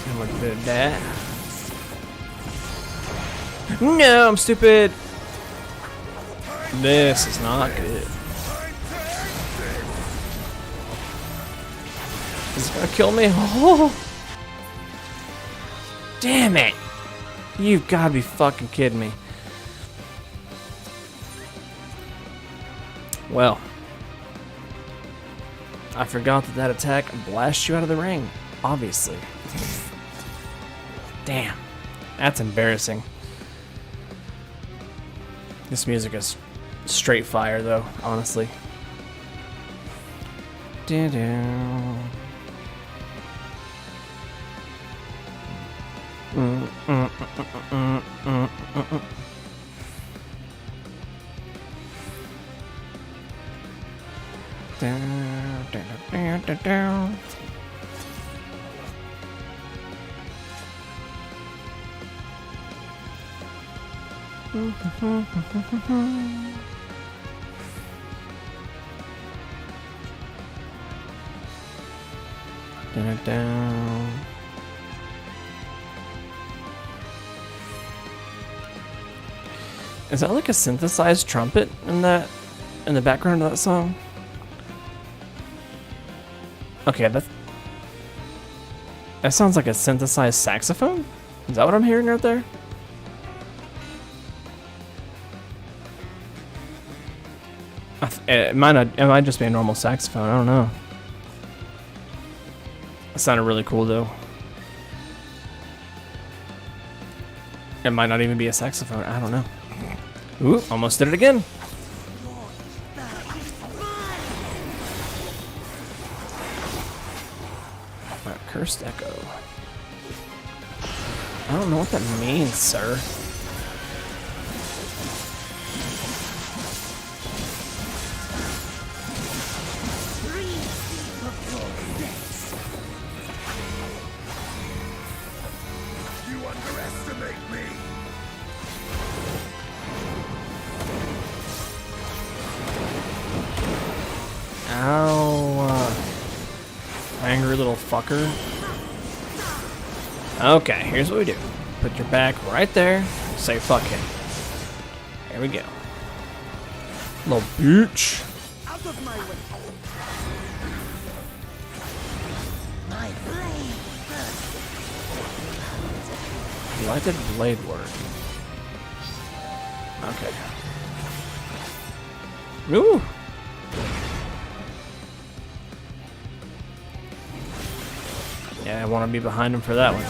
A little bit of that. No, I'm stupid. This is not good. Is it gonna kill me? Oh! Damn it! You've gotta be fucking kidding me. Well, I forgot that attack blasts you out of the ring, obviously. Damn, that's embarrassing. This music is straight fire, though, honestly. Is that like a synthesized trumpet in the background of that song? Okay, that sounds like a synthesized saxophone? Is that what I'm hearing right there? It might just be a normal saxophone, I don't know. It sounded really cool though. It might not even be a saxophone, I don't know. Ooh, almost did it again. Cursed echo. I don't know what that means, sir. You underestimate me. Ow. Angry little fucker. Okay, here's what we do. Put your back right there. Say fuck him. Here we go. Little bitch. Out of my way. Why did blade work? Okay. Ooh. Yeah, I want to be behind him for that one.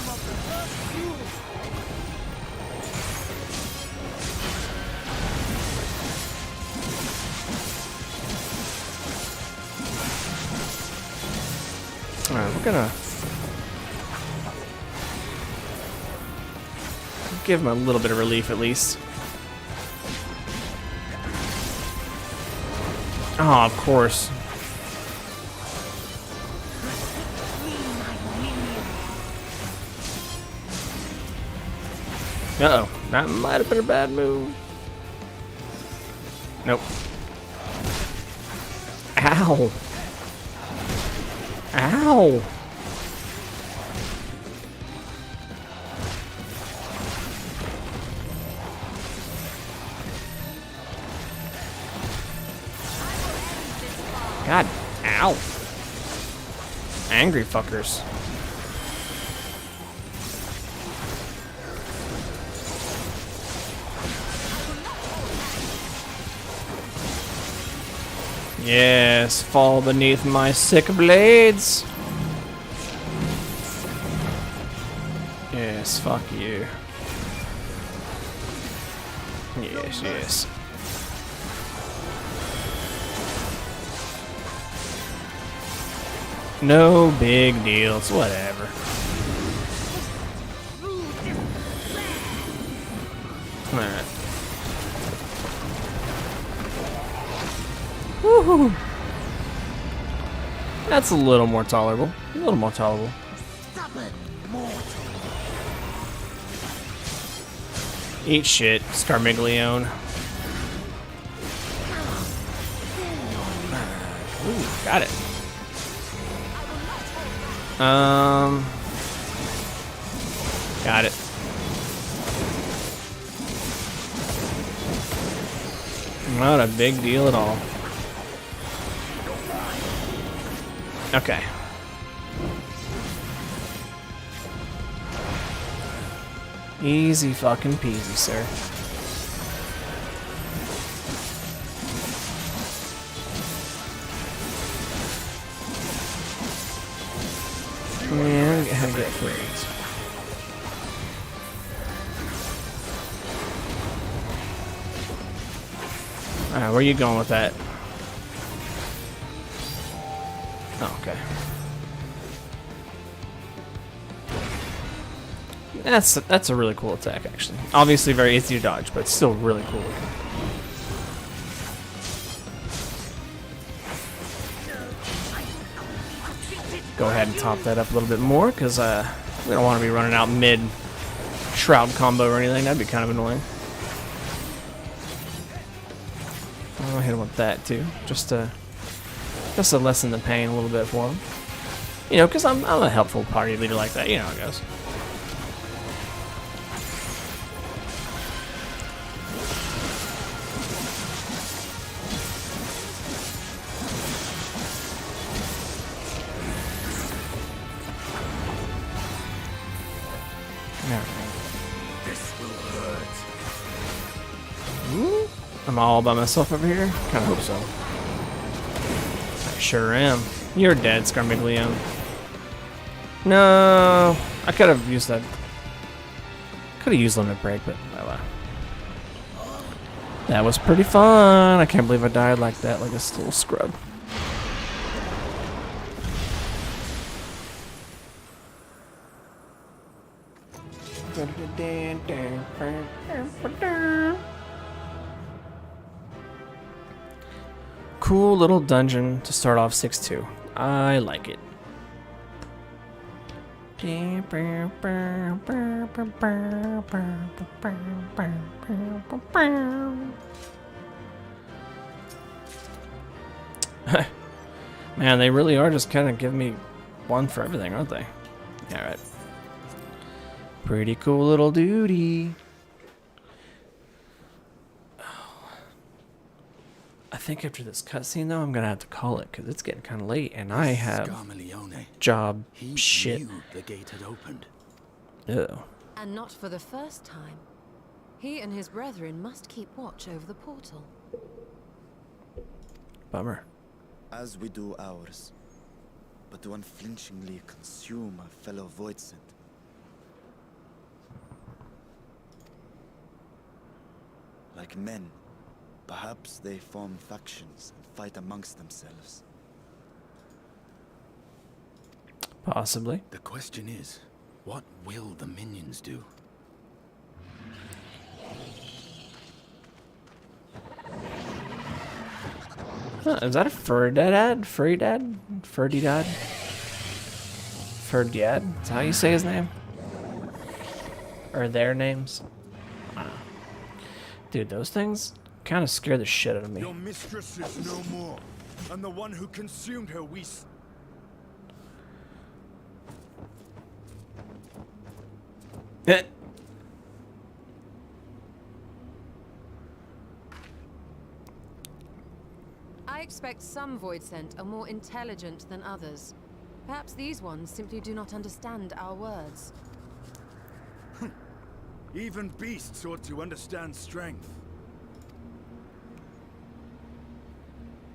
Alright, we're gonna give him a little bit of relief at least. Oh, of course. Uh-oh, that might have been a bad move. Nope. Ow. Ow. God, ow. Angry fuckers. Yes, fall beneath my sick blades. Yes, fuck you. Yes, yes. No big deal. It's whatever. Alright. Woohoo! That's a little more tolerable. A little more tolerable. Eat shit, Scarmiglione. Ooh, got it. Got it. Not a big deal at all. Okay. Easy fucking peasy, sir. Yeah, I gotta get friends. Alright, where are you going with that? Oh, okay. That's a really cool attack, actually. Obviously very easy to dodge, but still really cool looking. Go ahead and top that up a little bit more, because we don't want to be running out mid shroud combo or anything. That'd be kind of annoying. I'll hit him with that too, just to lessen the pain a little bit for him. You know, because I'm a helpful party leader like that. You know how it goes. I'm all by myself over here? Kinda hope so. I sure am. You're dead, Scarmiglione. No, I could have used that. Could have used limit break, but oh well. That was pretty fun. I can't believe I died like that, like a little scrub. Cool little dungeon to start off 6-2. I like it. Man, they really are just kind of giving me one for everything, aren't they? Alright. Pretty cool little duty. I think after this cutscene, though, I'm gonna have to call it because it's getting kind of late, and I have job shit. He knew the gate had opened. Ew. And not for the first time. He and his brethren must keep watch over the portal. Bummer. As we do ours, but to unflinchingly consume a fellow Voidsent. Like men, perhaps they form factions and fight amongst themselves. Possibly. The question is, what will the minions do? Huh, is that a Ferdad? Ferdad? Ferdad? Ferdad? Is that how you say his name? Or their names? I don't know. Dude, those things kind of scare the shit out of me. Your mistress is no more, and the one who consumed her I expect some Voidsent are more intelligent than others. Perhaps these ones simply do not understand our words. Even beasts ought to understand strength.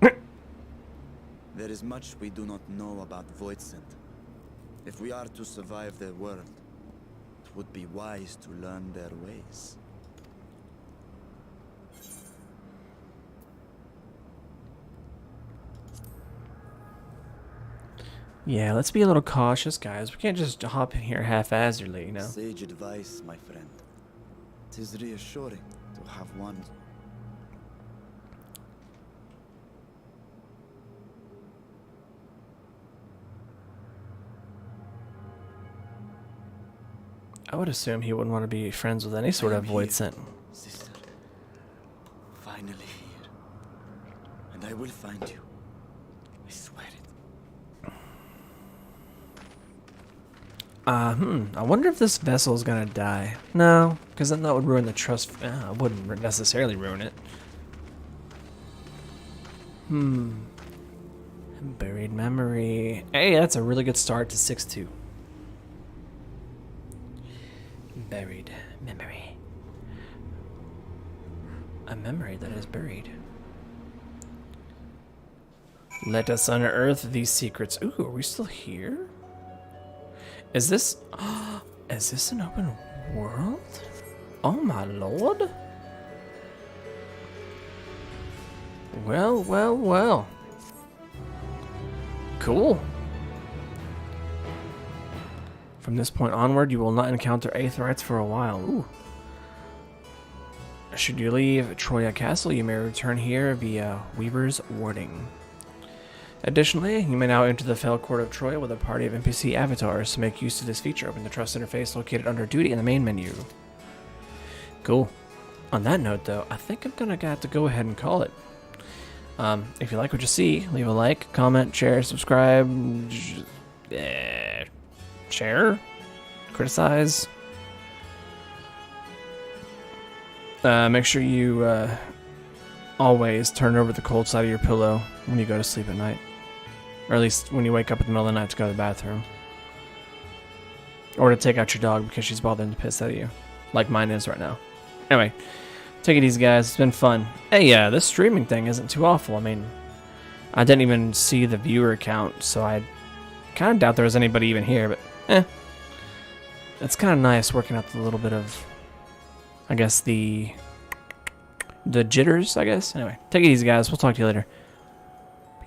There is much we do not know about Voidsent. If we are to survive their world, it would be wise to learn their ways. Yeah, let's be a little cautious, guys. We can't just hop in here haphazardly, you know? Sage advice, my friend. 'Tis reassuring to have one. I would assume he wouldn't want to be friends with any sort I of am void here, scent. Sister. Finally here. And I will find you. I swear it. I wonder if this vessel is gonna die. No, because then that would ruin the trust. I wouldn't necessarily ruin it. Buried memory. Hey, that's a really good start to 6-2. Buried memory. A memory that is buried. Let us unearth these secrets. Ooh, are we still here? Is this... is this an open world? Oh my lord. Well, well, well. Cool. From this point onward, you will not encounter Aetherites for a while. Ooh. Should you leave Troya Castle, you may return here via Weaver's Warding. Additionally, you may now enter the Fell Court of Troya with a party of NPC avatars. To make use of this feature, open the Trust interface located under Duty in the main menu. Cool. On that note, though, I think I'm gonna have to go ahead and call it. If you like what you see, leave a like, comment, share, subscribe, share, criticize. Make sure you always turn over the cold side of your pillow when you go to sleep at night. Or at least when you wake up in the middle of the night to go to the bathroom. Or to take out your dog because she's bothering the piss out of you. Like mine is right now. Anyway, take it easy, guys. It's been fun. Hey, this streaming thing isn't too awful. I mean, I didn't even see the viewer count, so I kind of doubt there was anybody even here, but it's kind of nice working out the little bit of, I guess, the jitters, I guess. Anyway, take it easy, guys. We'll talk to you later.